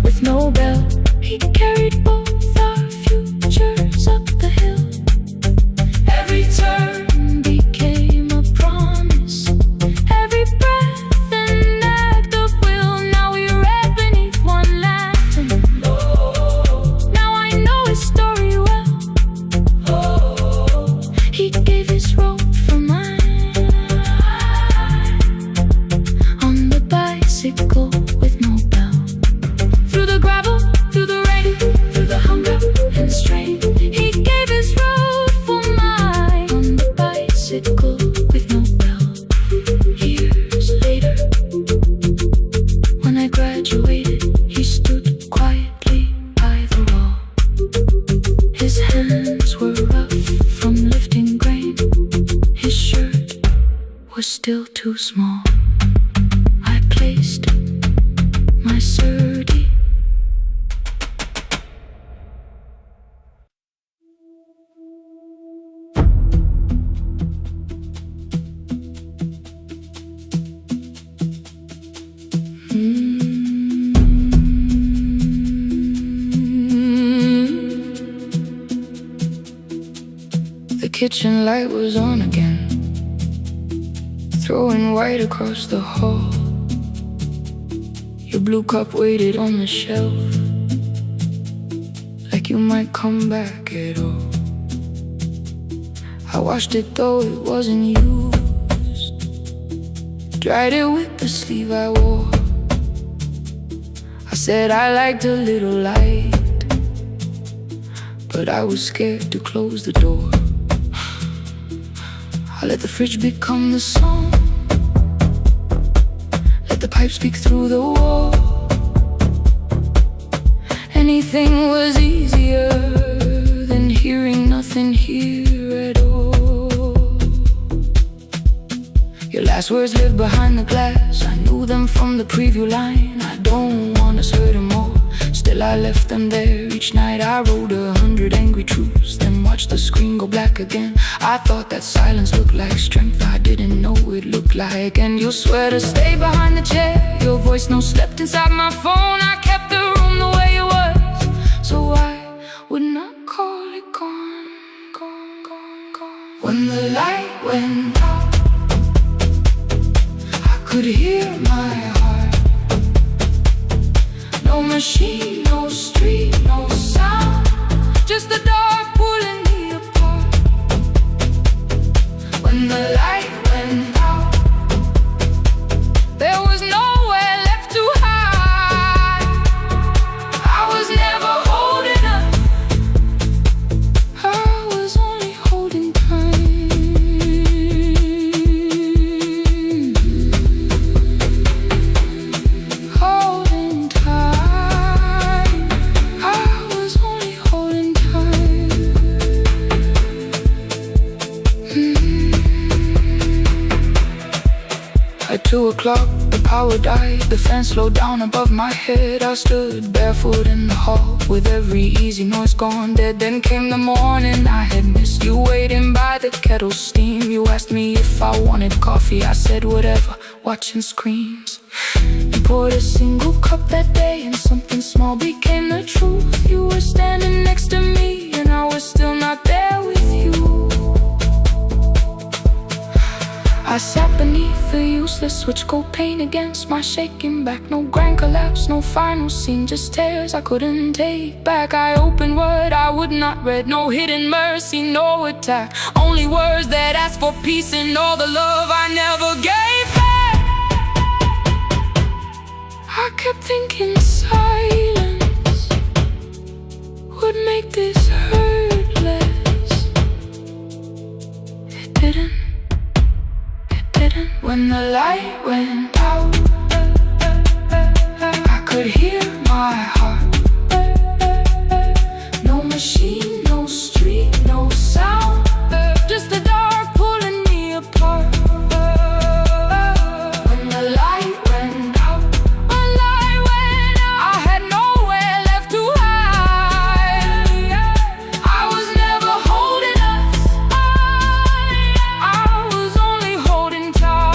[SPEAKER 1] with no bell, he carried both our futures up the hill. Every turn became a promise, every breath an act of will. Now we read beneath one lantern. Now I know his story well. He gave his road for mine. On the bicycle with no bell, through the gravel, through the rain, through the still too small. I placed my sturdy. The kitchen light was on again, throwing white across the hall. Your blue cup waited on the shelf, like you might come back at all. I washed it though it wasn't used, dried it with the sleeve I wore. I said I liked a little light, but I was scared to close the door. I let the fridge become the song, let the pipe speak through the wall. Anything was easier than hearing nothing here at all. Your last words lived behind the glass, I knew them from the preview line. I don't want us hurting more, still I left them there. Each night I wrote 100 angry truths, then watched the screen go black again. I thought that silence looked like strength, I didn't know it looked like. And you swear to stay behind the chair, your voice no slept inside my phone. I kept the room the way it was, so I would not call it gone, gone, gone, gone. When the light went out, I could hear my heart. No machine, no street, no sound, just the dark pulling me apart. When the light went out, there was nowhere left to hide. I was never holding up, I was only holding time. Holding time, I was only holding time. At 2 o'clock, the power died, the fan slowed down above my head. I stood barefoot in the hall, with every easy noise gone dead. Then came the morning I had missed, you waiting by the kettle steam. You asked me if I wanted coffee, I said whatever, watching screens. You poured a single cup that day, and something small became the truth. You were standing next to me, and I was still not there with you. I sat beneath the useless switch, cold pain against my shaking back. No grand collapse, no final scene, just tears I couldn't take back. I opened what I would not read, no hidden mercy, no attack. Only words that asked for peace and all the love I never gave back. I kept thinking silence would make this hurt less. It didn't. When the light went out, I could hear my heart. No machine, no street, no sound, just the dark pulling me apart. When the light went out, I had nowhere left to hide. I was never holding us, I was only holding time.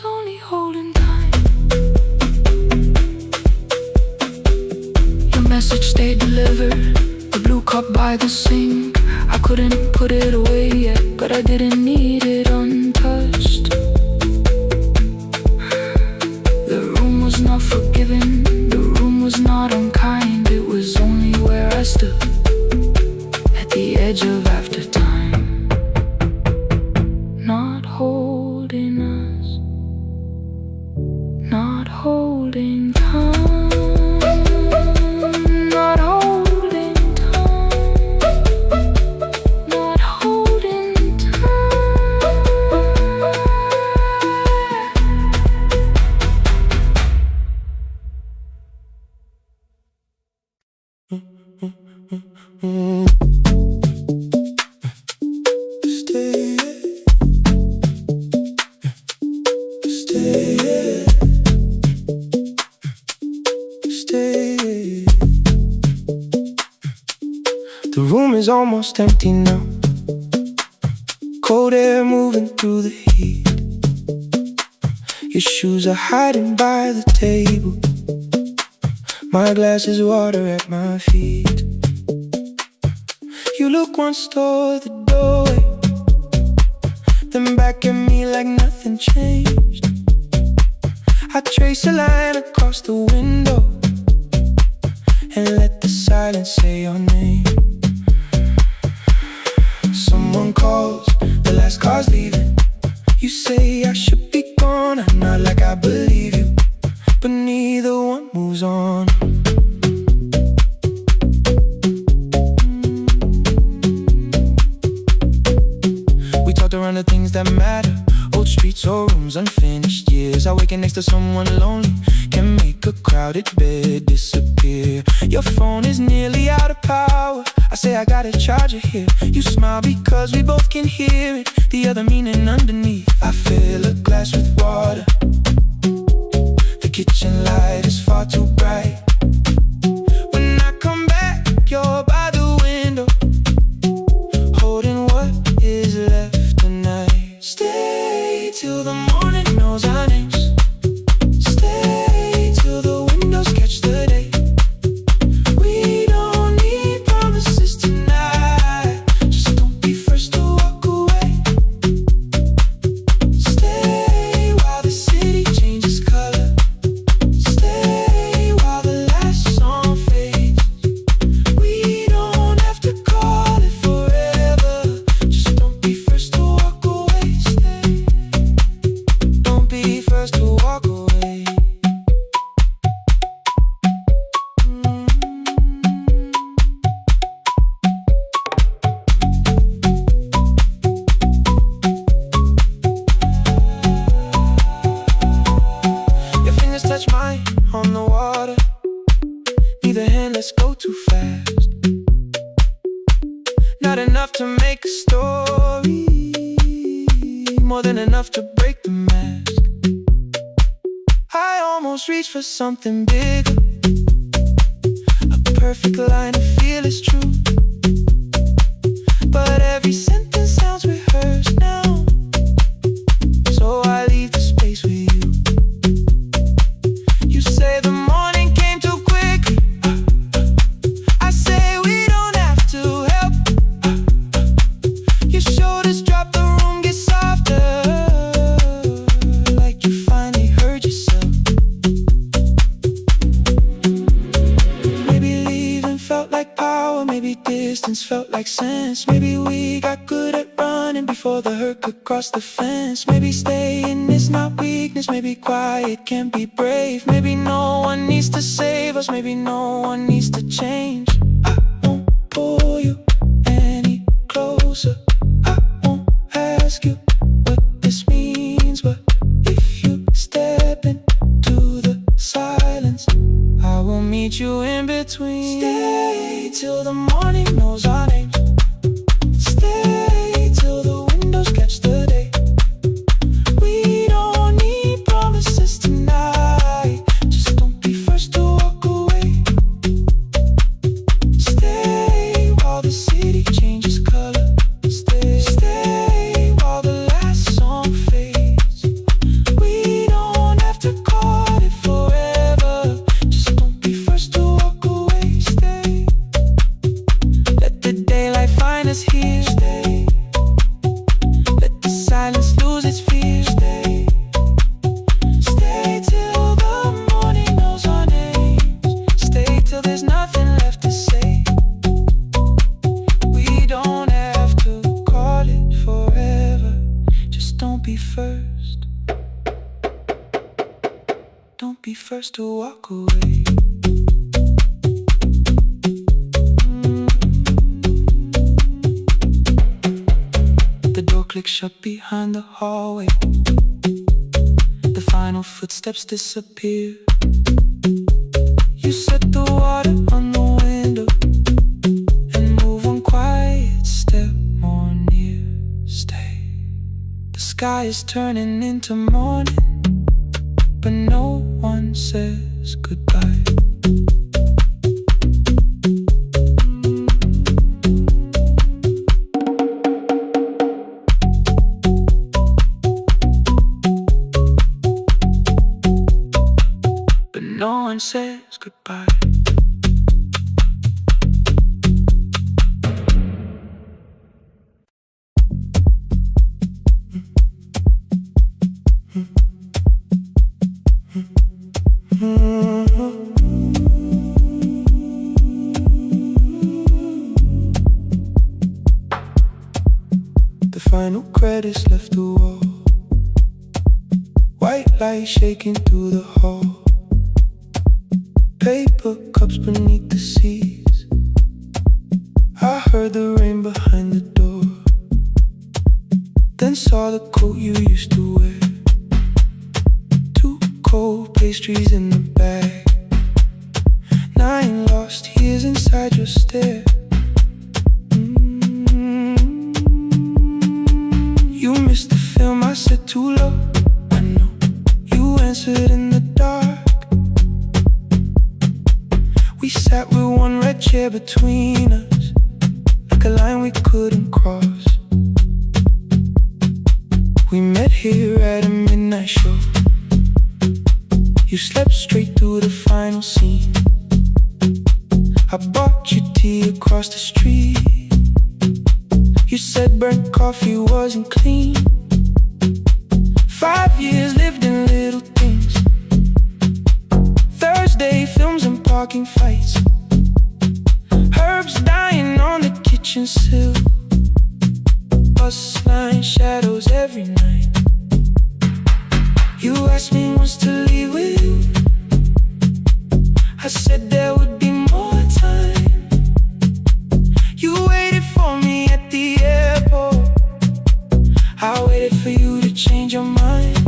[SPEAKER 1] Only holding time. Your message stayed delivered, the blue cup by the sink. I couldn't put it away yet, but I didn't need it untouched. The room was not forgiving, the room was not unkind. It was only where I stood, at the edge of after time. Not holding us, not holding time.
[SPEAKER 2] is almost empty now. Cold air moving through the heat. Your shoes are hiding by the table. My glass is water at my feet. You look once toward the doorway, then back at me like nothing changed. I trace a line across the window and let the silence say your name. Someone calls, the last car's leaving. You say I should be gone, I nod like I believe you, but neither one moves on. We talked around the things that matter, old streets or rooms, unfinished years. Awaken next to someone lonely can make a crowded bed disappear. Your phone is nearly out of power. I say I got a charger here. You smile because we both can hear it, the other meaning underneath. I fill a glass with water. The kitchen light is far too bright. When I come back, you're by the window, holding what is left tonight. Stay till the morning knows our names. Stay till the windows catch the day. We don't need promises tonight. Just don't be first to walk away. Stay while the city changes color. Stay while the last song fades. We don't have to call it forever. Just don't be first to walk away. Stay. Don't be first to walk away. Your fingers touch mine on the water. Neither hand, let's go too fast. Not enough to make a story, more than enough to break the mask. I almost reach for something bigger, a perfect line of feel is true. But every sentence sounds rehearsed now, so I leave the space with you. You say the morning came too quickly. I say we don't have to help. Your shoulders drop, the room gets softer, like you finally heard yourself. Maybe leaving felt like power, maybe distance felt like sense. Maybe we got good at running before the hurt could cross the fence. Maybe staying is not weakness, maybe quiet can be brave. Maybe no one needs to save us, maybe no one needs to change. I won't pull you any closer. I won't ask you what this means, but if you step into the silence, I will meet you in between. Stay till the morning knows our names. Stay till the windows catch the day. We don't need promises tonight. Just don't be first to walk away. Stay while the city changes color. Stay while the last song fades. We don't have to call it forever. Just don't be first to walk away. Stay. Let the daylight find us here. Stay. Let the silence lose its fear. Stay. Stay till the morning knows our names. Stay till there's nothing left to say. We don't have to call it forever. Just don't be first. Don't be first to walk away. The door clicks shut behind the hallway. The final footsteps disappear. You set the water on the window and move one quiet step more near. Stay. The sky is turning into morning, but no one says goodbye. one says goodbye. The final credits left the wall, white light shaking through the hall, paper cups beneath the seats. I heard the rain behind the door, then saw the coat you used to wear, two cold pastries in the bag, 9 lost years inside your stare. You missed the film, I said too low. I know you answered in the dark. We sat with one red chair between us, like a line we couldn't cross. We met here at a midnight show. You slept straight through the final scene. I bought you tea across the street. You said burnt coffee wasn't clean. 5 years lived in little things, Thursday films and parking fights, herbs dying on the kitchen sill, bus line shadows every night. You asked me once to leave with you. I said there would be more time. You waited for me at the airport. I waited for you to change your mind.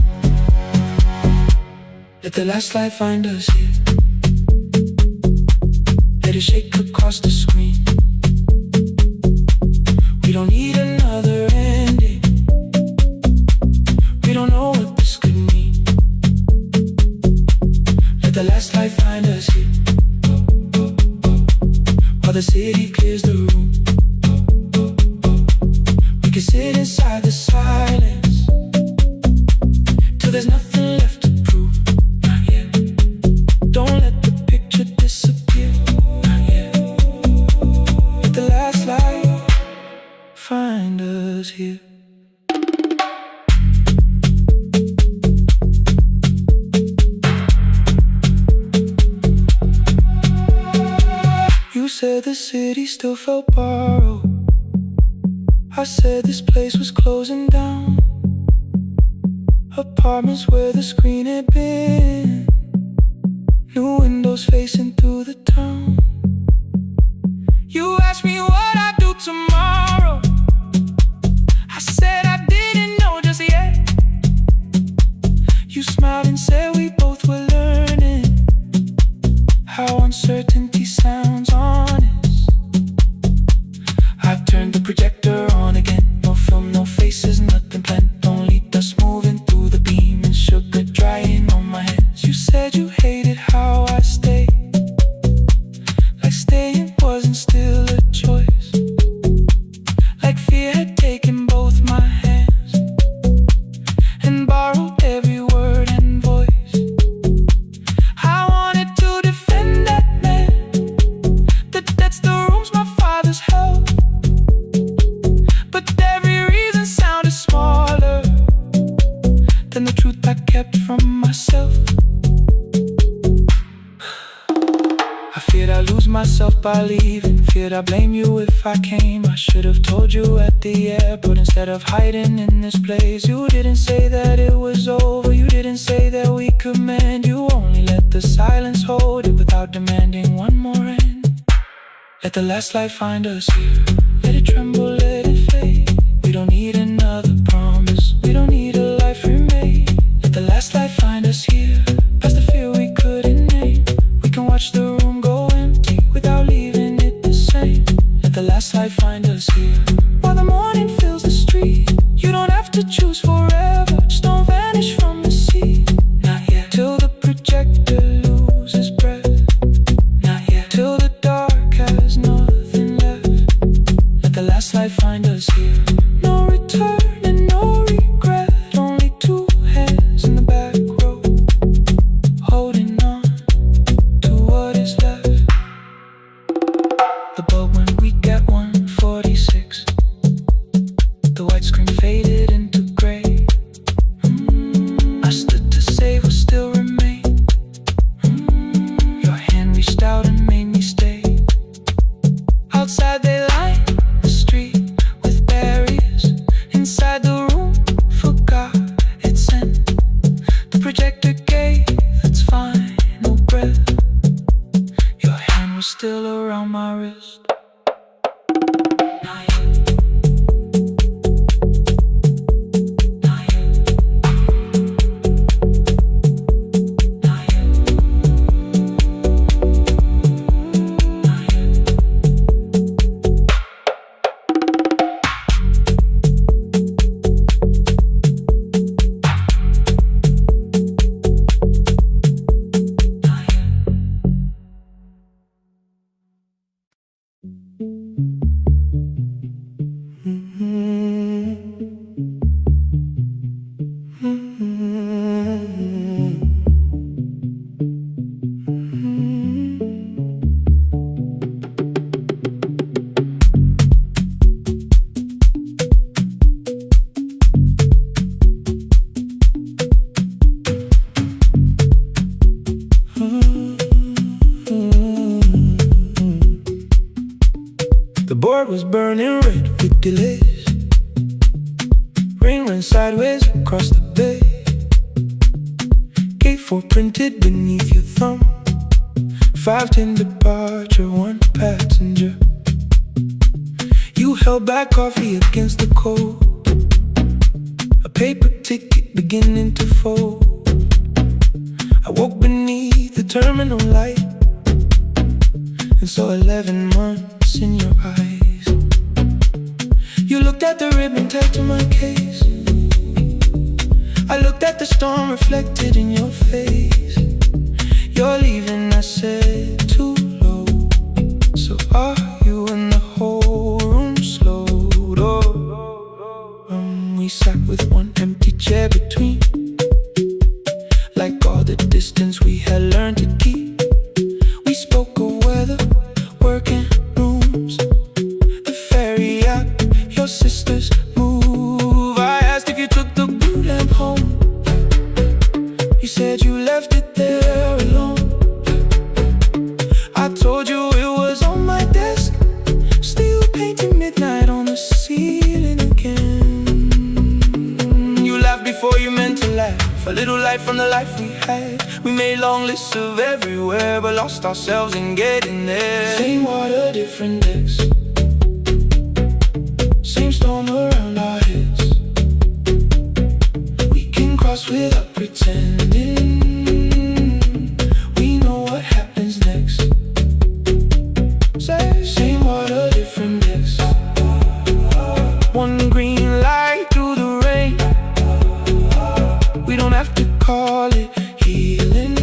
[SPEAKER 2] Let the last light find us here. Let it shake across the screen. We don't need another ending. We don't know what this could mean. Let the last light find us here, while the city clears the room. We can sit inside the silence till there's nothing left to prove. Not yet. Don't let the picture disappear. Not yet. Let the last light find us here. You said the city still felt borrowed. I said this place was closing down. Apartments where the screen had been, new windows facing through the town. You asked me what I'd do tomorrow. I said I didn't know just yet. You smiled and said we both were learning how uncertainty sounds honest. I turned the projector on again. No film, no faces, nothing planned. Only dust moving through the beam and sugar drying on my hands. You said you hated how I stayed, like staying wasn't still a choice, like fear had taken both my hands and borrowed every word and voice. I wanted to defend that man that's the rooms my father's held, but every reason sounded smaller than the truth I kept from myself. I feared I'd lose myself by leaving, feared I'd blame you if I came. I should have told you at the airport instead of hiding in this place. You didn't say that it was over, you didn't say that we could mend. You only let the silence hold it without demanding one more end. Let the last light find us here. Let it tremble, let it fade. We don't need another promise, we don't need a life remade. Let the last light find us here, past the fear we couldn't name. We can watch the room go empty without leaving it the same. Let the last light find us here, while the morning fills the street. You don't have to choose forever, just don't vanish from the sea. Not yet. Till the projector loses breath. Not yet. Till the dark has nothing left. Let the last light find us here. No return and no regret, only two hands in the back row, holding on. board was burning red with delays. Rain ran sideways across the bay. Gate 4 printed beneath your thumb. 5:10 departure, 1 passenger. You held back coffee against the cold. A paper ticket beginning to fold. I woke beneath the terminal light and saw 11 months in your eyes. You looked at the ribbon tied to my case. I looked at the storm reflected in your face. You're leaving, I said, too low. So are you? And the whole room slowed. We sat with one empty chair between, like all the distance we had learned to keep. We spoke of weather, work and rooms, the ferry app, your sister's move. I asked if you took the blue lamp home. You said you left it there alone. I told you it was on my desk, still painting midnight on the ceiling again. You laughed before you meant to laugh. A little light from the life we had. We made long lists of everywhere, but lost ourselves in getting there. Same water, different decks. Same storm around our heads. We can cross without pretending. We know what happens next. Same water, different decks. One green light through the rain. We don't have to call it healing.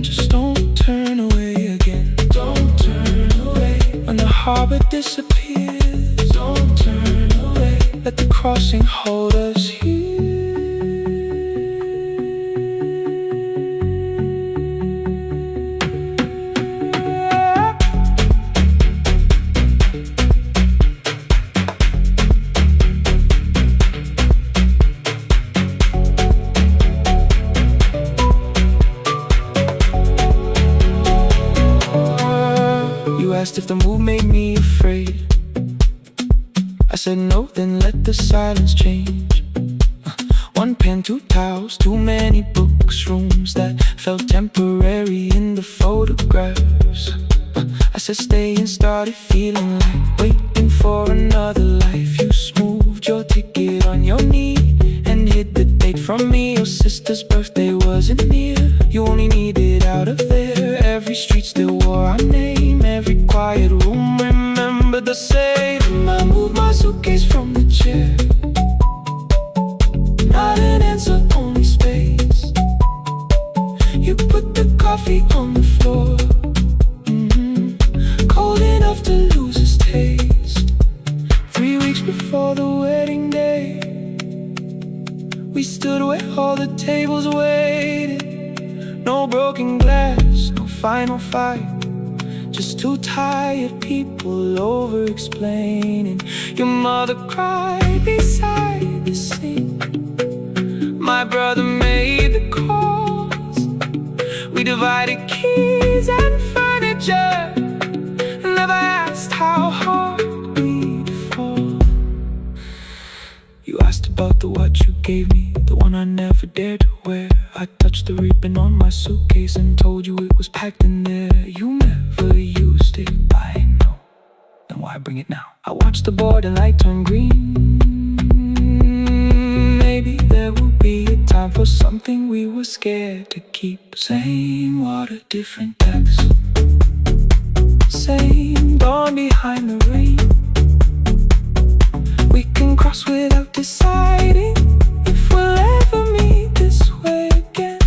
[SPEAKER 2] Just don't turn away again. Don't turn away. When the harbor disappears, don't turn away. Let the crossing hold us here. Asked if the move made me afraid. I said no, then let the silence change. One pen, 2 towels, too many books, rooms that felt temporary in the photographs. I said stay and started feeling like waiting for another life. You smoothed your ticket on your knee and hid the date from me. Your sister's birthday wasn't near. You only needed out of there. Every street still wore our name. Every quiet room remembered the same. I moved my suitcase from the chair. Not an answer, only space. You put the coffee on the floor, cold enough to lose its taste. 3 weeks before the wedding day, we stood where all the tables waited. No broken glass, no final fight. Just 2 tired people over-explaining. Your mother cried beside the sink. My brother made the calls. We divided keys and furniture. Never asked how hard we'd fall. You asked about the watch you gave me, the one I never dared to wear. I touched the ribbon on my suitcase and told you it was packed in there. You never used it, I know. Then why bring it now? I watched the board and light turn green. Maybe there will be a time for something we were scared to keep. Same water, different decks. Same dawn behind the rain. We can cross without deciding if we'll ever meet this way again.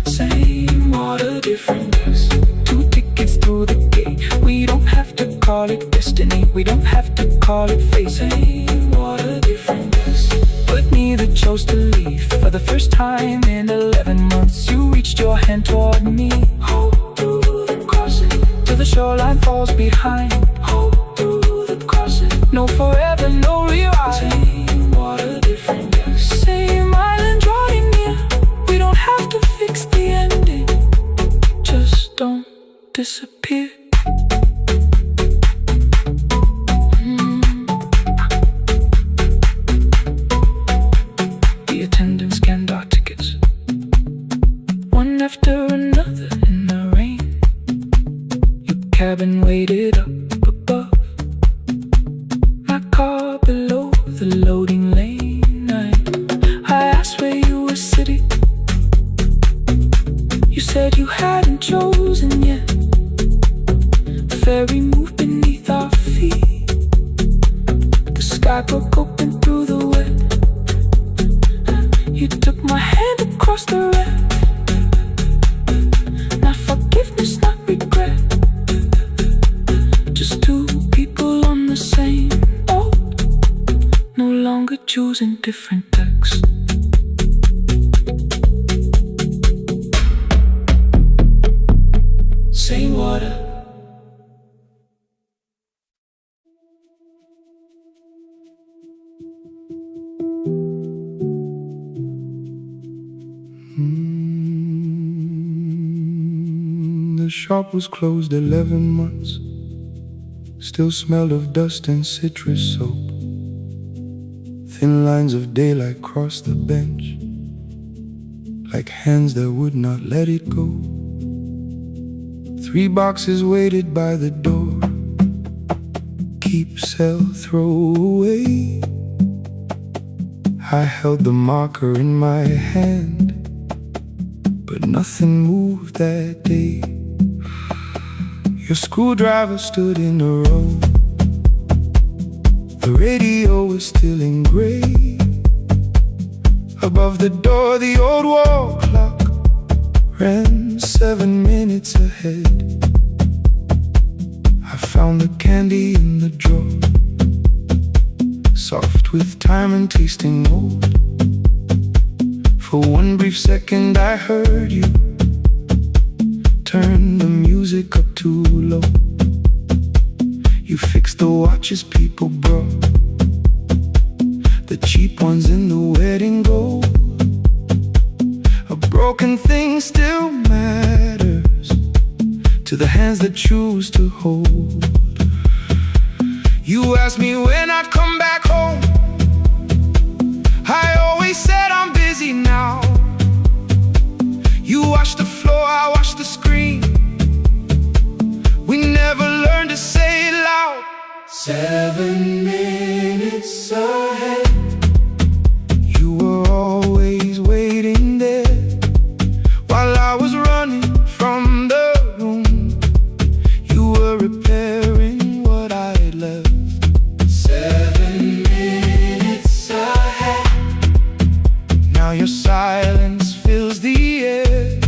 [SPEAKER 2] Same water, different decks. 2 tickets through the gate. We don't have to call it destiny. We don't have to call it fate. Same water, different decks. But neither chose to leave. For the first time in 11 months, you reached your hand toward me. Hold through the crossing till the shoreline falls behind. Hold through the crossing. No forever, no rewrite. Same water, different decks. Same island drawing near. We don't have to fix the ending. Just don't disappear.
[SPEAKER 1] the loading lane. I asked where you were sitting. You said you hadn't chosen yet. The ferry moved beneath our feet. The sky broke open through the wet. You took my hand across the red. Not forgiveness, not regret. Just two people on the same boat, no longer choosing different decks. Same water.
[SPEAKER 2] The shop was closed 11 months. Still smelled of dust and citrus soap. Thin lines of daylight crossed the bench, like hands that would not let it go. 3 boxes waited by the door. Keep, sell, throw away. I held the marker in my hand, but nothing moved that day. Your screwdriver stood in a row. The radio was still in gray. Above the door, the old wall clock ran 7 minutes ahead. I found the candy in the drawer, soft with time and tasting old. For one brief second I heard you turn the music up too low. You fixed the watches people brought, the cheap ones in the wedding gold. A broken thing still matters to the hands that choose to hold. You asked me when I'd come back home. I always said I'm busy now. You washed the floor, I washed the screen. We never learned to say it loud. 7 minutes ahead. You were always waiting there while I was running from the room. You were repairing what I had left. 7 minutes ahead. Now your silence fills the air.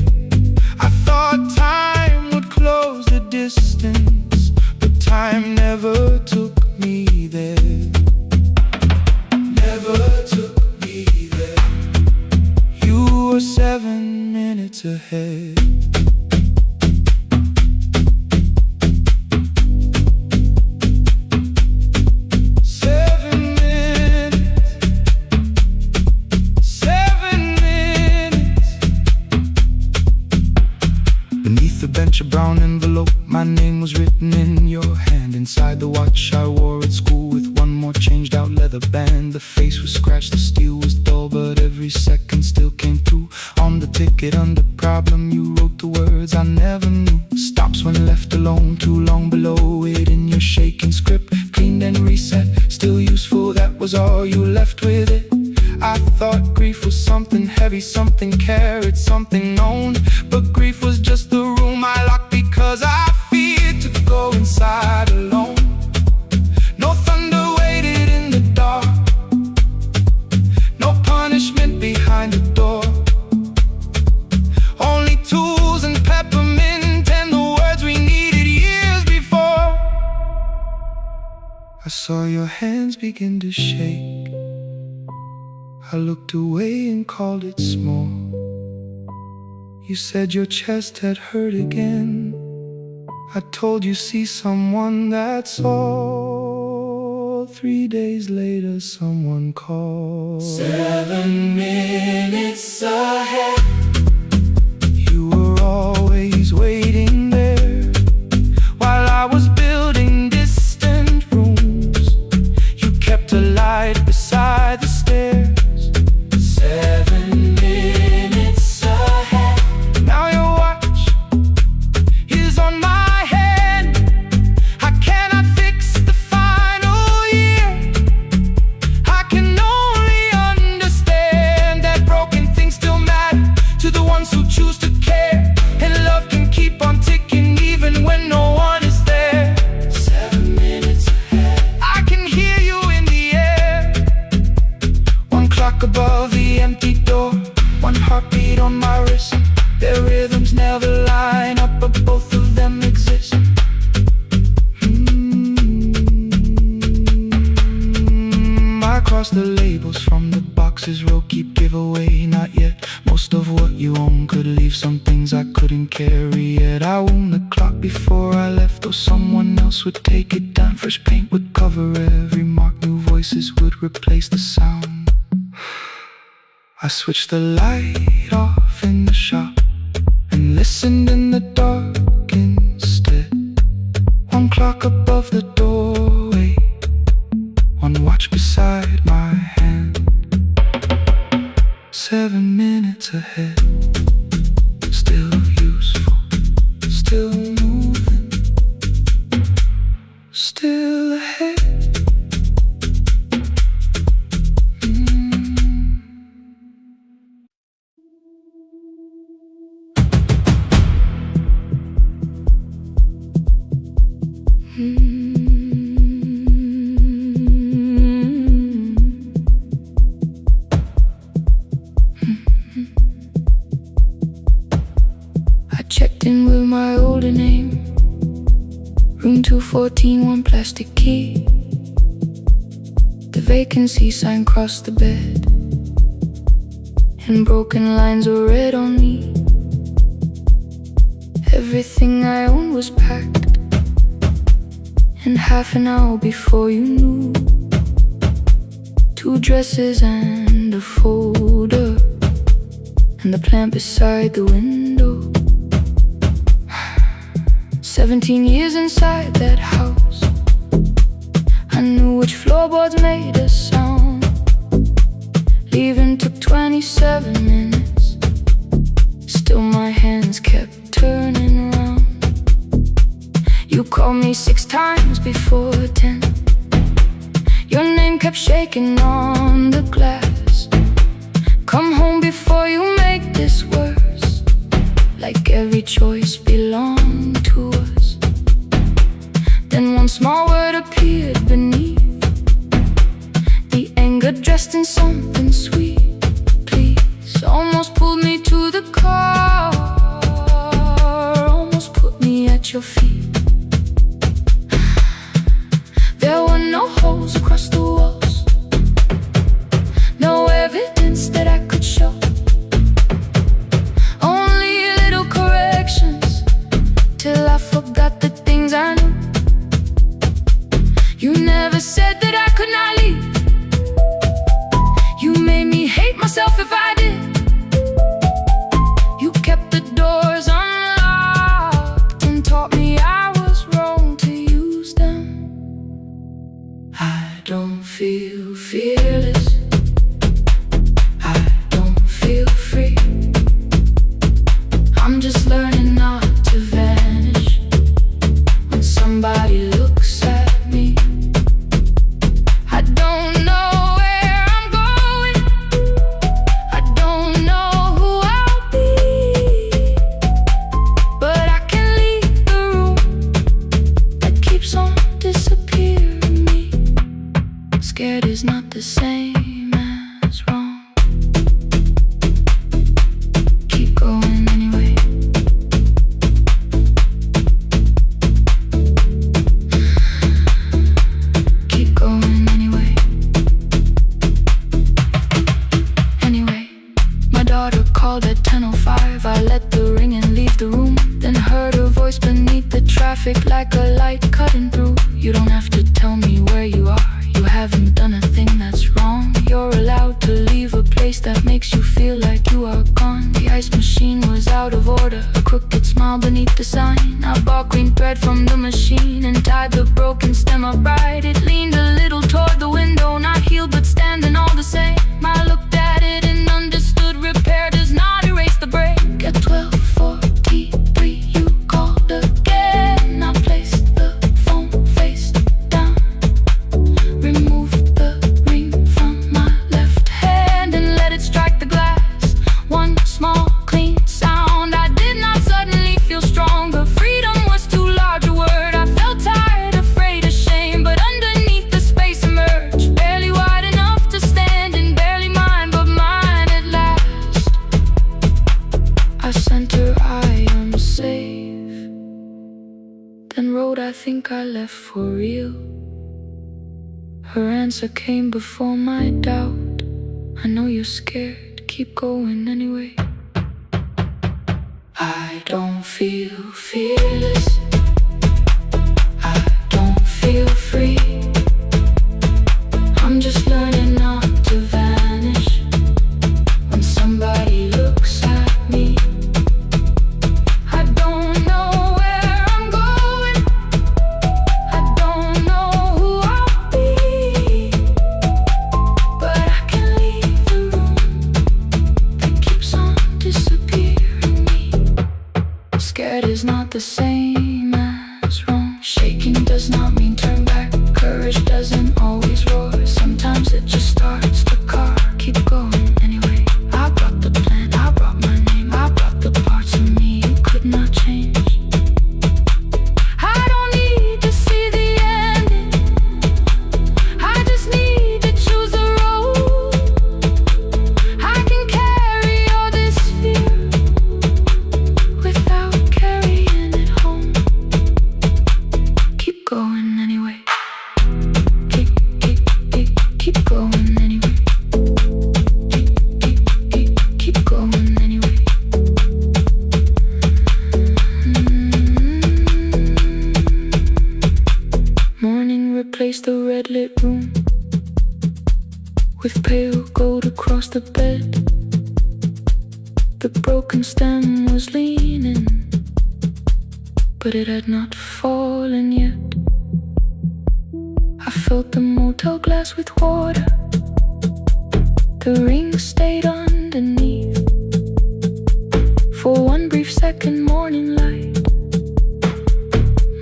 [SPEAKER 2] I thought time would close the distance, but time never took me there. Never took me there. You were 7 minutes ahead. A brown envelope, my name was written in your hand. Inside the watch I wore at school with one more changed out leather band. The face was scratched, the steel was dull, but every second still came through. On the ticket under problem you wrote the words I never knew. Stops when left alone, too long below it in your shaking script. Cleaned and reset, still useful, that was all you left with it. I thought grief was something heavy, something carried, something known. But grief was just the room I locked because I feared to go inside alone. No thunder waited in the dark, no punishment behind the door. Only tools and peppermint and the words we needed years before. I saw your hands begin to shake. I looked away and called it small. You said your chest had hurt again. I told you see someone, that's all. 3 days later someone called. 7 minutes ahead. You were always waiting there while I was building distant rooms. You kept a light beside the stairs. 7 minutes ahead. Now your watch is on my hand. I cannot fix the final year. I heartbeat on my wrist. Their rhythms never line up, but both of them exist. I cross the labels from the boxes, row keep giveaway, not yet. Most of what you own could leave some things I couldn't carry yet. I wound the clock before I left, though someone else would take it down. Fresh paint would cover every mark, new voices would replace the sound. I switched the light off in the shop and listened in the dark instead. One clock above the doorway, one watch beside my hand. 7 minutes ahead, still useful, still moving, still ahead.
[SPEAKER 1] I checked in with my older name, room 214, one plastic key. The vacancy sign crossed the bed, and broken lines were read on me. Everything I owned was packed, and half an hour before you knew, 2 dresses and a folder, and the plant beside the window. 17 years inside that house, I knew which floorboards made a sound. Leaving took 27 minutes, still my hands kept turning round. You called me 6 times before 10. Your name kept shaking on the glass. Come home before you make this worse, like every choice belonged to us. Then one small word appeared beneath, the anger dressed in something sweet. Please, almost pulled me to the car, almost put me at your feet. There were no holes across the walls, no evidence that I could show, only little corrections, till I forgot the things I knew. You never said that I could not leave. You made me hate myself if I did. You kept the doors unlocked and taught me I was wrong to use them. I don't feel fearless, I don't feel free. I'm just learning not to vanish when somebody looks at me. I don't know where I'm going, I don't know who I'll be, but I can leave the room that keeps on disappearing me. Scared is not the same as wrong. Keep going anyway. Keep going anyway. Anyway, my daughter called at 10:05. I let the ring and leave the room, then heard her voice beneath the traffic like a light cutting through. You don't have to tell me where you are, you haven't done a thing that's wrong. You're allowed to leave a place that makes you feel like you are gone. The ice machine was out of order, a crooked smile beneath the sign. I bought green thread from the machine and tied the broken stem upright. It leaned a little toward the window, not healed but standing all the same. I looked at it and understood repair does not erase the break. At 12:43 you called again. I placed the phone face down, removed the ring from my left think I left for real? Her answer came before my doubt. I know you're scared, keep going anyway. I don't feel fearless, I don't feel free. I'm just learning not to vanish when somebody looks at me. I don't know where I'm going, I don't know who I'll be, but I can leave the room that keeps on disappearing me. Scared is not the same as wrong. Shaking does not mean turn back. Courage doesn't always roar. Sometimes it just starts the car. Keep going anyway. I brought the plan, I brought my name, I brought the parts of me you could not change. I don't need to see the ending, I just need to choose the road. I can carry all this fear without carrying it home. Keep going anyway. Keep going anyway. Keep going anyway. Morning replaced the red lit room with pale gold across the bed. The broken stem was leaning, but it had not fallen yet. I filled the motel glass with water, the ring stayed underneath. For one brief second, morning light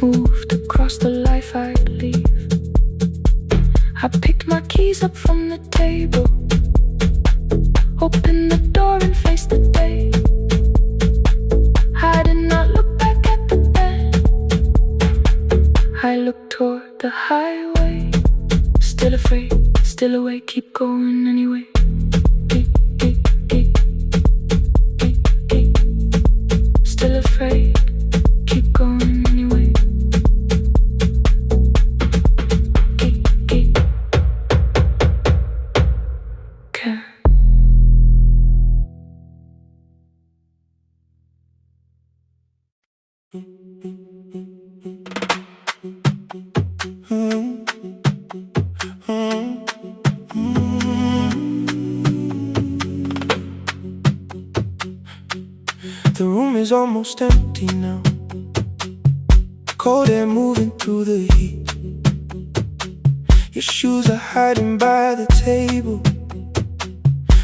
[SPEAKER 1] moved across the life I'd leave. I picked my keys up from the table, opened the door and faced the day. I did not look back at the bed, I looked toward the highway. Still afraid, still awake, keep going anyway. Still afraid, keep going anyway. Care.
[SPEAKER 2] The room is almost empty now, cold air moving through the heat. Your shoes are hiding by the table,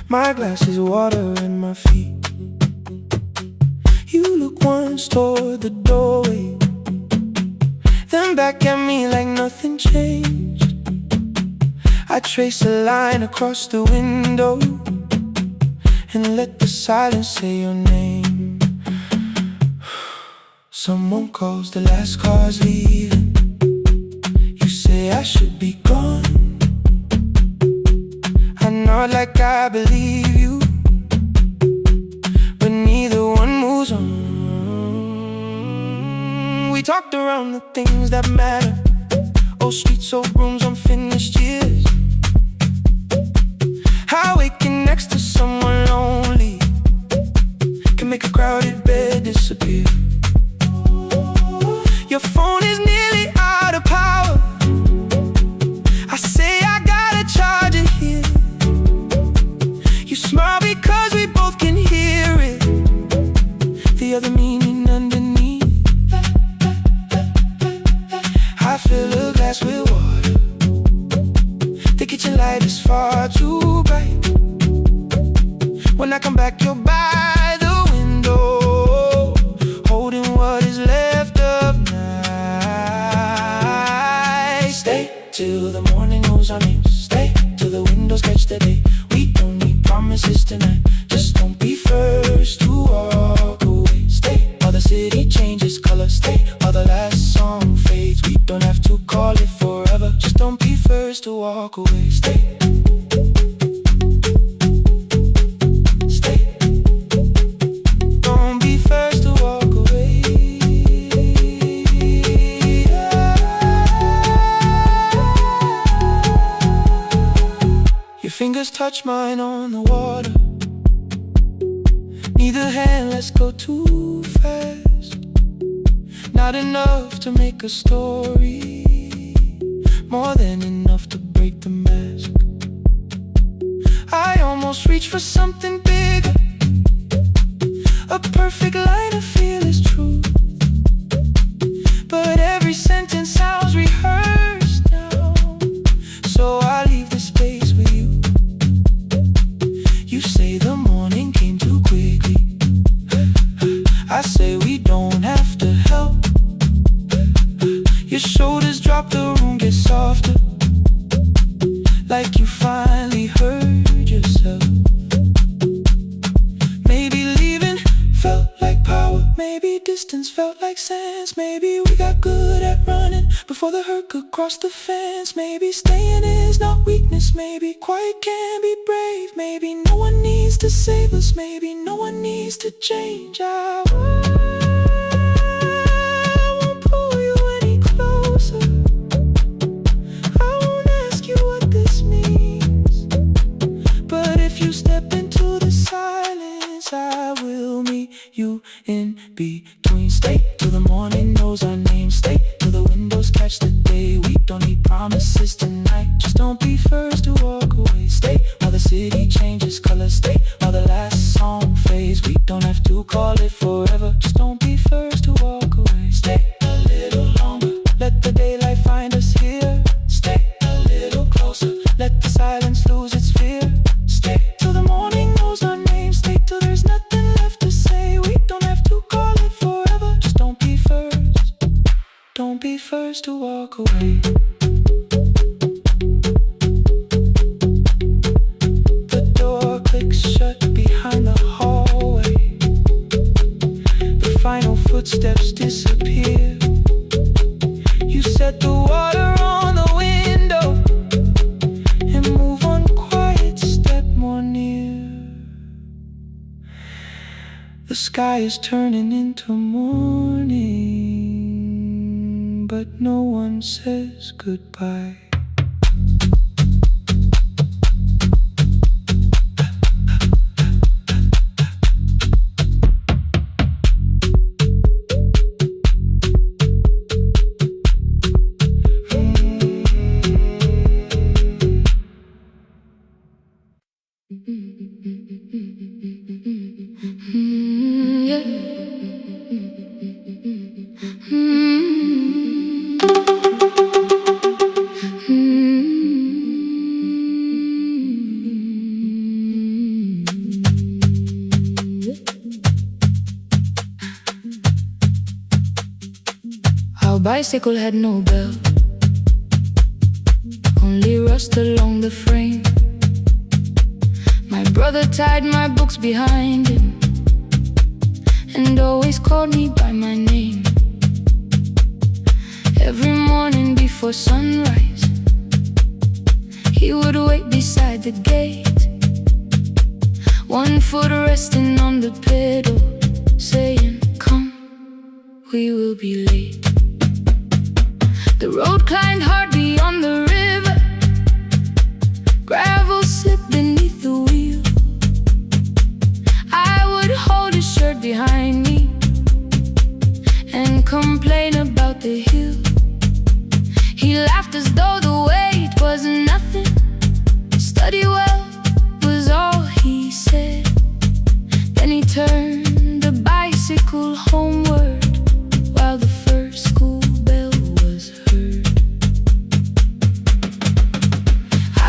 [SPEAKER 2] my glass is water and my feet. You look once toward the doorway, then back at me like nothing changed. I trace a line across the window and let the silence say your name. Someone calls, the last car's leaving. You say I should be gone. I nod like I believe you, but neither one moves on. We talked around the things that matter, old streets, old rooms, unfinished years. How waking next to someone lonely can make a crowded bed disappear. Your phone is nearly out of power, I say I gotta charge it here. You smile because we both can hear it, the other meaning underneath. I fill a glass with water, the kitchen light is far too bright. When I come back, you're by the window, holding what is left of night. Stay till the morning knows our names, stay till the windows catch the day. We don't need promises tonight, just don't be first to walk away. Stay while the city changes color, stay while the last song fades. We don't have to call it forever, just don't be first to walk away. Stay. Don't be first to walk away. touch mine on the water. Neither hand, let's go too fast. Not enough to make a story, more than enough to break the mask. I almost reach for something bigger, a perfect line of fearless truth. But every sentence sounds rehearsed now, so I leave the space with you. You say the morning came too quickly, I say we don't have to help. Your shoulders drop, the room gets softer, like you finally heard yourself. Maybe leaving felt like power, maybe distance felt like sense. Maybe we got good at running before the hurt could cross the fence. Maybe staying is not weakness, maybe quiet can be brave. Maybe no one needs to save us, maybe no one needs to change. I won't pull you any closer, I won't ask you what this means. But if you step into the silence, I will meet you in between. Stay till the morning knows our names, stay till the windows catch the day. We don't need promises tonight, just don't be first to walk away. Stay while the city changes color, stay while the last song fades. We don't have to call it forever, just don't be first to walk away. Stay a little longer, let the daylight find us here. Stay a little closer, let the silence lose its fear. Stay till the morning knows our names, stay till there's nothing left to say. We don't have to call it forever, just don't be first. Don't be first to walk away. The door clicks shut behind the hallway, the final footsteps disappear. You set the water on the window and move one quiet step more near. The sky is turning into morning, but no one says goodbye.
[SPEAKER 1] Our bicycle had no bell, only rust along the frame. My brother tied my books behind him and always called me by my name. Every morning before sunrise, he would wait beside the gate, one foot resting on the pedal, saying, "Come, we will be late." The road climbed hard beyond the river, gravel slipped beneath the wheel. I would hold his shirt behind me and complain about the hill. He laughed as though the weight was nothing. Study well was all he said. Then he turned the bicycle homeward while the first school bell was heard.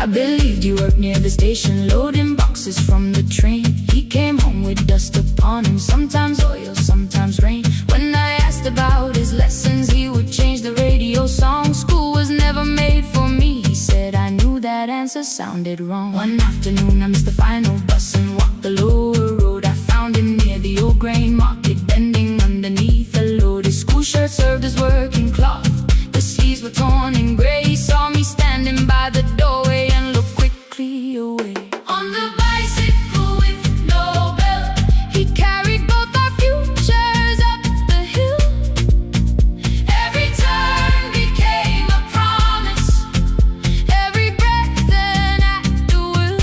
[SPEAKER 1] I believed he worked near the station, loading boxes from the train. He came home with dust upon him, sometimes oil, sometimes rain. When I asked about his lessons, he would change the radio song. School was never made for me, he said. I knew that answer sounded wrong. One afternoon I missed the final bus and walked the lower road. I found him near the old grain market, bending underneath a load. His school shirt served as working cloth, the sleeves were torn and gray. He saw me standing by the doorway and looked quickly away. On the bicycle with no bell, he carried both our futures up the hill. Every turn became a promise, every breath an act of will.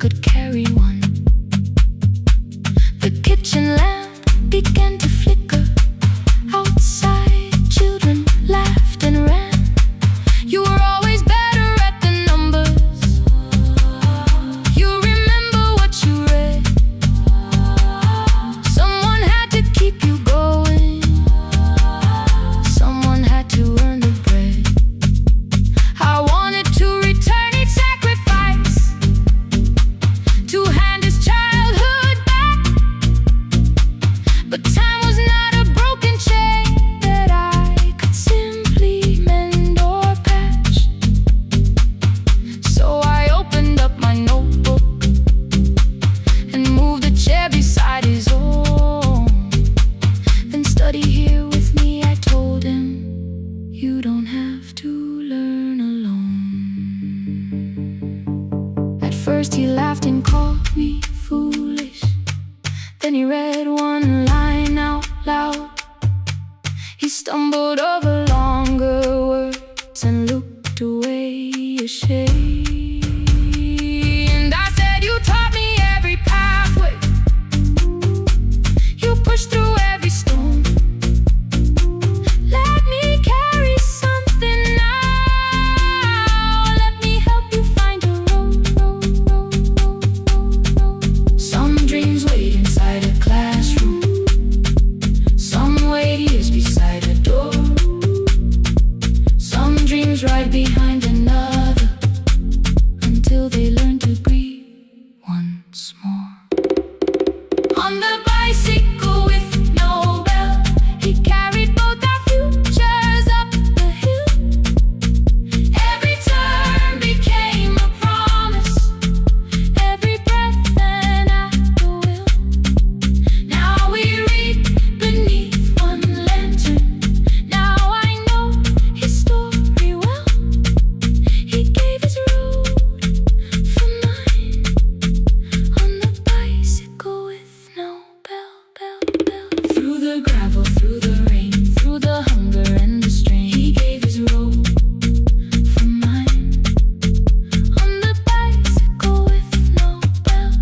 [SPEAKER 1] could carry one. The kitchen lamp began to flicker. Outside, children laughed and ran. You were always better at the numbers. You remember what you read. Someone had to keep you going. Someone had to earn the bread. I wanted to return each sacrifice, to hand his childhood back. But time was not a broken chain that I could simply mend or patch. So I opened up my notebook and moved the chair beside his own. Then study here with me, I told him. You don't have to learn alone. At first he laughed and called me foolish. Then he read one line out loud. He stumbled over longer words and looked away ashamed. I said, you taught me every pathway. You pushed through every stone. Let me carry something now. Let me help you find a road. Some dreams wait inside a classroom. Some wait years beside a door. Some dreams right behind another, until they learn to breathe once more. On the bicycle with no bell, he carried both our futures up the hill. Every turn became a promise, every breath an act of will. Now we read beneath one lantern. Now I know his story well. He gave his road for mine. On the bicycle with no bell. Through the gravel, through the rain, through the hunger and the strain, he gave his road for mine. On the bicycle with no bell.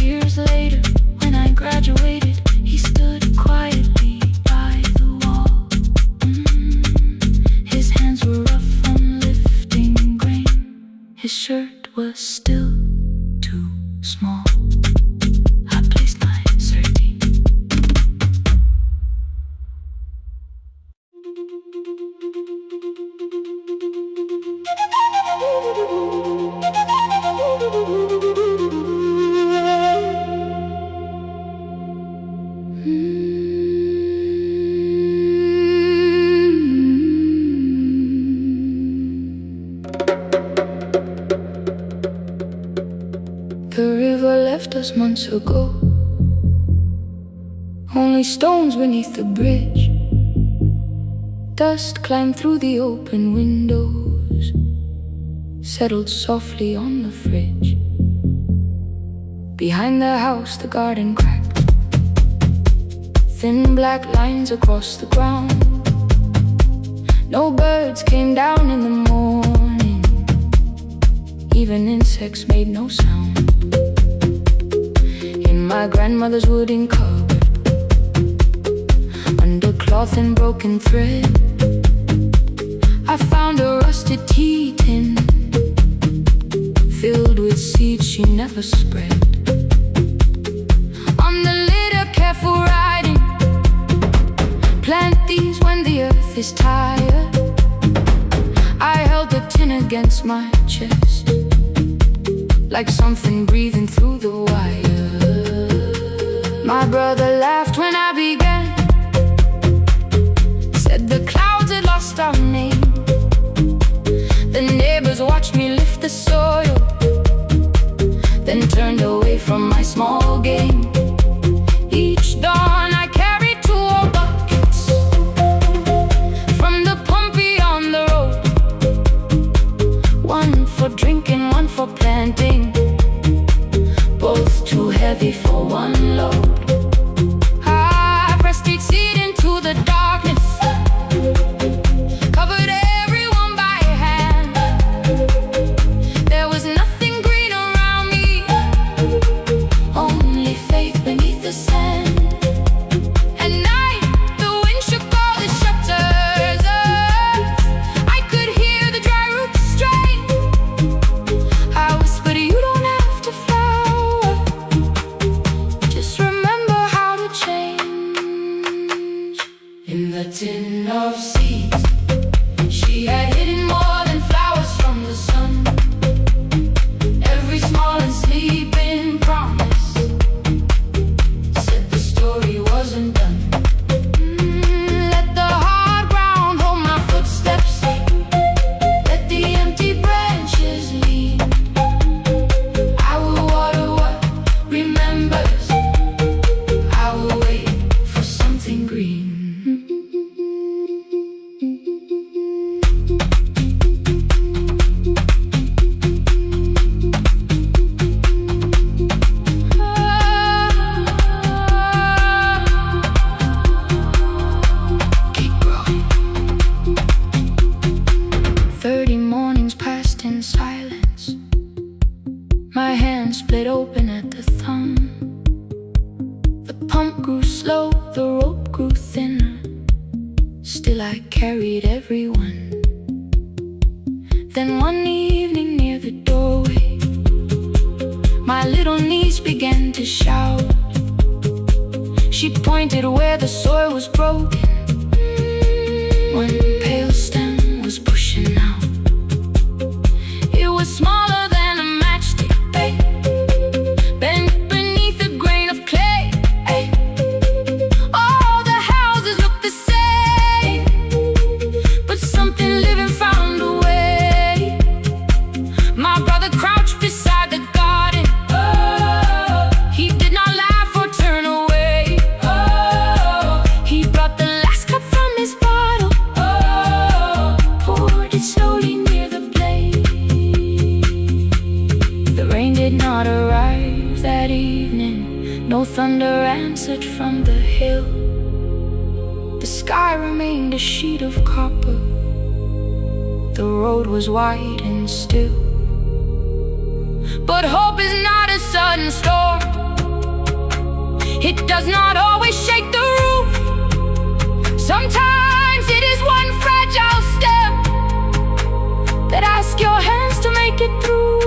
[SPEAKER 1] Years later, when I graduated, he stood quietly by the wall. His hands were rough from lifting grain. His shirt was still too small. I placed my sardine. The river left us months ago. Only stones beneath the bridge. Dust climbed through the open windows, settled softly on the fridge. Behind the house, the garden cracked. Thin black lines across the ground. No birds came down in the morning. Even insects made no sound. In my grandmother's wooden cupboard, under cloth and broken thread, I found a rusted tea tin filled with seeds she never spread. On the lid a careful writing: plant these when the earth is tired. I held the tin against my chest, like something breathing through the wire. My brother laughed when I began, said the clouds had lost our name. The neighbors watched me lift the soil, then turned away from my small game. Each dawn I carried 2 old buckets from the pump beyond the road. One for drinking, one for planting, both too heavy for one load. I pressed each seed into the darkness, covered everyone by hand. There was nothing green around me split open at the thumb. The pump grew slow, the rope grew thinner. Still I carried everyone. Then one evening near the doorway, my little niece began to shout. She pointed where the soil was broken. One pale stem was pushing out. It was smaller than a matchstick, babe, bent beneath a grain of clay. All the houses looked the same, but something living found a way. My brother crouched beside the garden. He did not laugh or turn away. He brought the last cup from his bottle, poured it slowly near the blaze. The rain did not arrive that evening. No thunder answered from the hill. The sky remained a sheet of copper. The road was wide and still. But hope is not a sudden storm. It does not always shake the roof. Sometimes it is one fragile step that asks your hands to make it through.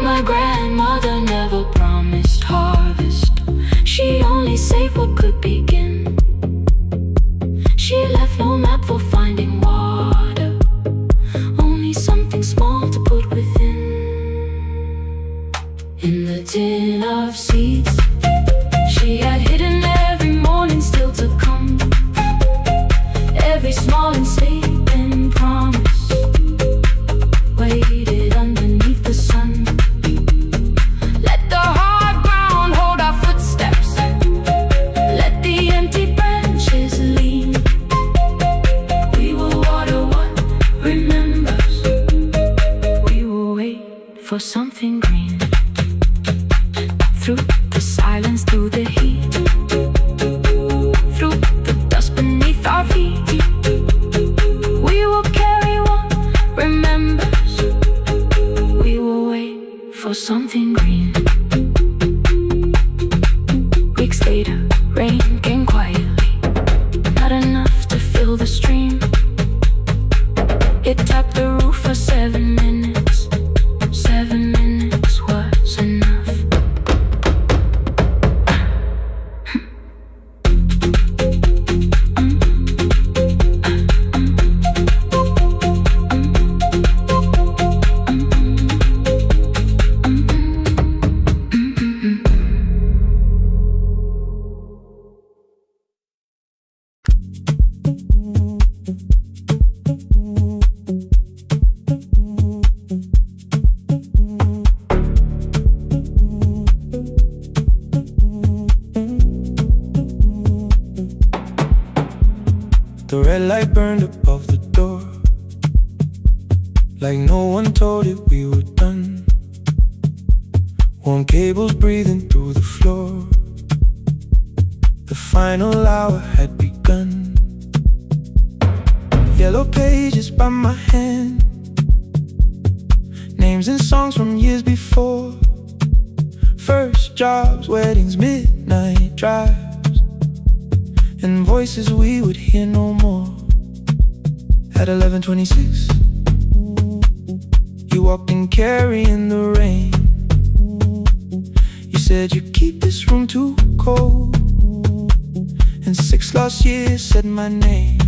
[SPEAKER 1] My grandmother never promised harvest. She only saved what could begin. She left no map for finding water, only something small to put within. In the tin of seeds she had hidden every morning still to come. Every small enslaving promise waited underneath the sun. Let the hard ground hold our footsteps. Let the empty branches lean. We will water what remembers. We will wait for something green. Through the silence, through the heat, through the dust beneath our feet, we will carry what remembers. We will wait for something green. Weeks later, rain came quietly, not enough to fill the stream. It tapped the roof for 7 minutes. 7 minutes was enough.
[SPEAKER 2] The red light burned above the door, like no one told it we were done. Warm cables breathing through the floor. The final hour had begun. Yellow pages by my hand, names and songs from years before. First jobs, weddings, midnight drives, and voices we would hear no more. At 11:26, you walked in carrying the rain. You said you keep this room too cold, and 6 lost years said my name.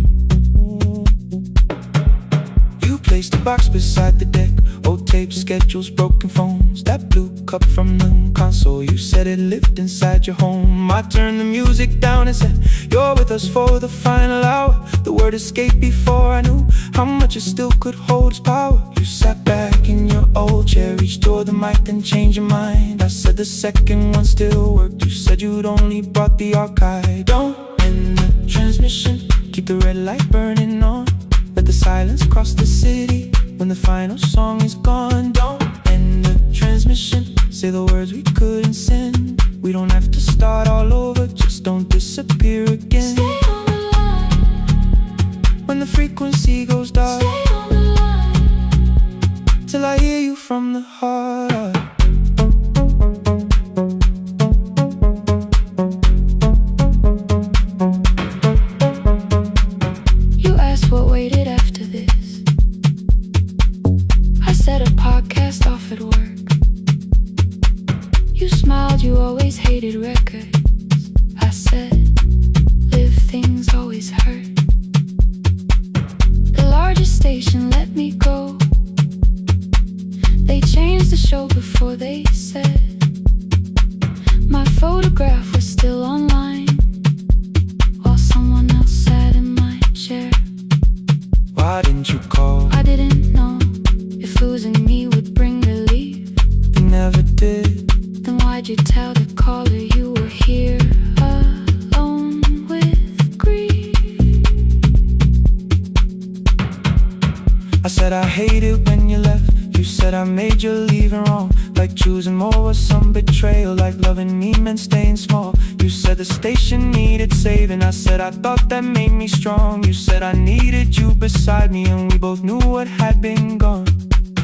[SPEAKER 2] You placed a box beside the deck, old tapes, schedules, broken phones, that blue cup from the console. You said it lived inside your home. I turned the music down and said, you're with us for the final hour. The word escaped before I knew how much it still could hold its power. You sat back in your old chair, reached toward the mic, then changed your mind. I said the second one still worked. You said you'd only brought the archive. Don't end the transmission, keep the red light burning on. Let the silence cross the city when the final song is gone. Don't end the transmission, say the words we couldn't send. We don't have to start all over, just don't disappear again.
[SPEAKER 1] Stay on the line
[SPEAKER 2] when the frequency goes dark.
[SPEAKER 1] Stay on the line
[SPEAKER 2] Till I hear you from the heart.
[SPEAKER 1] always hated records. I said, live things always hurt. The largest station let me go. They changed the show before they said my photograph was still online, while someone else sat in my chair.
[SPEAKER 2] Why didn't you call?
[SPEAKER 1] I didn't know if losing me would bring relief.
[SPEAKER 2] You never did.
[SPEAKER 1] Then why'd you tell the caller you were here alone with grief?
[SPEAKER 2] I said I hate it when you left. You said I made you leaving wrong, like choosing more was some betrayal, like loving me meant staying small. You said the station needed saving. I said I thought that made me strong. You said I needed you beside me, and we both knew what had been gone.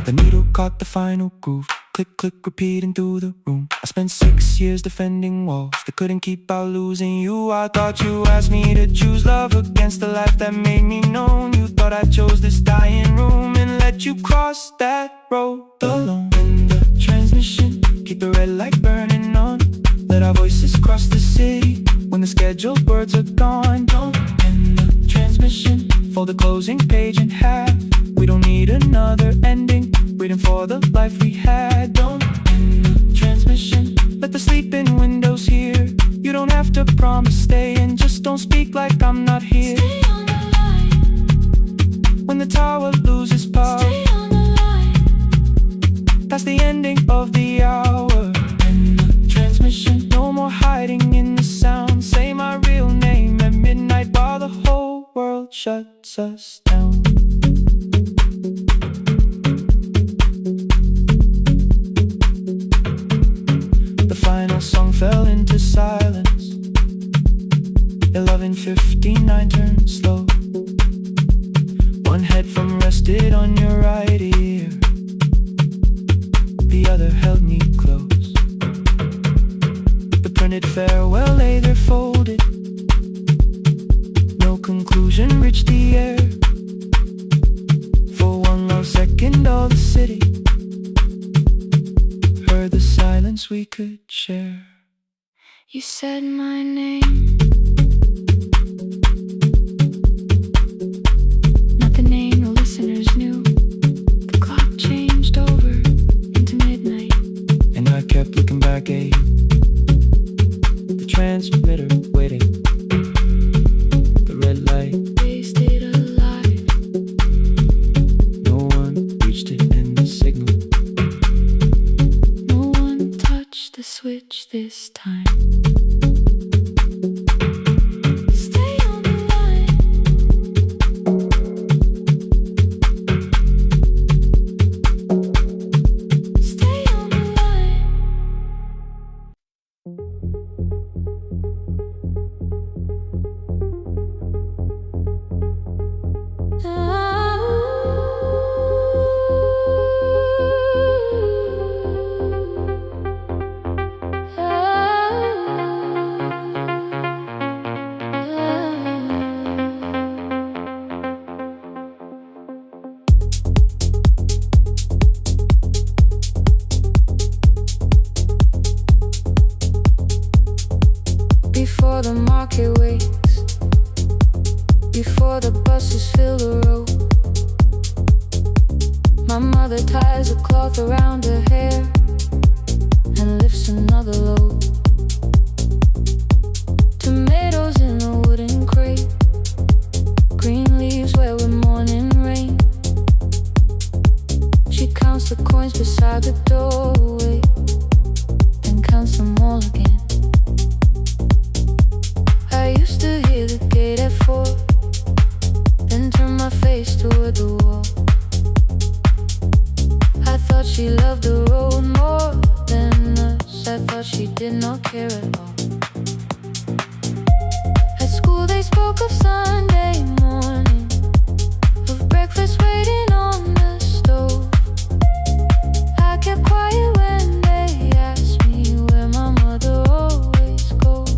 [SPEAKER 2] The needle caught the final groove. Click, click, repeating through the room. I spent 6 years defending walls that couldn't keep out losing you. I thought you asked me to choose love against the life that made me known. You thought I chose this dying room and let you cross that road alone. In the transmission, keep the red light burning on. Let our voices cross the city when the scheduled words are gone. Don't end the transmission, fold the closing page in half. We don't need another ending, waiting for the life we had. Don't end the transmission, let the sleeping windows hear. You don't have to promise staying, just don't speak like I'm not here.
[SPEAKER 1] Stay on the line.
[SPEAKER 2] When the tower loses power,
[SPEAKER 1] Stay on the line.
[SPEAKER 2] that's the ending of the hour. End the transmission, no more hiding in the sound. Say my real name at midnight while the whole world shuts us down. The final song fell into silence. 11:59 turned slow. One headphone rested on your right ear, the other held me close. The printed farewell lay there folded. No conclusion reached the air. For one lost second all the city heard the silence we could share.
[SPEAKER 1] You said my name, not the name the listeners knew. The clock changed over into midnight,
[SPEAKER 2] And I kept looking back at you, the transmitter waiting, the red light,
[SPEAKER 1] wasted alive.
[SPEAKER 2] no one reached it in the signal.
[SPEAKER 1] No one touched the switch this time. Stay on the line. Stay on the line. Before the market wakes, before the buses fill the road, my mother ties a cloth around her hair and lifts another load. Tomatoes in a wooden crate, green leaves where we're morning rain. She counts the coins beside the doorway, then counts them all again. I used to hear the gate at 4, then turn my face toward the wall. I thought she loved the road more than us. I thought she did not care at all. At school they spoke of Sunday morning, of breakfast waiting on the stove. I kept quiet when they asked me where my mother always goes.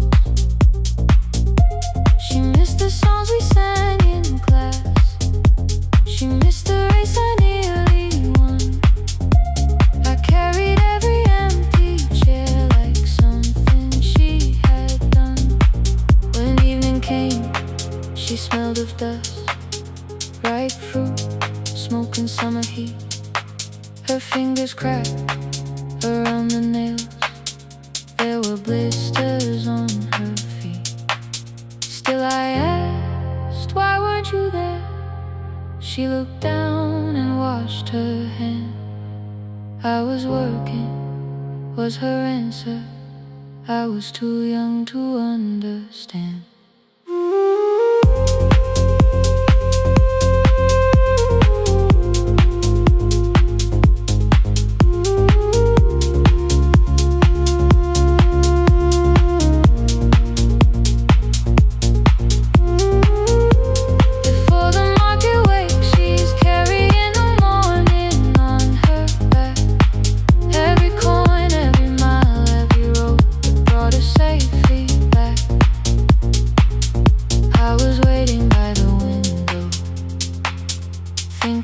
[SPEAKER 1] She missed the songs we sang in class. She missed the race I nearly won. I carried every empty chair like some was her answer. I was too young to understand.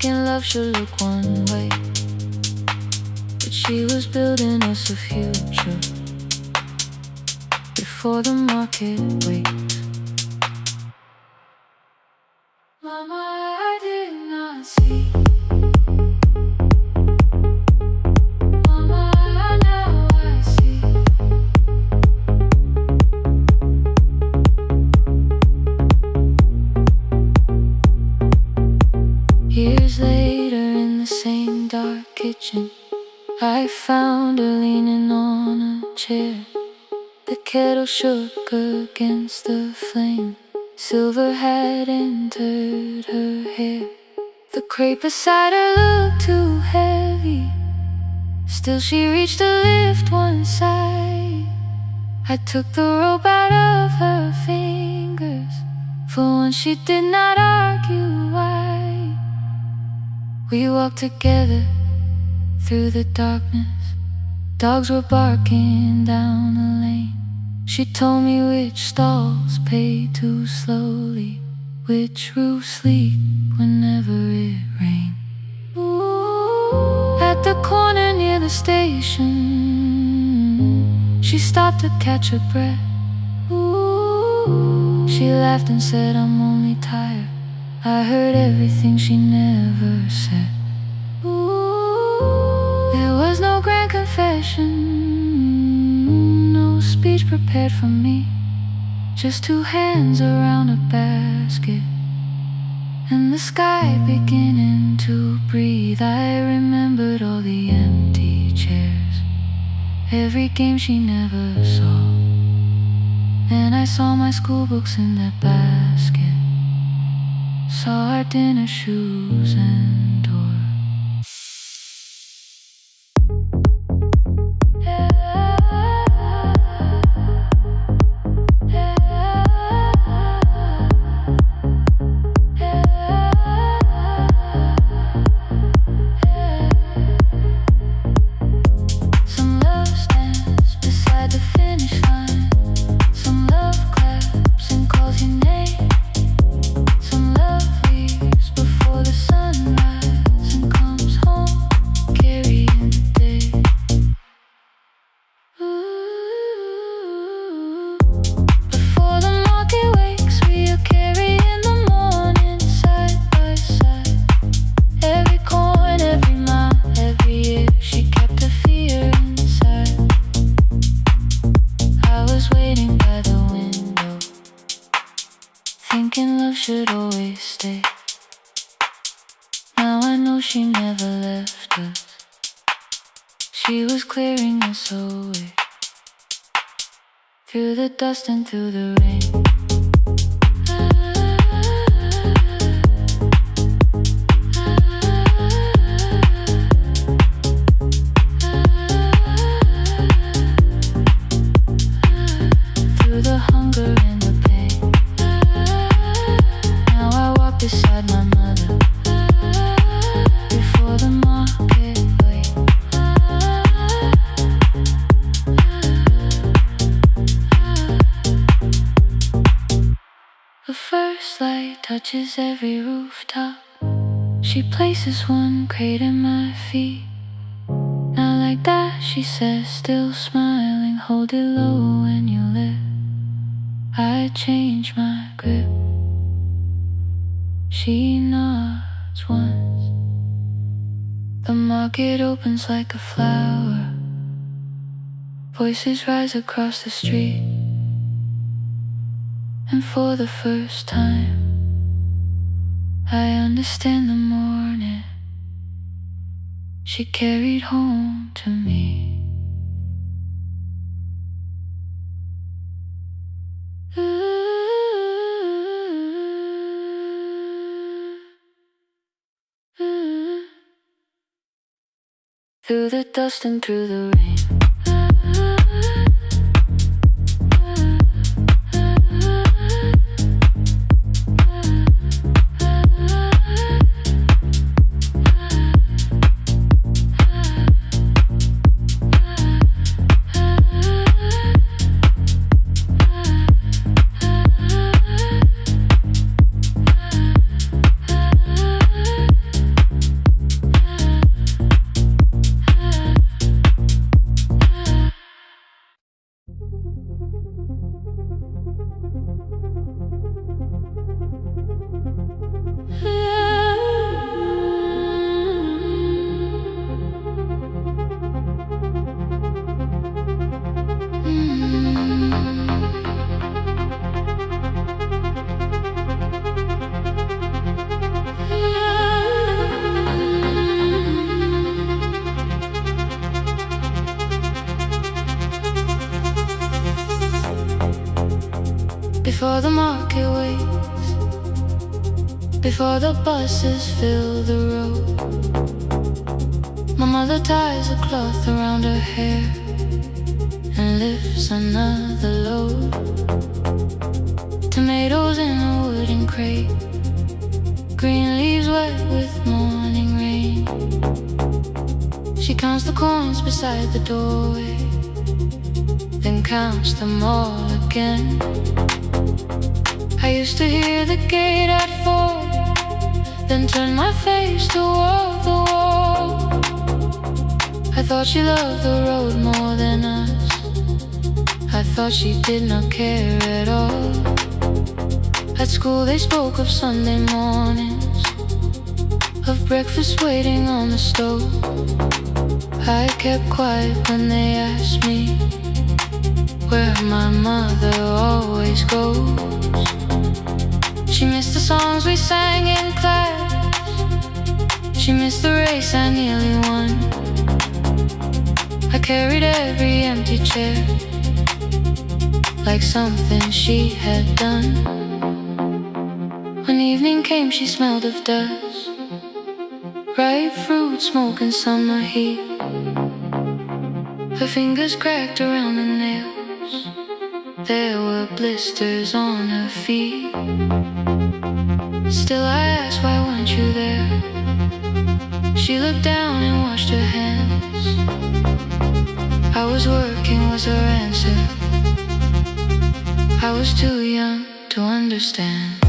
[SPEAKER 1] Love should look one way, but she was building us a future before the market wakes. Mama, I did not see. Mama, now I see. Years later, in the same dark kitchen, I found her leaning on a chair. The kettle shook against the flame. Silver had entered her hair. The crepe beside her looked too heavy. Still she reached to lift one side. I took the rope out of her fingers. For once she did not argue why. We walked together through the darkness. Dogs were barking down the lane. She told me which stalls pay too slowly, which roofs leak whenever it rained. At the corner near the station, she stopped to catch her breath. She laughed and said, I'm only tired. I heard everything she never said. There was no grand confession, no speech prepared for me. Just two hands around a basket, and the sky beginning to breathe. I remembered all the empty chairs, every game she never saw. And I saw my school books in that basket, saw our dinner shoes and door. Some love stands beside the finish line. Some love claps and calls your name. Some love leaves before the sunrise and comes home carrying the day. Ooh. Before the market wakes, we are carrying the morning side by side. Every coin, every mile, every year, she kept the fear inside. I was waiting by the window, thinking love should always stay. Now I know she never left us. She was clearing us away, through the dust and through the rain. Through the hunger and the pain. Now I walk beside my mother, before the market wakes. The first light touches every rooftop. She places one crate at my feet. Now like that, she says, still smiling, hold it low when you live. I change my grip. She nods once. The market opens like a flower. Voices rise across the street. And for the first time, I understand the morning she carried home to me. through the dust and through the rain. Before the market waits, before the buses fill the road, my mother ties a cloth around her hair and lifts another load. Tomatoes in a wooden crate, green leaves wet with morning rain. She counts the coins beside the doorway, then counts them all again. I used to hear the gate at 4, then turn my face toward the wall. I thought she loved the road more than us. I thought she did not care at all. At school they spoke of Sunday mornings, of breakfast waiting on the stove. I kept quiet when they asked me where my mother always goes. She missed the songs we sang in class, she missed the race I nearly won. I carried every empty chair like something she had done. When evening came she smelled of dust, ripe fruit, smoke and summer heat. Her fingers cracked around the nails, there were blisters on her feet. Still I asked, why weren't you there? She looked down and washed her hands. I was working was her answer. I was too young to understand.